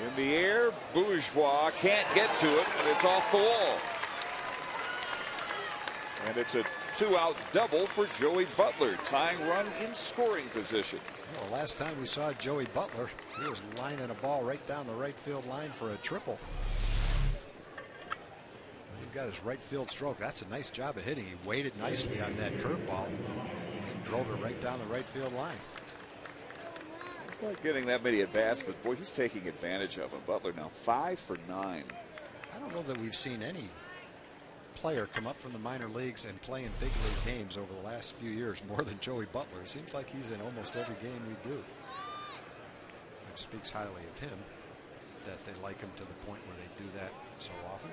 In the air, Bourgeois can't get to it, and it's off the wall. And it's a 2-out double for Joey Butler, tying run in scoring position. Well, the last time we saw Joey Butler, he was lining a ball right down the right field line for a triple. He got his right field stroke. That's a nice job of hitting. He waited nicely on that curveball and drove it right down the right field line. He's not getting that many at bats, but boy, he's taking advantage of him. Butler now 5 for 9. I don't know that we've seen any player come up from the minor leagues and play in big league games over the last few years more than Joey Butler. It seems like he's in almost every game we do, which speaks highly of him, that they like him to the point where they do that so often.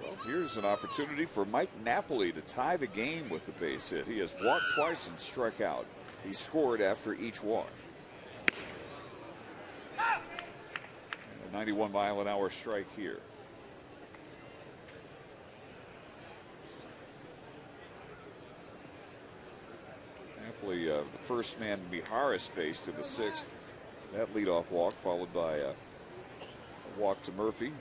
Well, here's an opportunity for Mike Napoli to tie the game with the base hit. He has walked twice and struck out. He scored after each walk. And a 91-mile-an-hour strike here. Napoli, the first man Mijares faced in the 6th. That leadoff walk followed by a walk to Murphy. And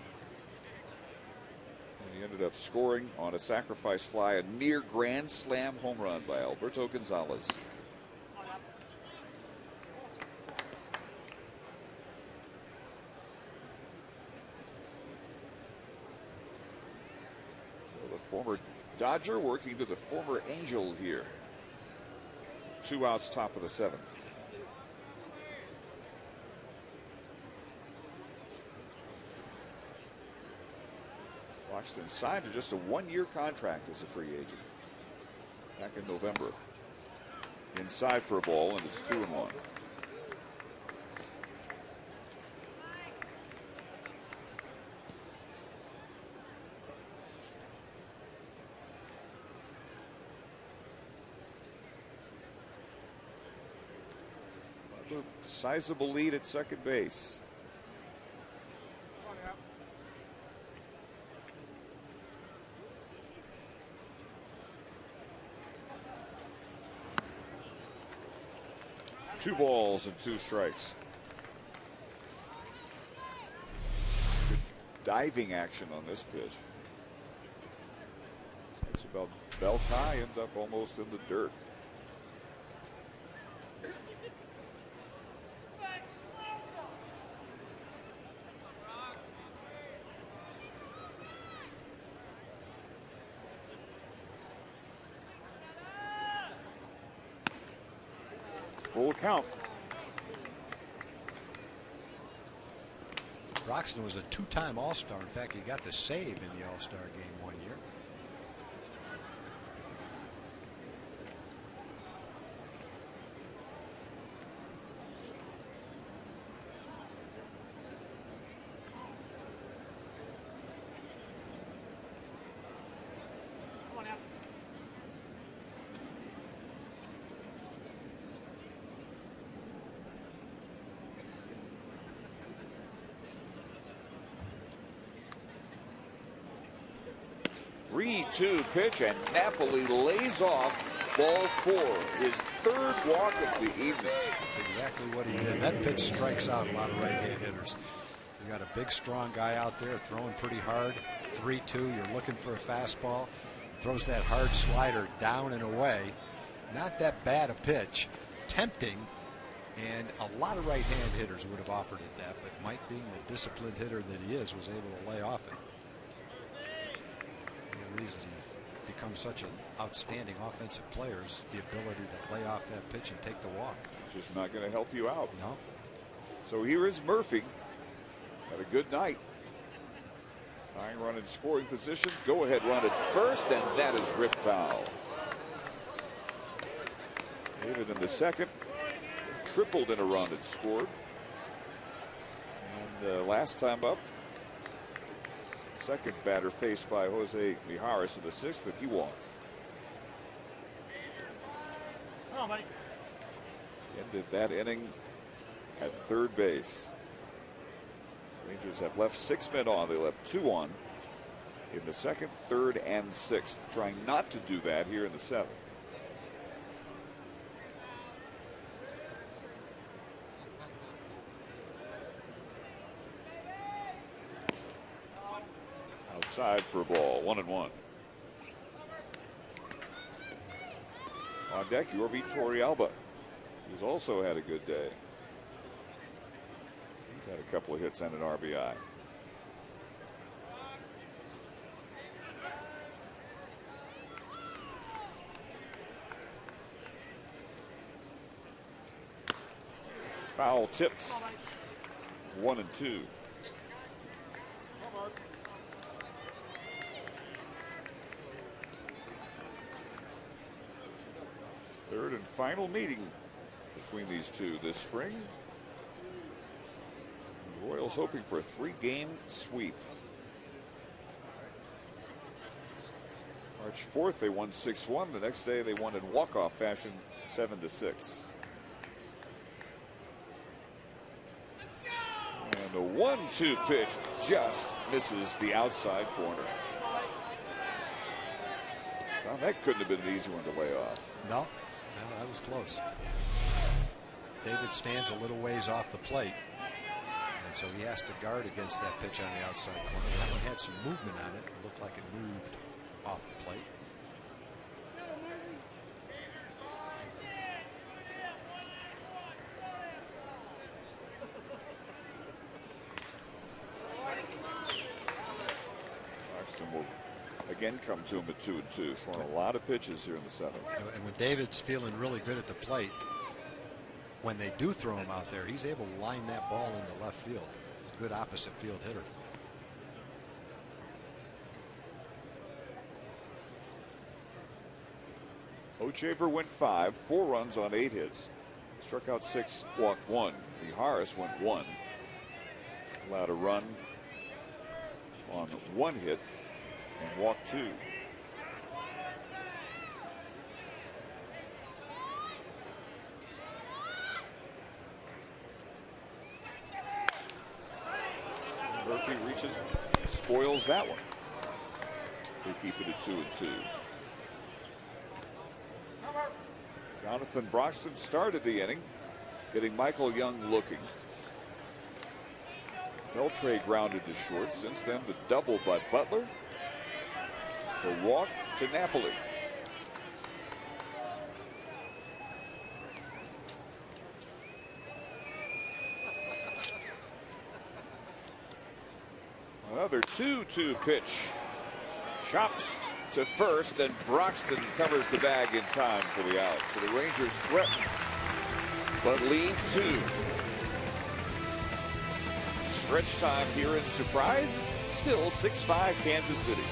he ended up scoring on a sacrifice fly, a near grand slam home run by Alberto Gonzalez. So the former Dodger working to the former Angel here. 2 outs, top of the 7th. Washington signed to just a 1-year contract as a free agent back in November. Inside for a ball, and it's 2-1. Sizable lead at second base. Two balls and 2 strikes. Good diving action on this pitch. It's about Belkai, ends up almost in the dirt. Full count. Broxton was a 2-time All-Star. In fact, he got the save in the All-Star game one year. 3-2 pitch, and Napoli lays off ball 4. His third walk of the evening. That's exactly what he did. That pitch strikes out a lot of right-hand hitters. You got a big, strong guy out there throwing pretty hard. 3-2. You're looking for a fastball. He throws that hard slider down and away. Not that bad a pitch. Tempting. And a lot of right-hand hitters would have offered it that, but Mike, being the disciplined hitter that he is, was able to lay off it. One of the reasons he's become such an outstanding offensive player is the ability to lay off that pitch and take the walk. It's just not going to help you out. No. So here is Murphy. Had a good night. Tying run in scoring position. Go ahead run at first, and that is ripped foul. David in the second. Tripled in a run and scored. And last time up, second batter faced by Jose Mijares in the sixth that he wants. Come on, buddy. Ended that inning at third base. Rangers have left 6 men on. They left 2 on in the second, third, and sixth. Trying not to do that here in the seventh. Outside for a ball, 1-1. On deck, Yorvi Torrealba. He's also had a good day. He's had a couple of hits and an RBI. Foul tipped. 1-2. Third and final meeting between these two this spring. The Royals hoping for a 3-game sweep. March 4th, they won 6-1. The next day, they won in walk-off fashion 7-6. And a 1-2 pitch just misses the outside corner. Tom, that couldn't have been an easy one to lay off. No, that was close. David stands a little ways off the plate, and so he has to guard against that pitch on the outside corner. That one had some movement on it. It looked like it moved off the plate. Braxton will again come to him at 2-2. Throwing a lot of pitches here in the seventh. And when David's feeling really good at the plate, when they do throw him out there, he's able to line that ball into left field. He's a good opposite field hitter. Ochever went 5, 4 runs on 8 hits. Struck out 6, walked 1. Mijares went 1. Allowed a run on 1 hit and walked 2. Murphy reaches, spoils that one. They keep it at 2-2. Jonathan Broxton started the inning, getting Michael Young looking. Beltre grounded to short. Since then, the double by Butler. The walk to Napoli. Another 2-2 pitch. Chopped to first, and Broxton covers the bag in time for the out. So the Rangers threaten, but leave 2. Stretch time here in Surprise. Still 6-5 Kansas City.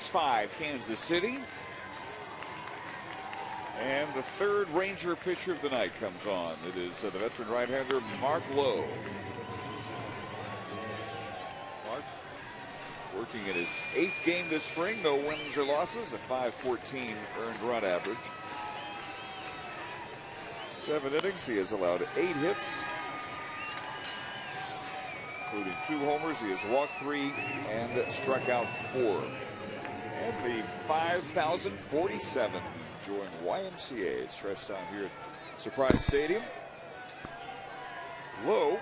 6-5 Kansas City. And the third Ranger pitcher of the night comes on. It is the veteran right-hander Mark Lowe. Mark working in his 8th game this spring. No wins or losses. A .514 earned run average. 7 innings. He has allowed 8 hits, including 2 homers. He has walked 3 and struck out 4. And the 5,047 join YMCA stretched down here at Surprise Stadium. Lowe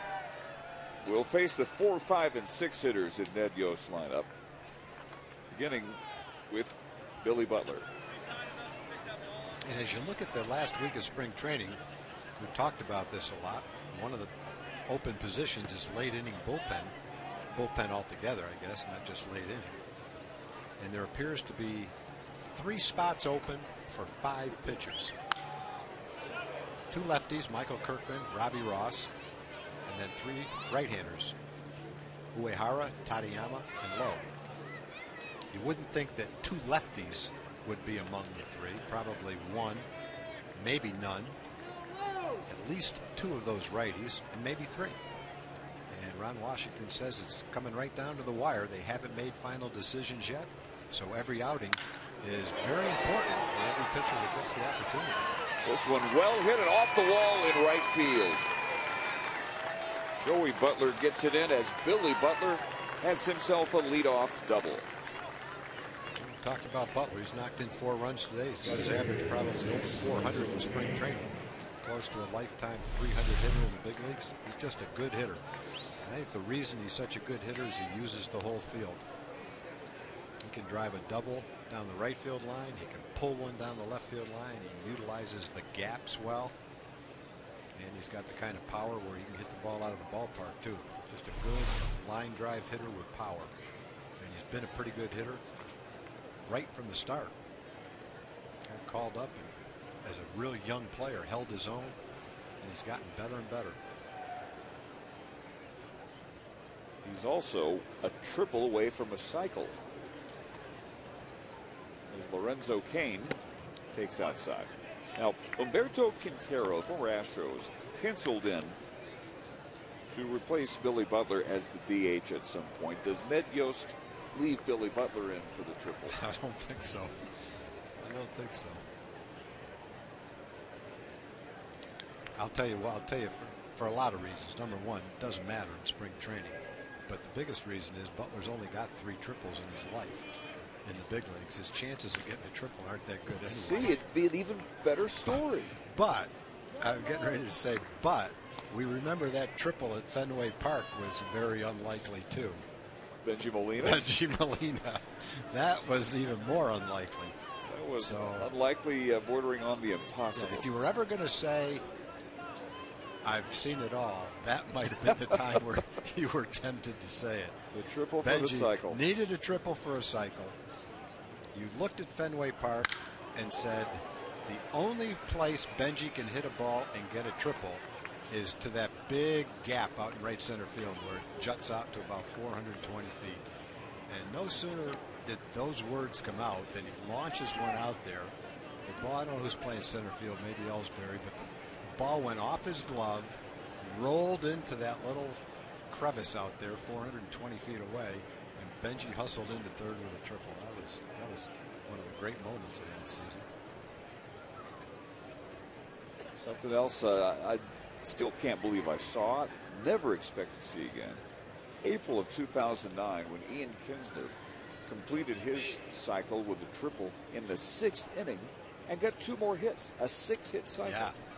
will face the 4, 5, and 6 hitters in Ned Yost's lineup, beginning with Billy Butler. And as you look at the last week of spring training, we've talked about this a lot. One of the open positions is late inning bullpen. Bullpen altogether, I guess, not just late inning. And there appears to be 3 spots open for 5 pitchers. 2 lefties, Michael Kirkman, Robbie Ross, and then 3 right-handers, Uehara, Tadayama, and Lowe. You wouldn't think that 2 lefties would be among the 3. Probably 1, maybe none. At least 2 of those righties, and maybe 3. And Ron Washington says it's coming right down to the wire. They haven't made final decisions yet, so every outing is very important for every pitcher that gets the opportunity. This one well hit and off the wall in right field. Joey Butler gets it in as Billy Butler has himself a leadoff double. We talked about Butler. He's knocked in 4 runs today. He's got his average probably over 400 in spring training. Close to a lifetime 300 hitter in the big leagues. He's just a good hitter. And I think the reason he's such a good hitter is he uses the whole field. He can drive a double down the right field line. He can pull one down the left field line. He utilizes the gaps well. And he's got the kind of power where he can hit the ball out of the ballpark too. Just a good line drive hitter with power. And he's been a pretty good hitter right from the start. Got called up and as a real young player held his own, and he's gotten better and better. He's also a triple away from a cycle as Lorenzo Cain takes outside. Now, Humberto Quintero, former Astros, penciled in to replace Billy Butler as the DH at some point. Does Ned Yost leave Billy Butler in for the triple? I don't think so. I don't think so. I'll tell you for a lot of reasons. Number one, it doesn't matter in spring training. But the biggest reason is Butler's only got 3 triples in his life. In the big leagues, his chances of getting a triple aren't that good anyway. See, it'd be an even better story. But I'm getting ready to say, but we remember that triple at Fenway Park was very unlikely too. Benji Molina? Benji Molina. That was even more unlikely. That was unlikely, bordering on the impossible. Yeah, if you were ever going to say, I've seen it all, that might have been the time where you were tempted to say it. The triple for Benji the cycle. Needed a triple for a cycle. You looked at Fenway Park and said, the only place Benji can hit a ball and get a triple is to that big gap out in right center field where it juts out to about 420 feet. And no sooner did those words come out than he launches one out there. The ball, I don't know who's playing center field, maybe Ellsbury, but the ball went off his glove, rolled into that little crevice out there 420 feet away, and Benji hustled into third with a triple. That was one of the great moments of that season. Something else I still can't believe I saw it, never expect to see again. April of 2009, when Ian Kinsler completed his cycle with a triple in the 6th inning and got 2 more hits, a 6-hit cycle.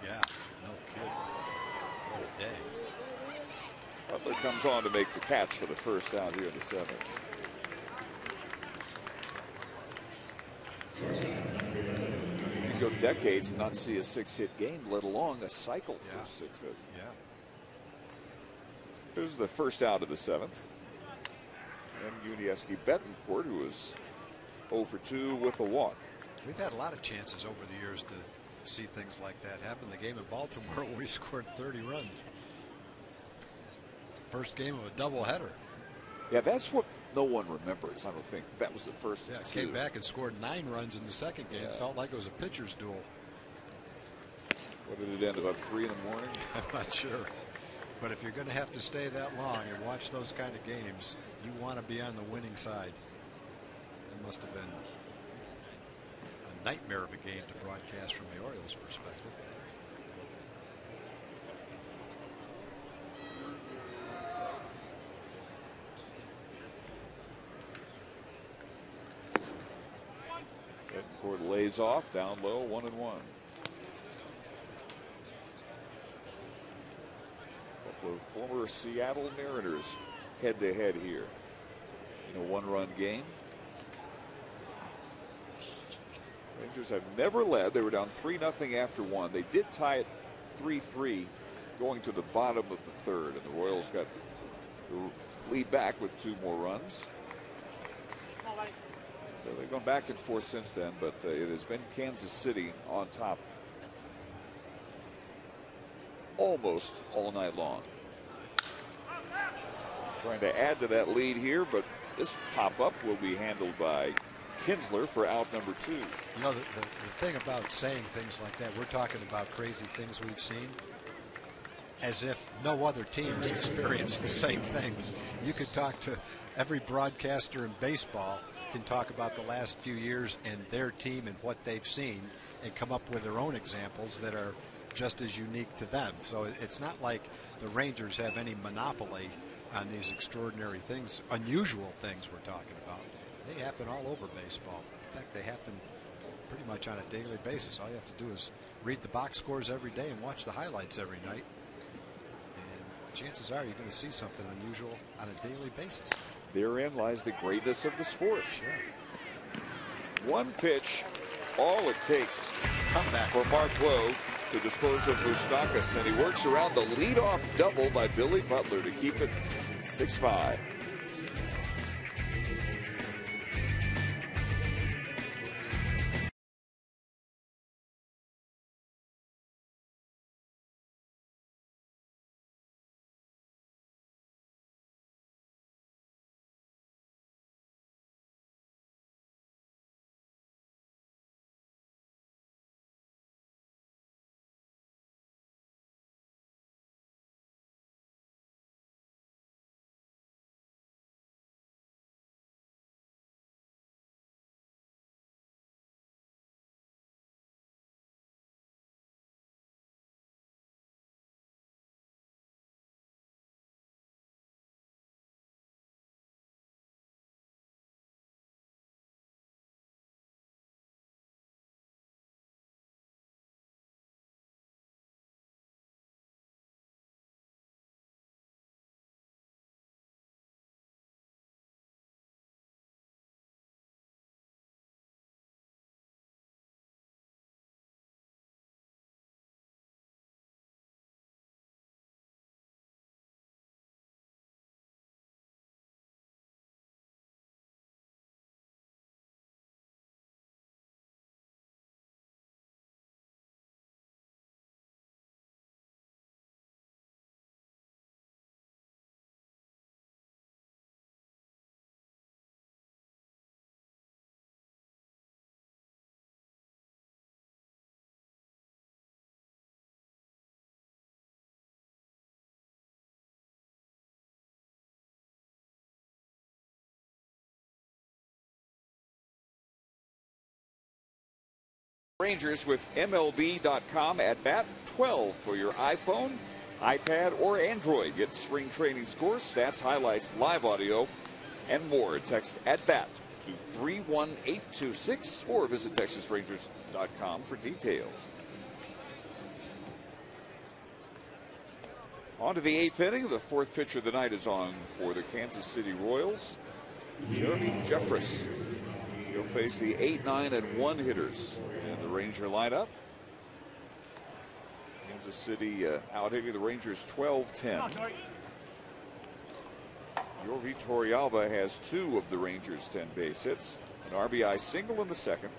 Yeah, no kidding. What a day. Butler comes on to make the catch for the first out here in the 7th. You go decades and not see a 6-hit game, let alone a cycle for 6 hits. Yeah. This is the first out of the 7th. And Yuniesky Betancourt, who was 0 for 2 with a walk. We've had a lot of chances over the years to see things like that happen. The game in Baltimore when we scored 30 runs. First game of a doubleheader. Yeah, that's what no one remembers. I don't think that was the first. Yeah, came back and scored 9 runs in the second game. Felt like it was a pitcher's duel. What did it end, about 3 in the morning? I'm not sure. But if you're going to have to stay that long and watch those kind of games, you want to be on the winning side. It must have been a nightmare of a game to broadcast from the Orioles' perspective. Betancourt lays off, down low, 1-1. Couple of former Seattle Mariners head-to-head here in a 1-run game. Rangers have never led. They were down 3-0 after 1. They did tie it 3-3 going to the bottom of the 3rd, and the Royals got the lead back with 2 more runs. They've gone back and forth since then, but it has been Kansas City on top almost all night long. Trying to add to that lead here, but this pop-up will be handled by Kinsler for out number 2. You know, the thing about saying things like that, we're talking about crazy things we've seen, as if no other team has experienced the same thing. You could talk to every broadcaster in baseball, can talk about the last few years and their team and what they've seen and come up with their own examples that are just as unique to them. So it's not like the Rangers have any monopoly on these extraordinary things, unusual things we're talking about. They happen all over baseball. In fact, they happen pretty much on a daily basis. All you have to do is read the box scores every day and watch the highlights every night. And chances are you're going to see something unusual on a daily basis. Therein lies the greatness of the sport. Sure. One pitch, all it takes for Mark Lowe to dispose of Moustakas, and he works around the leadoff double by Billy Butler to keep it 6-5. Rangers with MLB.com at bat 12 for your iPhone, iPad, or Android. Get spring training scores, stats, highlights, live audio, and more. Text at bat to 31826 or visit TexasRangers.com for details. On to the 8th inning. The 4th pitcher of the night is on for the Kansas City Royals, Jeremy Jeffress. He'll face the 8, 9, and 1 hitters in the Ranger lineup. Kansas City out hitting the Rangers 12-10. Yorvi Torrealba has 2 of the Rangers' 10 base hits, an RBI single in the 2nd,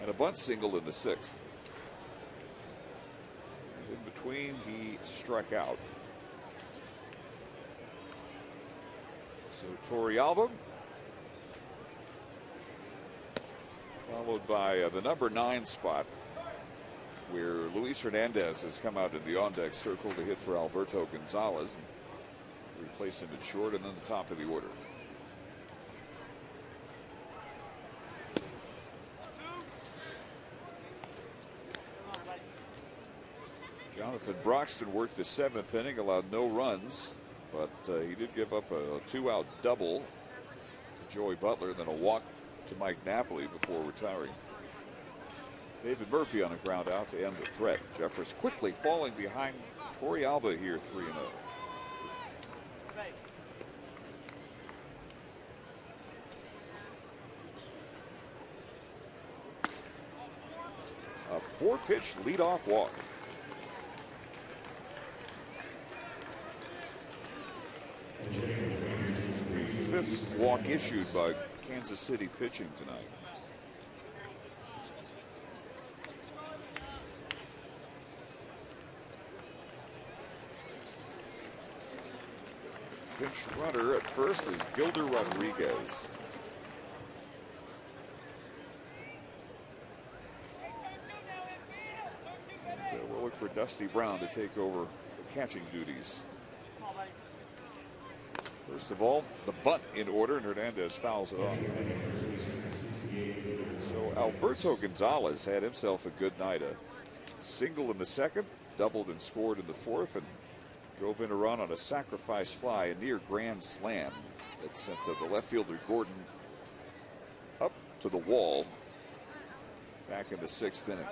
and a bunt single in the 6th. And in between, he struck out. So Torrealba, followed by the number 9 spot, where Luis Hernandez has come out in the on-deck circle to hit for Alberto Gonzalez. Replace him at short, and then the top of the order. Jonathan Broxton worked the 7th inning, allowed no runs, but he did give up a 2-out double to Joey Butler, then a walk to Mike Napoli before retiring. David Murphy on a ground out to end the threat. Jeffers quickly falling behind Torrealba here, 3-0. A 4-pitch leadoff walk. It's the 5th walk issued by Kansas City pitching tonight. Pinch runner at first is Gilder Rodriguez. And we'll look for Dusty Brown to take over the catching duties. First of all, the bunt in order, and Hernandez fouls it off. So Alberto Gonzalez had himself a good night. A single in the 2nd, doubled and scored in the 4th, and drove in a run on a sacrifice fly, a near grand slam that sent the left fielder Gordon up to the wall back in the 6th inning.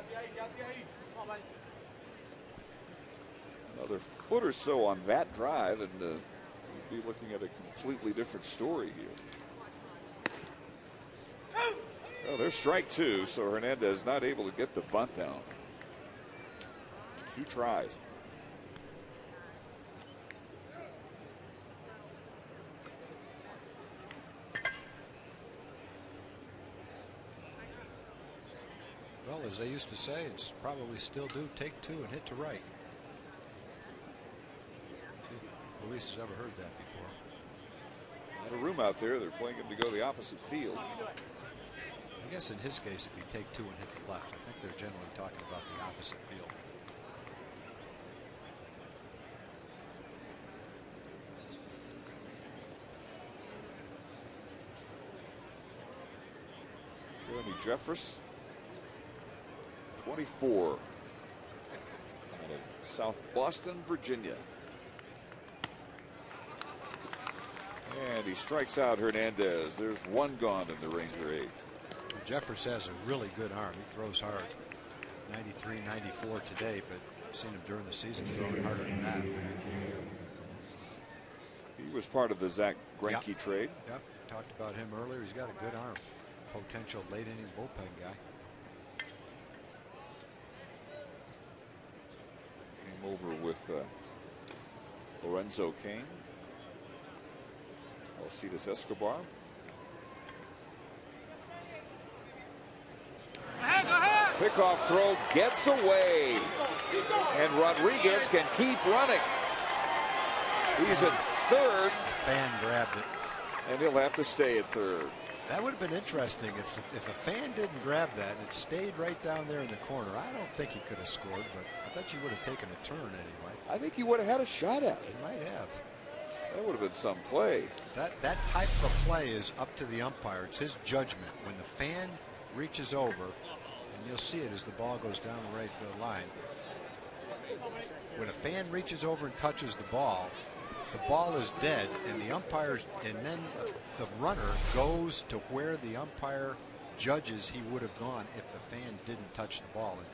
Another foot or so on that drive, and we'll be looking at a completely different story here. Oh, there's strike 2, so Hernandez not able to get the bunt down. 2 tries. Well, as they used to say, it's probably still do, take 2 and hit to right. See if Luis has ever heard that before. A lot of room out there. They're playing him to go the opposite field. I guess in his case, it'd be take 2 and hit the left. I think they're generally talking about the opposite field. Jeremy Jeffers, 24, out of South Boston, Virginia. And he strikes out Hernandez. There's 1 gone in the Ranger 8th. Jeffers has a really good arm. He throws hard. 93, 94 today, but I've seen him during the season throwing harder than that. He was part of the Zach Greinke trade. Yep, talked about him earlier. He's got a good arm. Potential late inning bullpen guy. Came over with Lorenzo Cain, Alcides Escobar. Pickoff throw gets away, and Rodriguez can keep running. He's at 3rd. Fan grabbed it, and he'll have to stay at 3rd. That would have been interesting if a fan didn't grab that and it stayed right down there in the corner. I don't think he could have scored, but I bet you would have taken a turn anyway. I think he would have had a shot at it. He might have. That would have been some play. That type of play is up to the umpire. It's his judgment. When the fan reaches over, and you'll see it as the ball goes down the right field line. When a fan reaches over and touches the ball is dead, and the umpires, and then the runner goes to where the umpire judges he would have gone if the fan didn't touch the ball. And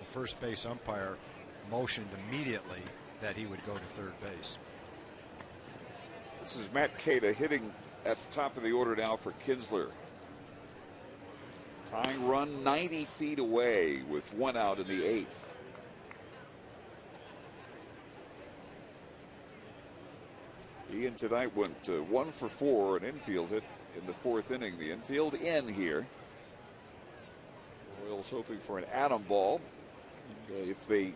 the first base umpire motioned immediately that he would go to 3rd base. This is Matt Cada hitting at the top of the order now for Kinsler. Tying run 90 feet away with 1 out in the 8th. Ian tonight went 1 for 4, an infield hit in the 4th inning. The infield in here. Royals hoping for an atom ball. And, if they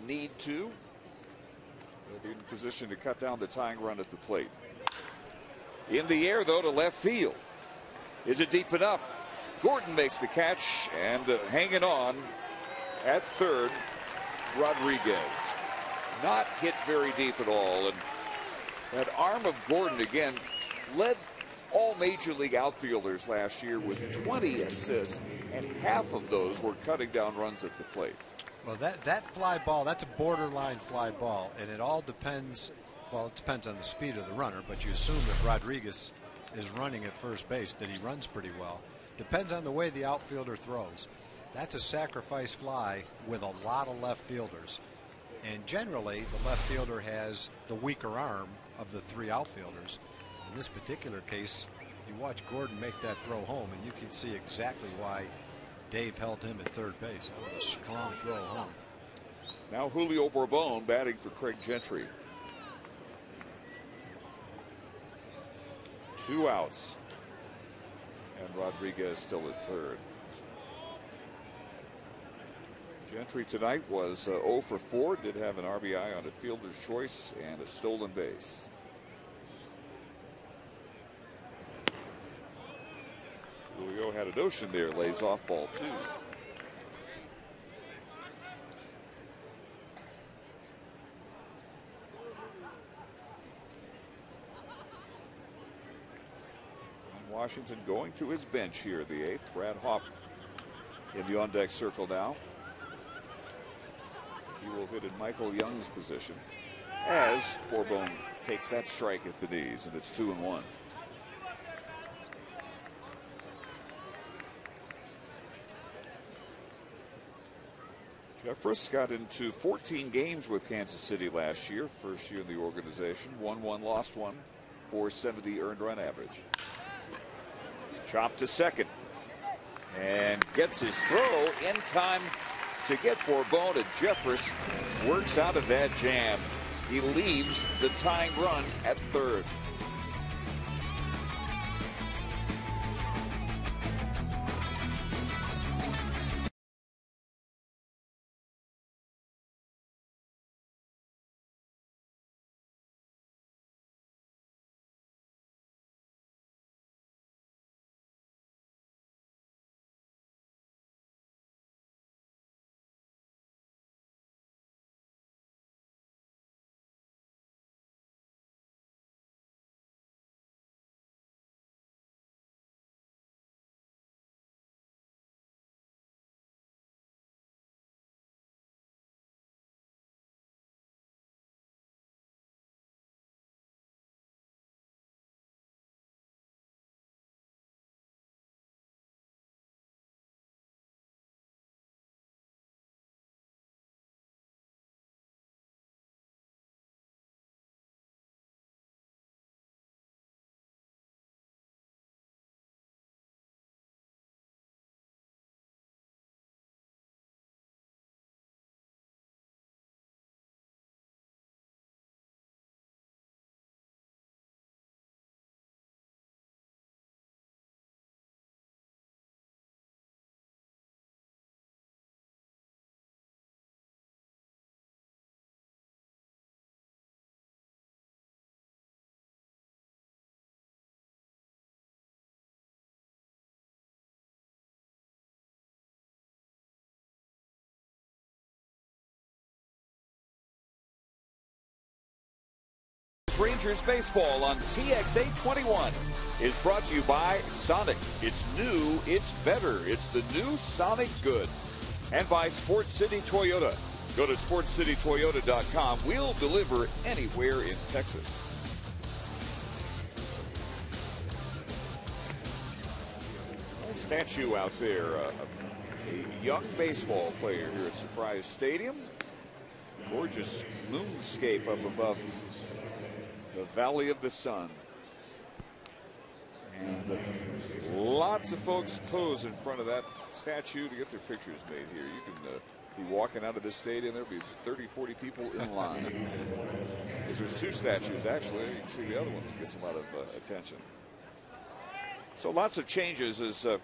need to, they'll be in position to cut down the tying run at the plate. In the air, though, to left field. Is it deep enough? Gordon makes the catch, and hanging on at third, Rodriguez. Not hit very deep at all. And that arm of Gordon, again, led all major league outfielders last year with 20 assists, and half of those were cutting down runs at the plate. Well, that fly ball, that's a borderline fly ball, and it all depends. Well, it depends on the speed of the runner, but you assume that Rodriguez is running at first base, that he runs pretty well. Depends on the way the outfielder throws. That's a sacrifice fly with a lot of left fielders. And generally, the left fielder has the weaker arm of the three outfielders. In this particular case, you watch Gordon make that throw home, and you can see exactly why Dave held him at third base. That was a strong throw home. Now Julio Bourbon batting for Craig Gentry. 2 outs. And Rodriguez still at third. Gentry tonight was 0 for 4. Did have an RBI on a fielder's choice and a stolen base. Julio had a notion there. Lays off ball 2. Washington going to his bench here, the 8th. Brad Hawk in the on-deck circle now. He will hit in Michael Young's position as Bourbon takes that strike at the knees, and it's 2-1. Jeffress got into 14 games with Kansas City last year, first year in the organization. Won 1, lost 1, 470 earned run average. Chopped to second and gets his throw in time to get Bourbon, and Jeffress works out of that jam. He leaves the tying run at third. Rangers baseball on TX 821 is brought to you by Sonic. It's new, it's better. It's the new Sonic Good. And by Sports City Toyota. Go to sportscitytoyota.com. We'll deliver anywhere in Texas. A statue out there, a young baseball player here at Surprise Stadium. Gorgeous moonscape up above the Valley of the Sun. And lots of folks pose in front of that statue to get their pictures made here. You can be walking out of this stadium. There'll be 30, 40 people in line. There's 2 statues, actually. You can see the other one that gets a lot of attention. So lots of changes as the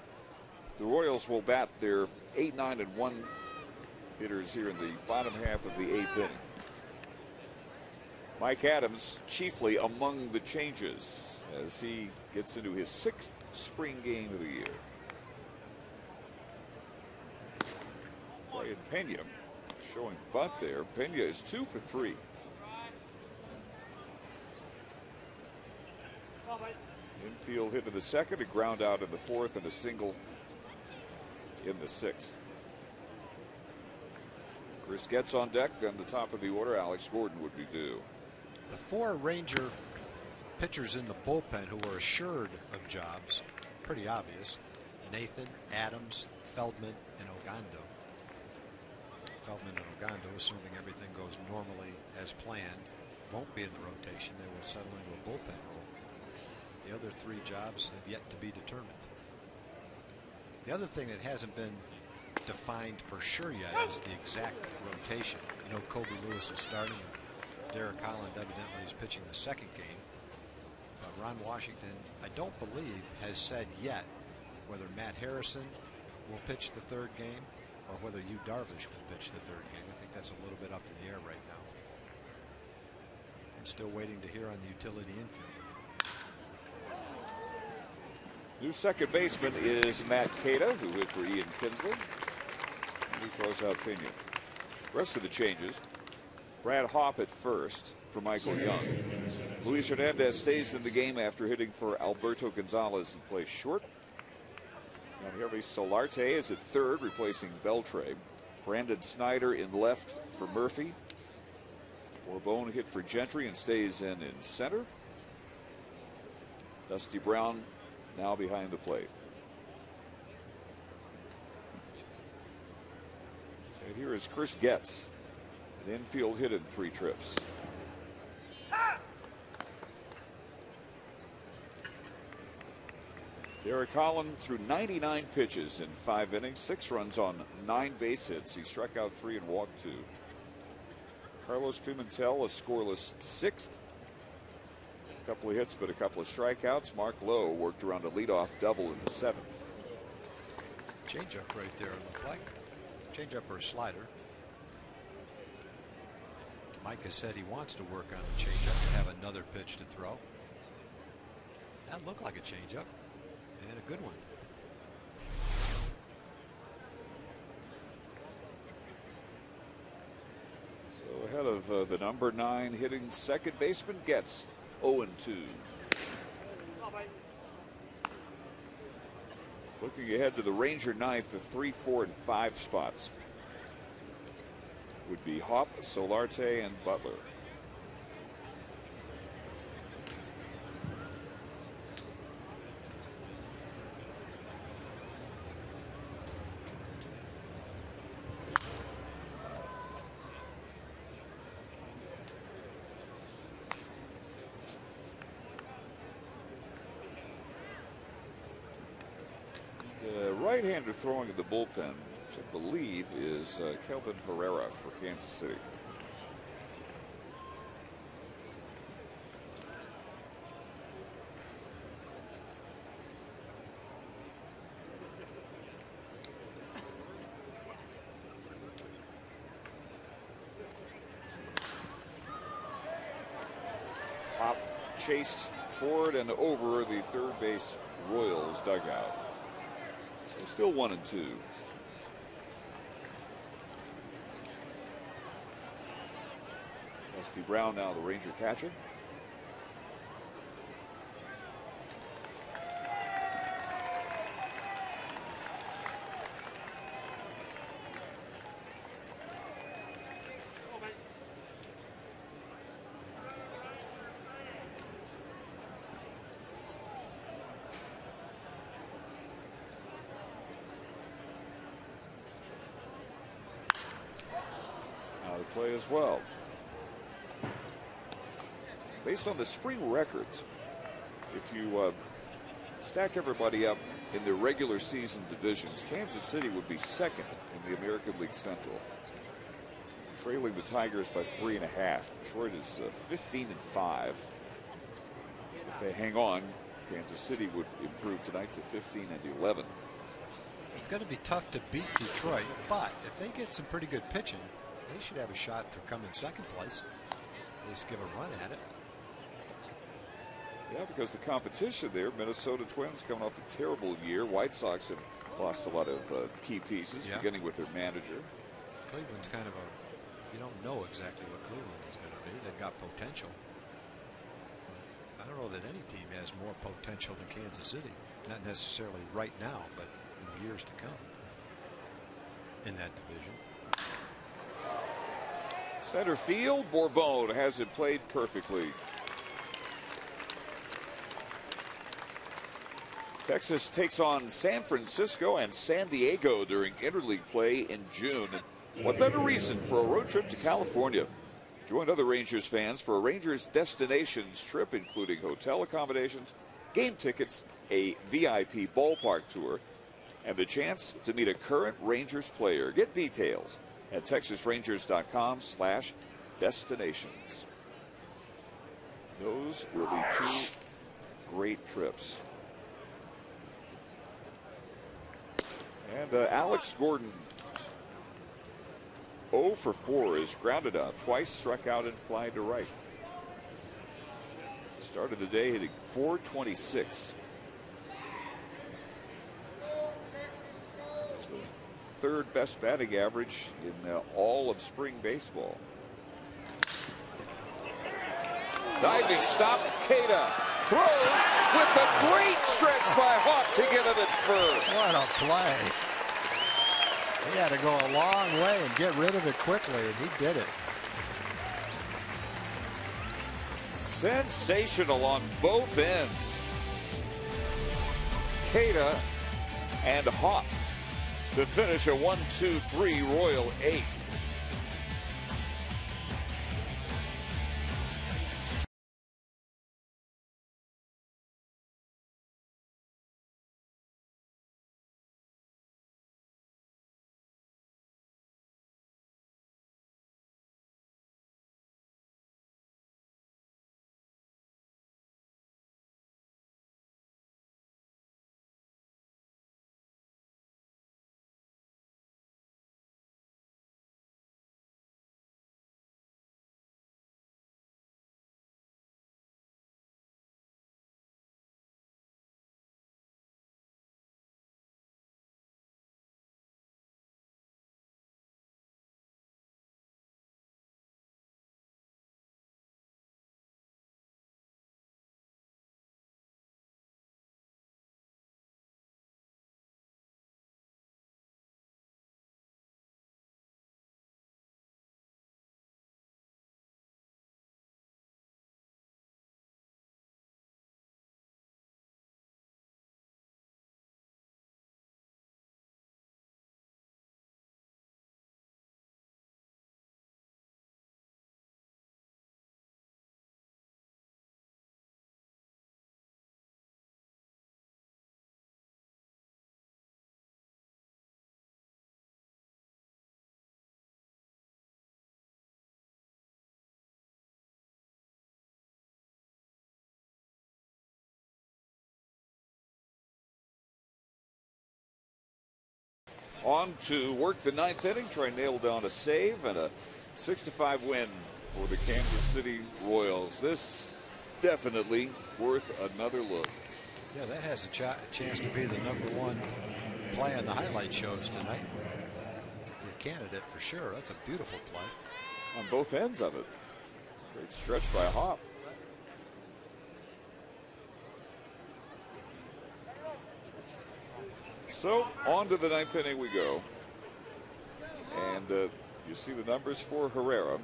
Royals will bat their 8, 9, and 1 hitters here in the bottom half of the 8th inning. Mike Adams chiefly among the changes as he gets into his 6th spring game of the year. Brian Pena showing butt there. Pena is 2 for 3. Infield hit in the 2nd, a ground out in the 4th, and a single in the 6th. Chris Getz on deck. Then the top of the order, Alex Gordon would be due. The 4 Ranger pitchers in the bullpen who were assured of jobs, pretty obvious. Nathan, Adams, Feldman, and Ogando. Feldman and Ogando, assuming everything goes normally as planned, won't be in the rotation. They will settle into a bullpen role. The other 3 jobs have yet to be determined. The other thing that hasn't been defined for sure yet is the exact rotation. You know, Kobe Lewis is starting, and Derek Holland evidently is pitching the 2nd game. But Ron Washington, I don't believe, has said yet whether Matt Harrison will pitch the 3rd game or whether Yu Darvish will pitch the 3rd game. I think that's a little bit up in the air right now. And still waiting to hear on the utility infield. New second baseman is Matt Cada, who hit for Ian Kinsler. And he throws out Pena. Rest of the changes. Brad Hopp at first for Michael Young. Luis Hernandez stays in the game after hitting for Alberto Gonzalez and plays short. And Hervé Solarte is at 3rd, replacing Beltre. Brandon Snyder in left for Murphy. Borbone hit for Gentry and stays in center. Dusty Brown now behind the plate. And here is Chris Getz. An infield hit in 3 trips. Derek Holland threw 99 pitches in 5 innings, 6 runs on 9 base hits. He struck out 3 and walked 2. Carlos Pimentel, a scoreless 6th. A couple of hits, but a couple of strikeouts. Mark Lowe worked around a leadoff double in the 7th. Changeup right there, it looked like. Changeup or a slider. Mike has said he wants to work on the changeup and have another pitch to throw. That looked like a changeup, and a good one. So ahead of the number 9 hitting second baseman Getz 0-2. Looking ahead to the Ranger ninth, the 3, 4, and 5 spots would be Hopp, Solarte, and Butler. The right-hander throwing at the bullpen, which I believe is Kelvin Herrera for Kansas City. Pop chased toward and over the third base Royals dugout. So still 1-2. Dusty Brown now the Ranger catcher. Play as well. Based on the spring records, if you stack everybody up in the regular season divisions, Kansas City would be 2nd in the American League Central, trailing the Tigers by 3.5. Detroit is 15-5. If they hang on, Kansas City would improve tonight to 15-11. It's going to be tough to beat Detroit, but if they get some pretty good pitching, they should have a shot to come in 2nd place. at least give a run at it. Yeah, because the competition there, Minnesota Twins coming off a terrible year. White Sox have lost a lot of key pieces, beginning with their manager. Cleveland's kind of you don't know exactly what Cleveland is going to be. They've got potential. But I don't know that any team has more potential than Kansas City. Not necessarily right now, but in the years to come in that division. Center field, Bourbon has it played perfectly. Texas takes on San Francisco and San Diego during interleague play in June. What better reason for a road trip to California? Join other Rangers fans for a Rangers destinations trip, including hotel accommodations, game tickets, a VIP ballpark tour, and the chance to meet a current Rangers player. Get details at texasrangers.com/destinations. Those will be two great trips. And Alex Gordon, 0 for 4, is grounded out. Twice struck out and fly to right. Started the day hitting .426. It's the third best batting average in all of spring baseball. Diving stop, Kata throws with a great stretch by Hawk to get him at first. What a play. He had to go a long way and get rid of it quickly, and he did it. Sensational on both ends. Kata and Hawk to finish a 1-2-3 Royal 8. On to work the ninth inning, try and nail down a save and a 6-5 win for the Kansas City Royals. This definitely worth another look. Yeah, that has a chance to be the #1 play on the highlight shows tonight. Your candidate for sure. That's a beautiful play. On both ends of it. Great stretch by Hop. So on to the ninth inning we go. And you see the numbers for Herrera.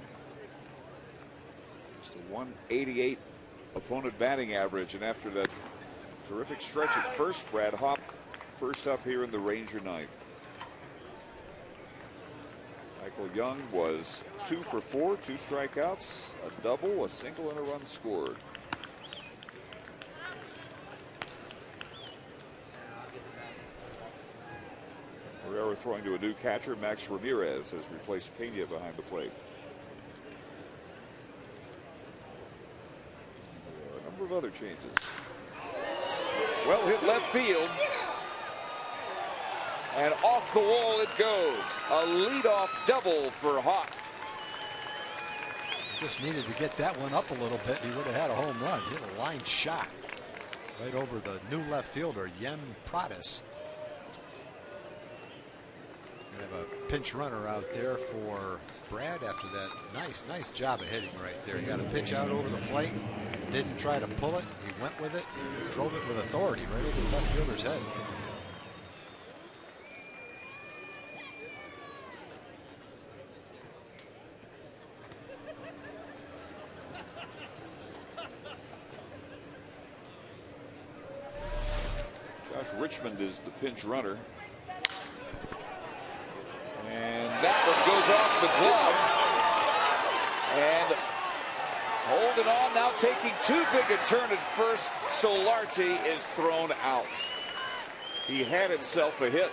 Just a 188 opponent batting average. And after that terrific stretch at first, Brad Hop first up here in the Ranger ninth. Michael Young was 2 for 4, 2 strikeouts, a double, a single, and a run scored. Herrera throwing to a new catcher. Max Ramirez has replaced Pena behind the plate. A number of other changes. Well hit left field. And off the wall it goes. A leadoff double for Hawk. Just needed to get that one up a little bit. He would have had a home run. Hit a line shot right over the new left fielder, Yem Pratis. We have a pinch runner out there for Brad after that. Nice job of hitting right there. He got a pitch out over the plate. Didn't try to pull it. He went with it. And drove it with authority right over the left fielder's head. Richmond is the pinch runner. And that one goes off the glove. And holding on now, taking too big a turn at first. Solarte is thrown out. He had himself a hit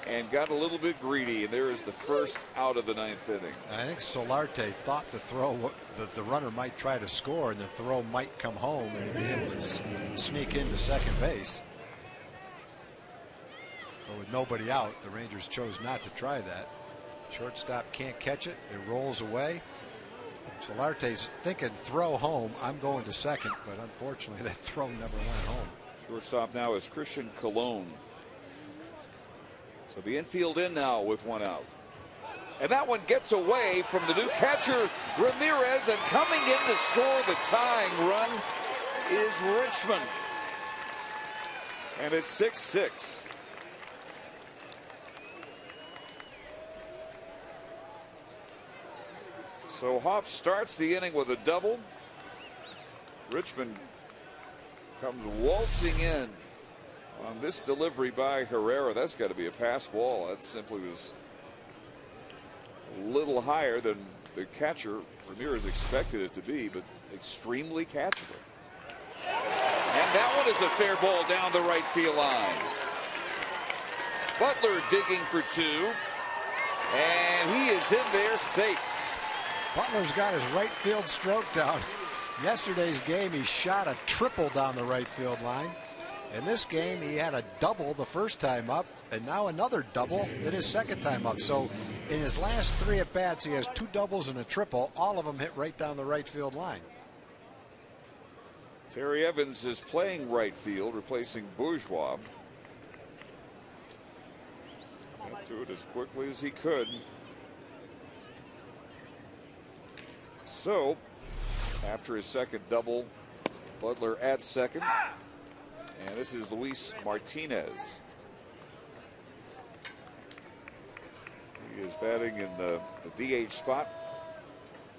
and got a little bit greedy, and there is the first out of the 9th inning. I think Solarte thought the throw that the runner might try to score and the throw might come home and be able to sneak into second base. But with nobody out, the Rangers chose not to try that. Shortstop can't catch it. It rolls away. Solarte's thinking throw home. I'm going to second, but unfortunately that throw never went home. Shortstop now is Christian Colon. So the infield in now with one out. And that one gets away from the new catcher Ramirez, and coming in to score the tying run is Richmond. And it's 6-6. So Hoff starts the inning with a double. Richmond comes waltzing in on this delivery by Herrera. That's got to be a pass ball. That simply was a little higher than the catcher Ramirez expected it to be, but extremely catchable. And that one is a fair ball down the right field line. Butler digging for two, and he is in there safe. Butler's got his right field stroke down. Yesterday's game, he shot a triple down the right field line. In this game, he had a double the first time up, and now another double in his second time up. So in his last 3 at-bats, he has 2 doubles and a triple. All of them hit right down the right field line. Terry Evans is playing right field, replacing Bourgeois. Got to it as quickly as he could. So, after his second double, Butler at second. And this is Luis Martinez. He is batting in the DH spot,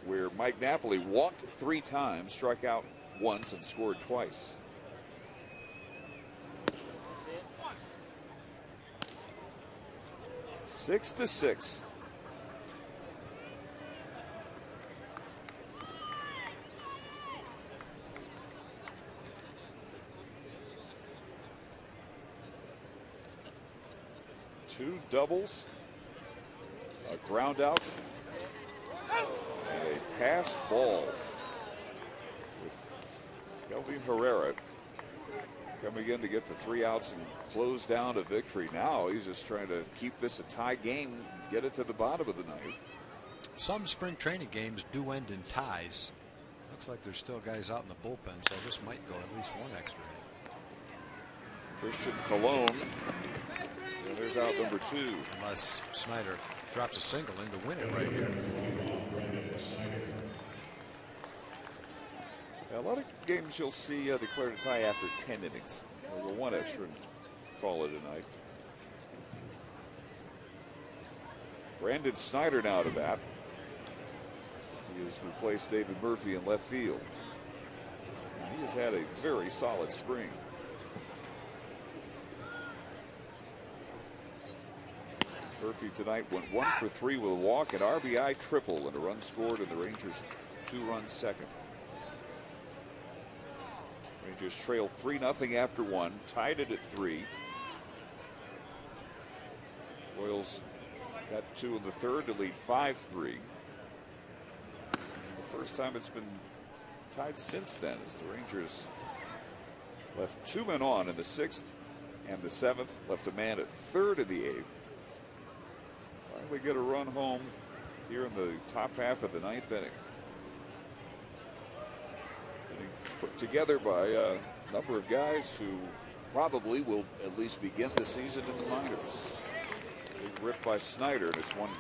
where Mike Napoli walked 3 times, struck out once, and scored twice. Six to 6. Two doubles, a ground out, and a passed ball with Kelvin Herrera coming in to get the 3 outs and close down a victory. Now he's just trying to keep this a tie game and get it to the bottom of the 9th. Some spring training games do end in ties. Looks like there's still guys out in the bullpen, so this might go at least 1 extra. Christian Colon. And there's out number 2. Unless Snyder drops a single in to win it right here. A lot of games you'll see declared a tie after 10 innings. We'll go 1 extra and call it a night. Brandon Snyder now to bat. He has replaced David Murphy in left field. And he has had a very solid spring. Murphy tonight went 1 for 3 with a walk, an RBI triple, and a run scored in the Rangers' 2-run second. Rangers trail 3-0 after 1, tied it at 3. Royals got 2 in the 3rd to lead 5-3. The first time it's been tied since then, as the Rangers left 2 men on in the 6th and the 7th, left a man at 3rd in the 8th. Finally get a run home here in the top half of the ninth inning. Put together by a number of guys who probably will at least begin the season in the minors. Big rip by Snyder, and it's 1-2.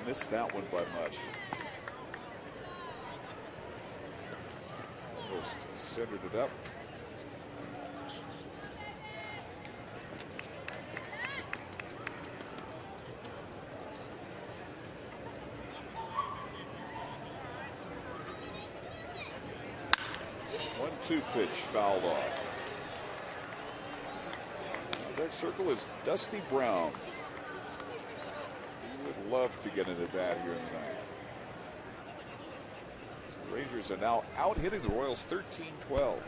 Missed that one by much. Almost centered it up. One-two pitch fouled off. That circle is Dusty Brown. Love to get an at bat here in the ninth. So the Rangers are now out hitting the Royals 13-12.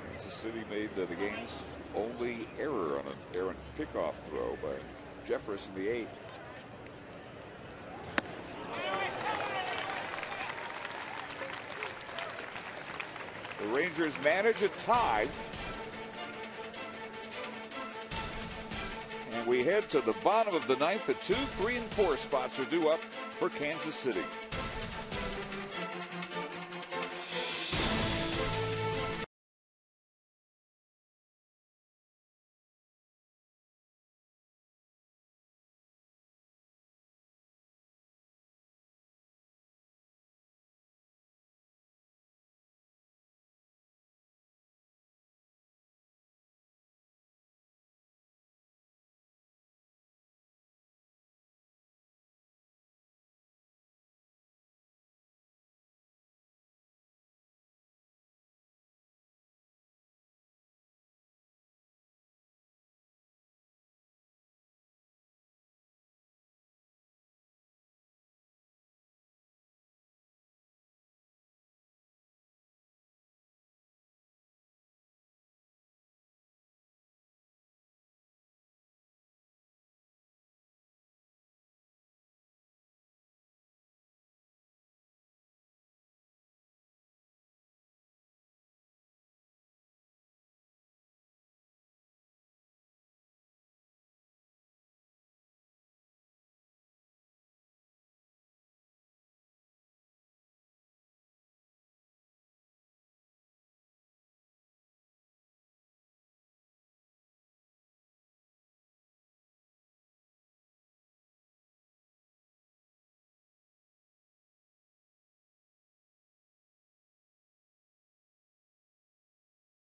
Kansas City made the game's only error on an errant pickoff throw by Jeffress in the eighth. The Rangers manage a tie. And we head to the bottom of the ninth. The 2, 3, and 4 spots are due up for Kansas City.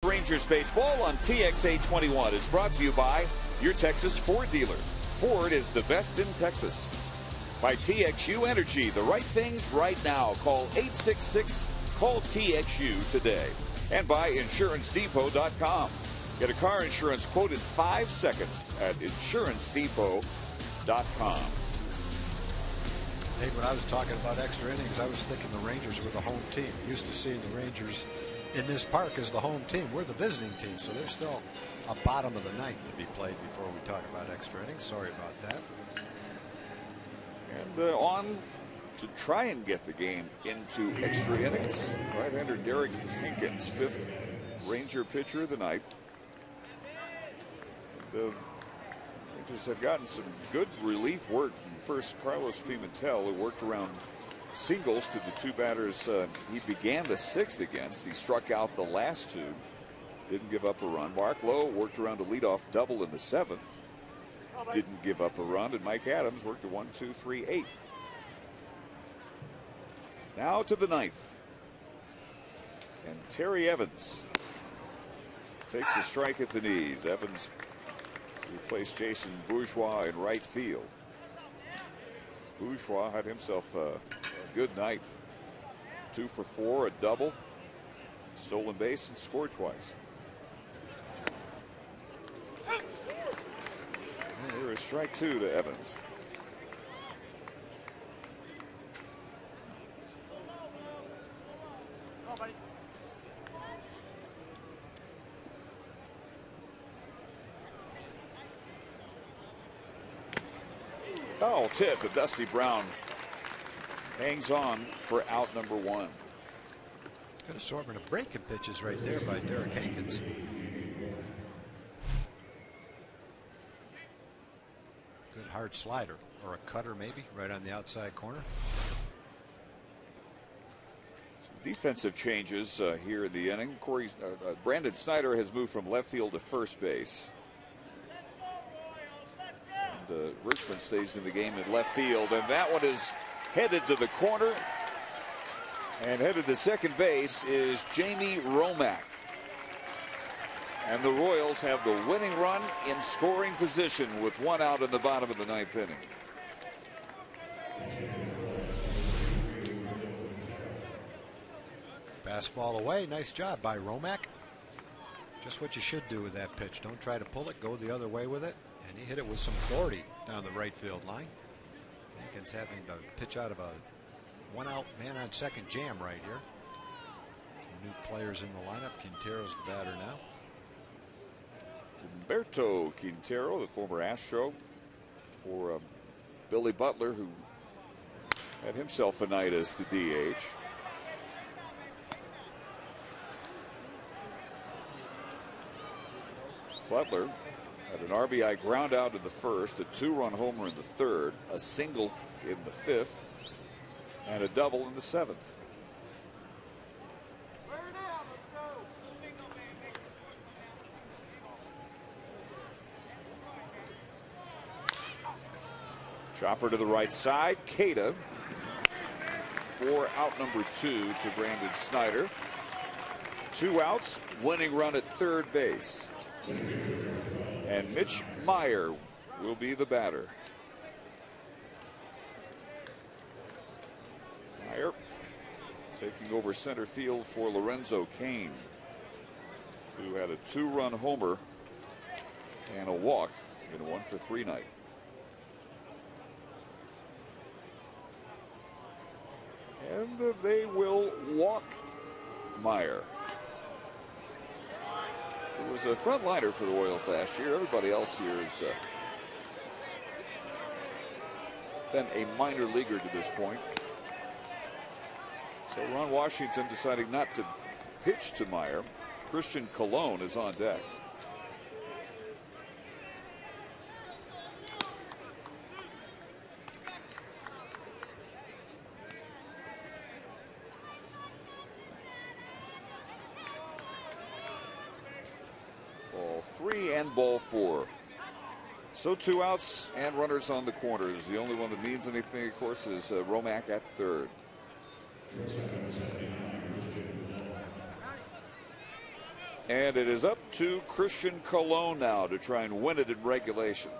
Rangers baseball on TXA 21 is brought to you by your Texas Ford dealers. Ford is the best in Texas. By TXU Energy, the right things right now. Call 866-CALL-TXU today. And by InsuranceDepot.com. Get a car insurance quote in 5 seconds at InsuranceDepot.com. Hey, when I was talking about extra innings, I was thinking the Rangers were the home team. Used to seeing the Rangers in this park as the home team. We're the visiting team, so there's still a bottom of the ninth to be played before we talk about extra innings. Sorry about that. And on to try and get the game into extra innings, right-hander Derek Hankins, 5th Ranger pitcher of the night. And, Rangers have gotten some good relief work from first Carlos Pimentel, who worked around singles to the 2 batters he began the 6th against. He struck out the last 2, didn't give up a run. Mark Lowe worked around a leadoff double in the 7th, didn't give up a run. And Mike Adams worked a 1-2-3-8. Now to the 9th, and Terry Evans takes a strike at the knees. Evans replaced Jason Bourgeois in right field. Bourgeois had himself a good night. 2 for 4, a double, stolen base, and scored twice. And there is strike 2 to Evans. Foul tip, and Dusty Brown hangs on for out number 1. Good assortment of breaking pitches right there by Derek Hankins. Good hard slider, or a cutter maybe, right on the outside corner. Some defensive changes here in the inning. Brandon Snyder has moved from left field to first base. Richmond stays in the game in left field, and that one is headed to the corner, and headed to second base is Jamie Romack, and the Royals have the winning run in scoring position with 1 out in the bottom of the 9th inning. Fastball away. Nice job by Romack. Just what you should do with that pitch. Don't try to pull it, go the other way with it. And he hit it with some authority down the right field line. Hankins having to pitch out of a 1-out man on second jam right here. Some new players in the lineup. Quintero's the batter now. Humberto Quintero, the former Astro, for Billy Butler, who had himself a night as the DH. Butler had an RBI ground out in the first, a 2-run homer in the third, a single in the fifth, and a double in the seventh. Chopper to the right side. Cada for out number 2 to Brandon Snyder. 2 outs, winning run at third base. And Mitch Meyer will be the batter. Meyer taking over center field for Lorenzo Cain, who had a 2-run homer and a walk in a 1-for-3 night. And they will walk Meyer, who was a frontliner for the Royals last year. Everybody else here has been a minor leaguer to this point. So Ron Washington deciding not to pitch to Meyer. Christian Colon is on deck. Ball 3 and ball 4. So 2 outs and runners on the corners. The only one that means anything, of course, is Romack at third. And it is up to Christian Colon now to try and win it in regulation.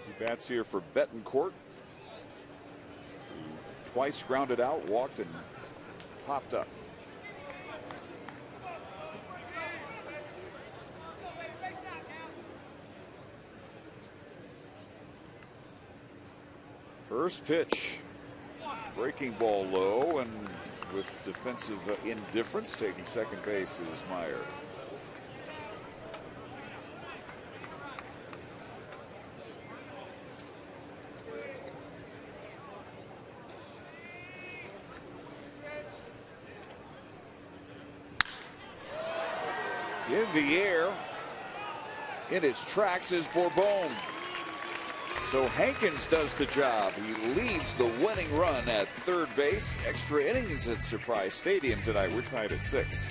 He bats here for Betancourt, who twice grounded out, walked, and popped up. First pitch, breaking ball low, and with defensive indifference, taking second base is Meyer. In the air, in his tracks is Bourbon. So Hankins does the job. He leads the winning run at third base. Extra innings at Surprise Stadium tonight. We're tied at 6.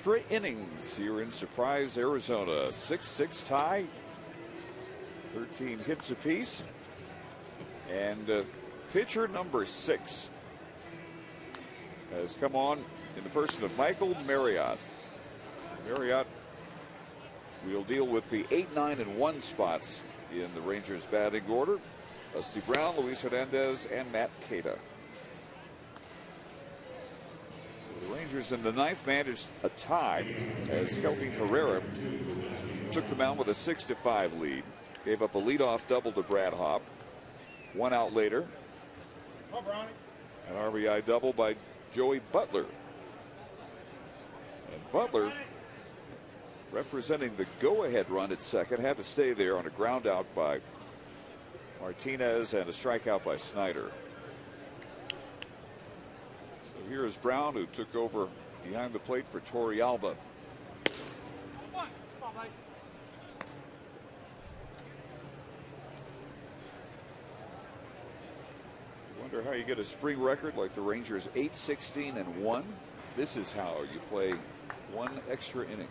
extra innings here in Surprise, Arizona. 6-6 tie. 13 hits apiece. And pitcher number 6 has come on in the person of Michael Marriott. Marriott will deal with the 8, 9, and 1 spots in the Rangers batting order. Dusty Brown, Luis Hernandez, and Matt Queta. So the Rangers in the 9th managed a tie as Kelvin Herrera took the mound with a 6-5 lead. Gave up a leadoff double to Brad Hobb. 1 out later, an RBI double by Joey Butler. And Butler, representing the go-ahead run at second, had to stay there on a ground out by Martinez and a strikeout by Snyder. So here is Brown, who took over behind the plate for Torrealba. Wonder how you get a spring record like the Rangers 8-16-1. This is how you play 1 extra inning.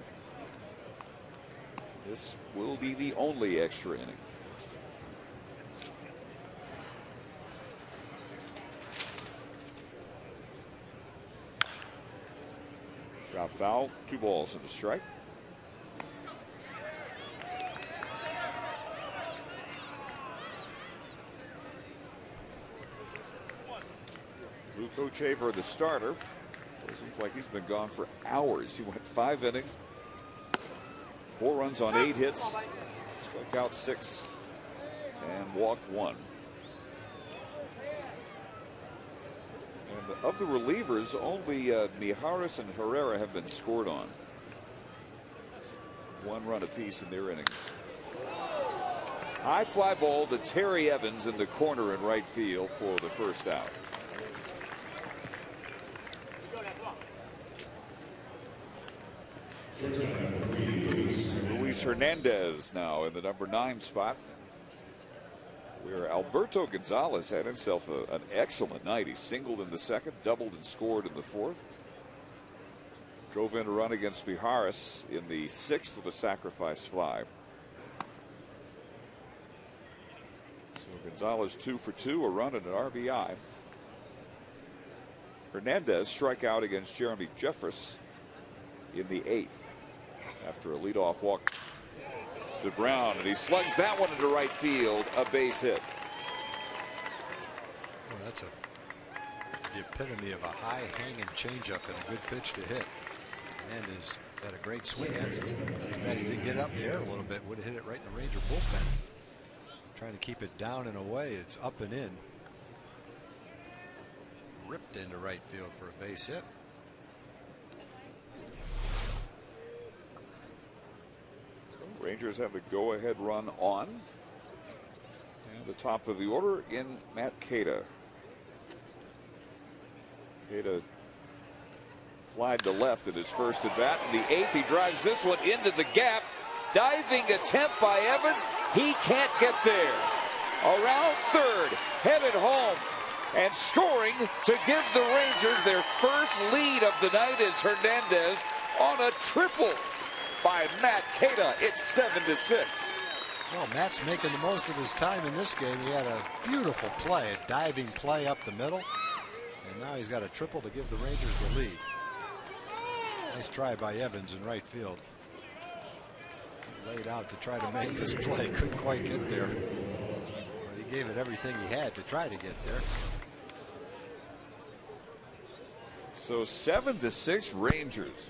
This will be the only extra inning. Drop foul, 2 balls and a strike. Luke Ochever, the starter. It seems like he's been gone for hours. He went 5 innings, 4 runs on 8 hits, struck out 6, and walked 1. And of the relievers, only Mijares and Herrera have been scored on. 1 run apiece in their innings. High fly ball to Terry Evans in the corner in right field for the first out. Luis Hernandez now in the number 9 spot, where Alberto Gonzalez had himself an excellent night. He singled in the 2nd, doubled and scored in the 4th. Drove in a run against Mijares in the 6th with a sacrifice fly. So Gonzalez 2 for 2, a run and an RBI. Hernandez strike out against Jeremy Jeffress in the 8th after a leadoff walk to Brown, and he slugs that one into right field, a base hit. Well, that's the epitome of a high hanging changeup and a good pitch to hit. Hernandez had a great swing at it. I bet he did get up in the air a little bit, would have hit it right in the Ranger bullpen. Trying to keep it down and away. It's up and in. Ripped into right field for a base hit. Rangers have the go-ahead run on. And the top of the order in Matt Queta. Queta flied to left at his first at bat. In the 8th, he drives this one into the gap. Diving attempt by Evans. He can't get there. Around third, headed home, and scoring to give the Rangers their first lead of the night is Hernandez on a triple by Matt Queta. It's 7-6. Well, Matt's making the most of his time in this game. He had a beautiful play, a diving play up the middle, and now he's got a triple to give the Rangers the lead. Nice try by Evans in right field. He laid out to try to make this play, couldn't quite get there, but he gave it everything he had to try to get there. So 7-6 Rangers.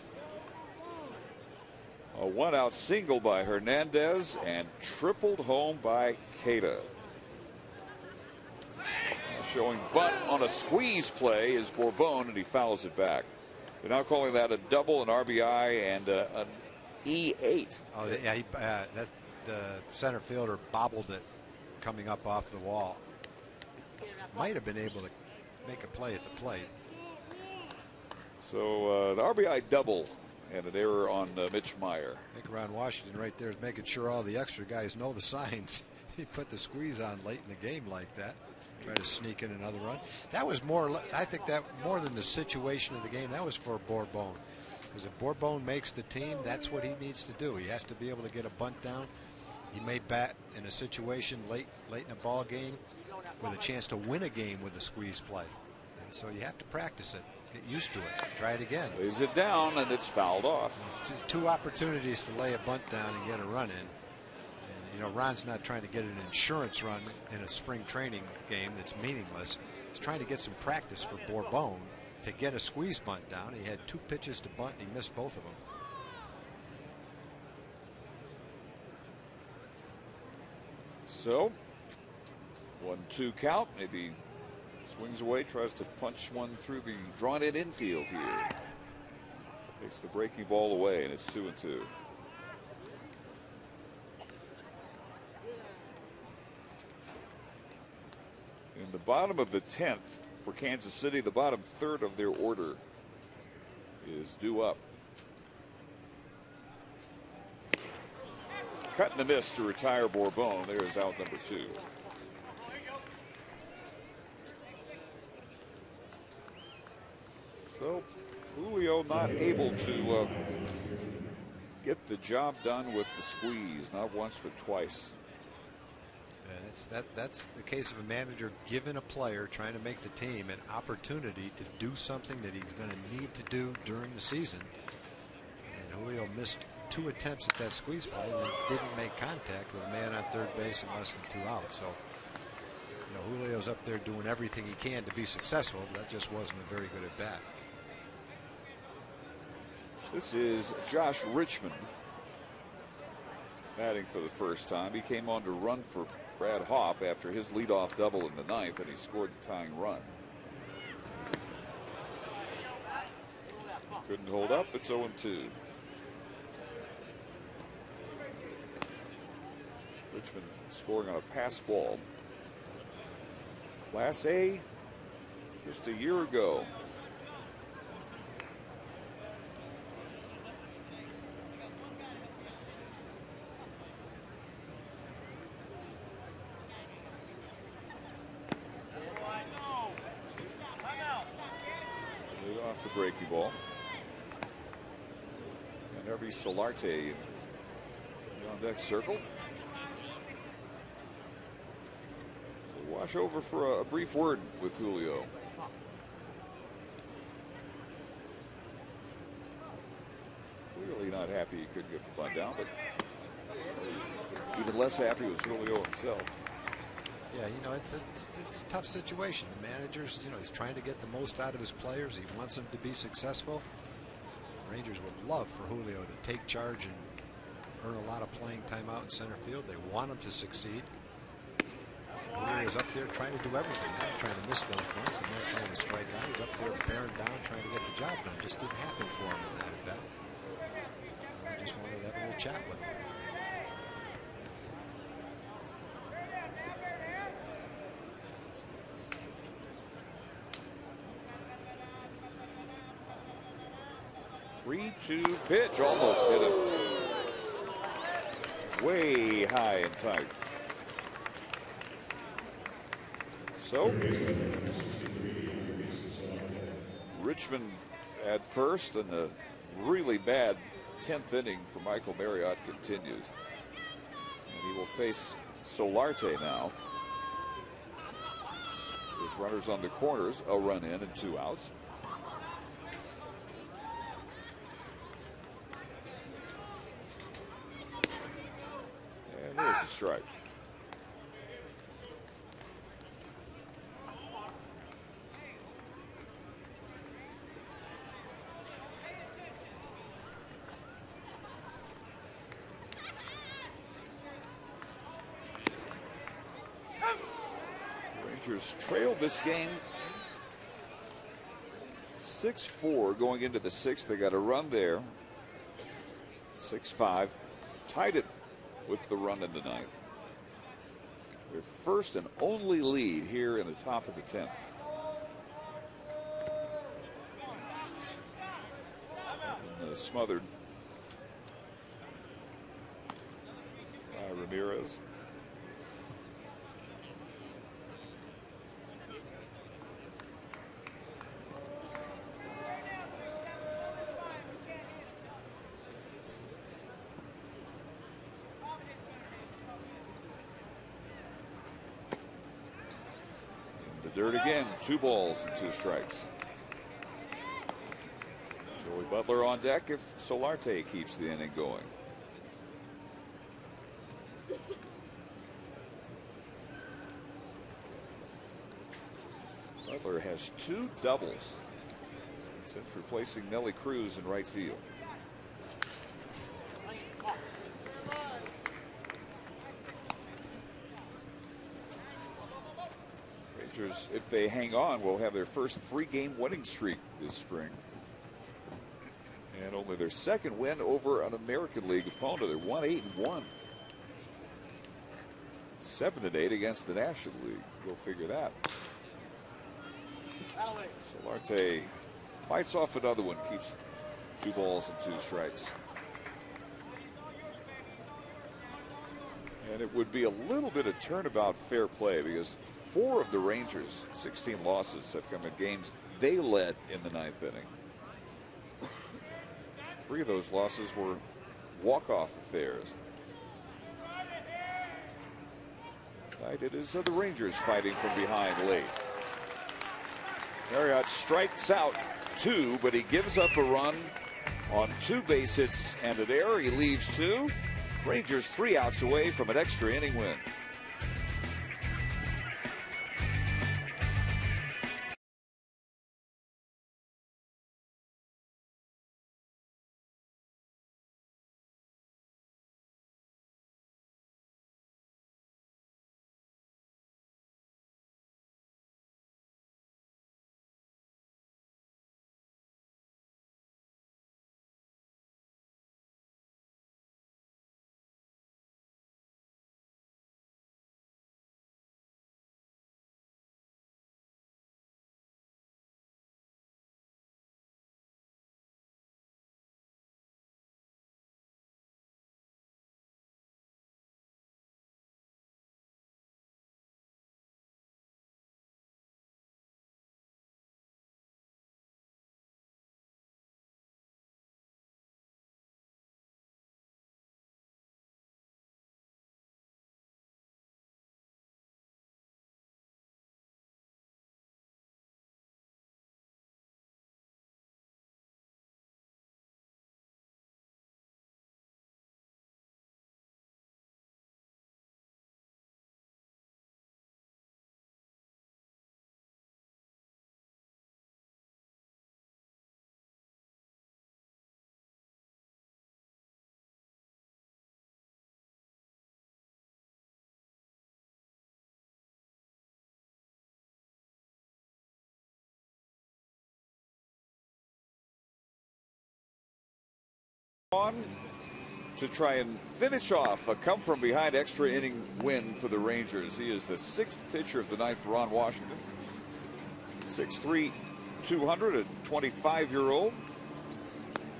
A 1-out single by Hernandez and tripled home by Queta. Showing bunt on a squeeze play is Bourbon, and he fouls it back. They're now calling that a double, an RBI, and an E8. Oh, yeah, the center fielder bobbled it coming up off the wall. Might have been able to make a play at the plate. So the RBI double and an error on Mitch Meyer. Nick around Washington right there is making sure all the extra guys know the signs. He put the squeeze on late in the game like that. Try to sneak in another run. That was more, I think that more than the situation of the game, that was for Bourbon. Because if Bourbon makes the team, that's what he needs to do. He has to be able to get a bunt down. He may bat in a situation late in a ball game with a chance to win a game with a squeeze play. And so you have to practice it. Get used to it. Try it again. Lays it down, and it's fouled off. Two opportunities to lay a bunt down and get a run in. And, you know, Ron's not trying to get an insurance run in a spring training game that's meaningless. He's trying to get some practice for Bourbon to get a squeeze bunt down. He had 2 pitches to bunt, and he missed both of them. So, 1-2 count. Maybe swings away, tries to punch one through the drawn-in infield here. Takes the breaking ball away, and it's 2-2. In the bottom of the 10th for Kansas City, the bottom third of their order is due up. Cut and a miss to retire Bourbon. There is out number 2. So Julio not able to get the job done with the squeeze, not once but twice. That's the case of a manager giving a player trying to make the team an opportunity to do something that he's going to need to do during the season. And Julio missed 2 attempts at that squeeze play and then didn't make contact with a man on third base and less than 2 outs. So, you know, Julio's up there doing everything he can to be successful, but that just wasn't a very good at bat. This is Josh Richmond batting for the first time. He came on to run for Brad Hopp after his leadoff double in the 9th, and he scored the tying run. Couldn't hold up. It's 0-2. Richmond scoring on a pass ball. Class A just a year ago. Off the breaking ball. And Harvey Solarte on deck circle. So wash over for a brief word with Julio. Clearly not happy he couldn't get the bunt down, but even less happy was Julio himself. Yeah, you know, it's a tough situation. The manager's, you know, he's trying to get the most out of his players. He wants them to be successful. Rangers would love for Julio to take charge and earn a lot of playing time out in center field. They want him to succeed. Julio's up there trying to do everything. Not trying to miss those points. He's not trying to strike out. He's up there bearing down, trying to get the job done. Just didn't happen for him in that at bat. I just wanted to have a little chat with him. Three-two pitch, almost hit him. Way high and tight. So Richmond at first, and the really bad 10th inning for Michael Marriott continues. And he will face Solarte now. With runners on the corners, a run in and 2 outs. There's a strike. Rangers trailed this game 6-4 going into the 6th. They got a run there. 6-5. Tied it with the run in the 9th. Their first and only lead here in the top of the 10th. And, smothered by Ramirez. the dirt again. 2 balls and 2 strikes. Joey Butler on deck if Solarte keeps the inning going. Butler has 2 doubles since replacing Nelly Cruz in right field. Rangers, if they hang on, will have their first 3-game winning streak this spring. And only their 2nd win over an American League opponent. They're 1-8-1. 7-8 against the National League. Go figure that. Solarte fights off another one, keeps 2 balls and 2 strikes. And it would be a little bit of turnabout fair play because 4 of the Rangers' 16 losses have come in games they led in the 9th inning. 3 of those losses were walk-off affairs. Tonight it is the Rangers fighting from behind late. Marriott strikes out 2, but he gives up a run on 2 base hits and an error. He leaves 2. Rangers 3 outs away from an extra inning win. On to try and finish off a come-from-behind extra inning win for the Rangers. He is the 6th pitcher of the night for Ron Washington. 6'3", 225-year-old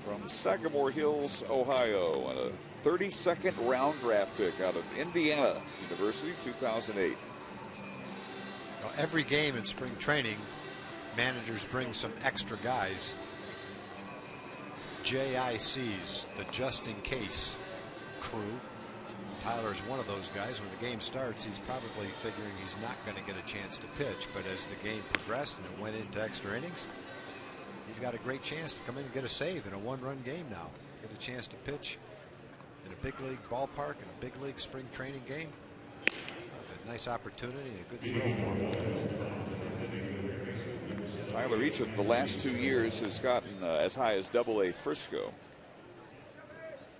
from Sagamore Hills, Ohio, and a 32nd round draft pick out of Indiana University, 2008. Well, every game in spring training, managers bring some extra guys. JICs, the just-in-case crew. Tyler's one of those guys. When the game starts, he's probably figuring he's not going to get a chance to pitch. But as the game progressed and it went into extra innings, he's got a great chance to come in and get a save in a 1-run game now. Get a chance to pitch in a big league ballpark in a big league spring training game. That's a nice opportunity and a good throw for him. Tyler, each of the last 2 years has gotten as high as Double-A Frisco.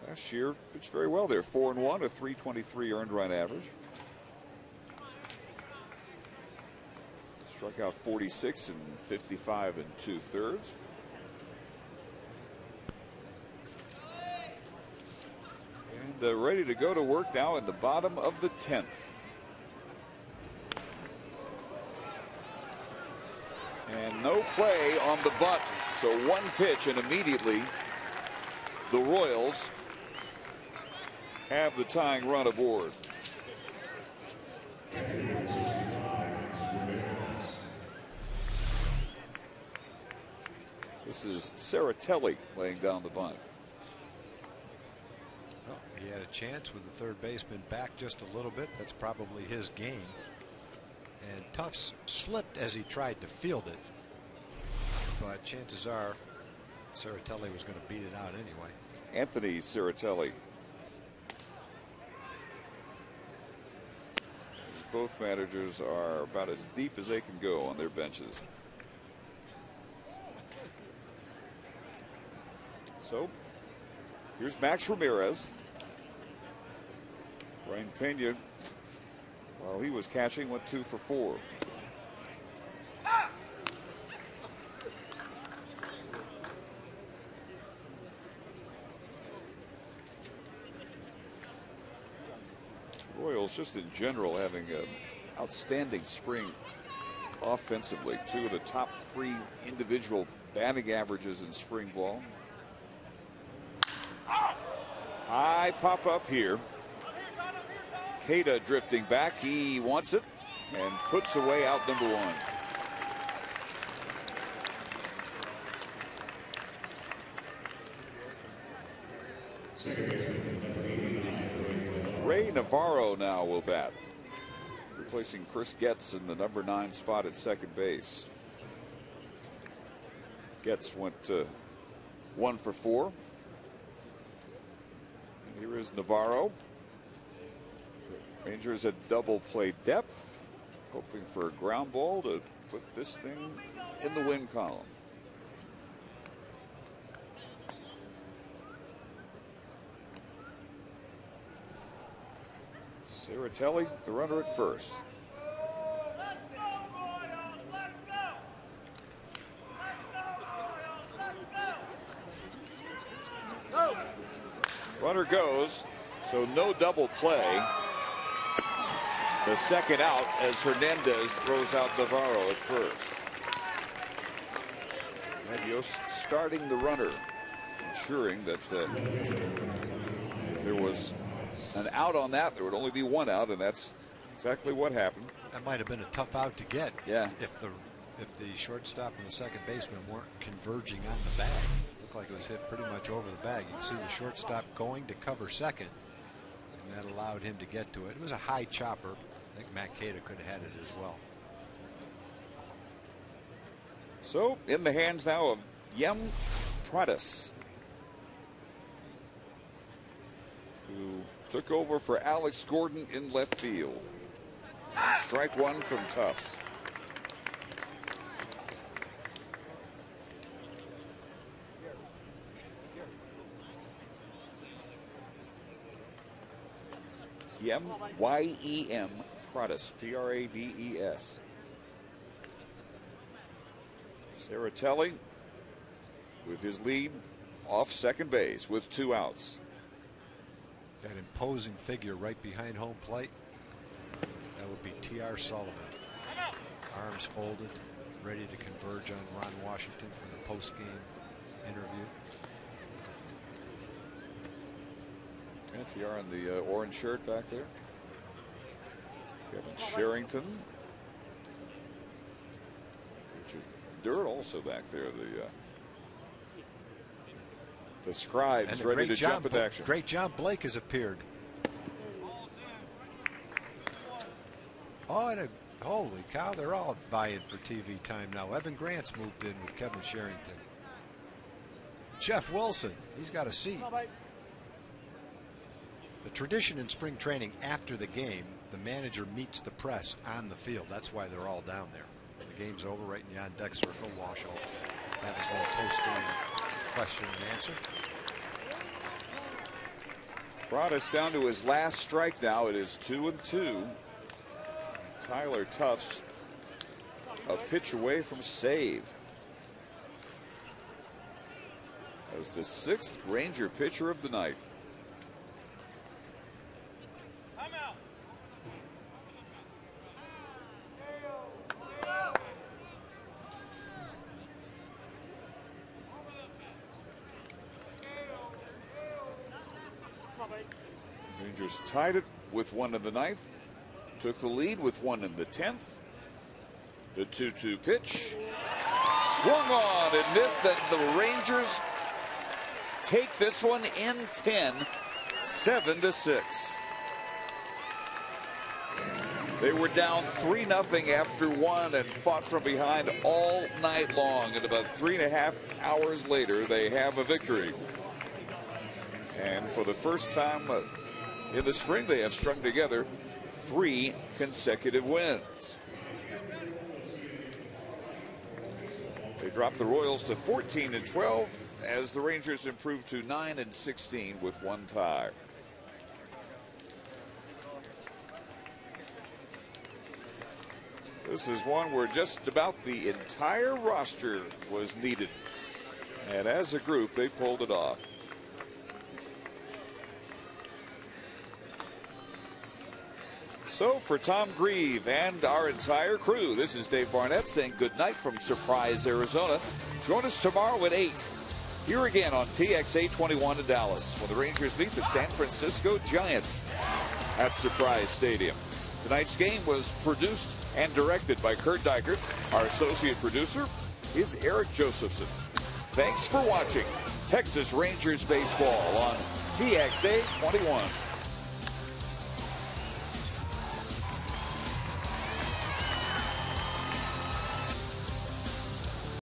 Last year pitched very well there, 4-1, a 323 earned run average. Struck out 46 and 55 2/3. And ready to go to work now in the bottom of the 10th. And no play on the bunt. So 1 pitch, and immediately the Royals have the tying run aboard. This is Saratelli laying down the bunt. Well, he had a chance with the third baseman back just a little bit. That's probably his game. And Tufts slipped as he tried to field it, but chances are Ceratelli was going to beat it out anyway. Anthony Ceratelli. Both managers are about as deep as they can go on their benches. So here's Max Ramirez. Brian Pena, while he was catching, went 2 for 4. Royals just in general having an outstanding spring offensively. 2 of the top 3 individual batting averages in spring ball. High pop up here. Kata drifting back. He wants it and puts away out number 1. Ray Navarro now will bat, replacing Chris Getz in the number 9 spot at second base. Getz went 1 for 4. And here is Navarro. Rangers at double play depth, hoping for a ground ball to put this thing in the win column. Ceratelli, the runner at first. Let's go, Royals! Let's go! Let's go! Go! Runner goes, so no double play. The second out as Hernandez throws out Navarro at first. Medios starting the runner, ensuring that if there was an out on that, there would only be 1 out, and that's exactly what happened. That might have been a tough out to get. Yeah. If the shortstop and the second baseman weren't converging on the bag. It looked like it was hit pretty much over the bag. You can see the shortstop going to cover second, and that allowed him to get to it. It was a high chopper. I think Matt Kata could have had it as well. So in the hands now of Yem Pradas, who took over for Alex Gordon in left field. Strike 1 from Tufts. Yem, Y-E-M, Pradas, P-R-A-D-E-S. Ceratelli with his lead off second base with 2 outs. That imposing figure right behind home plate, that would be T.R. Sullivan. Arms folded, ready to converge on Ron Washington for the post-game interview. And TR in the orange shirt back there. Kevin Sherrington. Richard Dirt also back there. The scribes ready to jump into action. Great John Blake has appeared. Oh, and holy cow, they're all vying for TV time now. Evan Grant's moved in with Kevin Sherrington. Jeff Wilson, he's got a seat. The tradition in spring training after the game, the manager meets the press on the field. That's why they're all down there. The game's over, right in the on-deck circle. Walsh will have his little post-game question and answer. Pradas down to his last strike now. It is 2-2. Tyler Tufts a pitch away from save. As the 6th Ranger pitcher of the night. Rangers tied it with 1 in the 9th. Took the lead with 1 in the 10th. The 2-2 pitch. Swung on and missed, and the Rangers take this one in 10, 7-6. They were down 3-0 after one and fought from behind all night long. And about 3.5 hours later, they have a victory. And for the first time in the spring, they have strung together 3 consecutive wins. They dropped the Royals to 14-12 as the Rangers improved to 9-16 with 1 tie. This is one where just about the entire roster was needed. And as a group, they pulled it off. So for Tom Grieve and our entire crew, this is Dave Barnett saying good night from Surprise, Arizona. Join us tomorrow at 8. Here again on TX 821 in Dallas when the Rangers meet the San Francisco Giants at Surprise Stadium. Tonight's game was produced and directed by Kurt Dykert. Our associate producer is Eric Josephson. Thanks for watching Texas Rangers baseball on TX 821.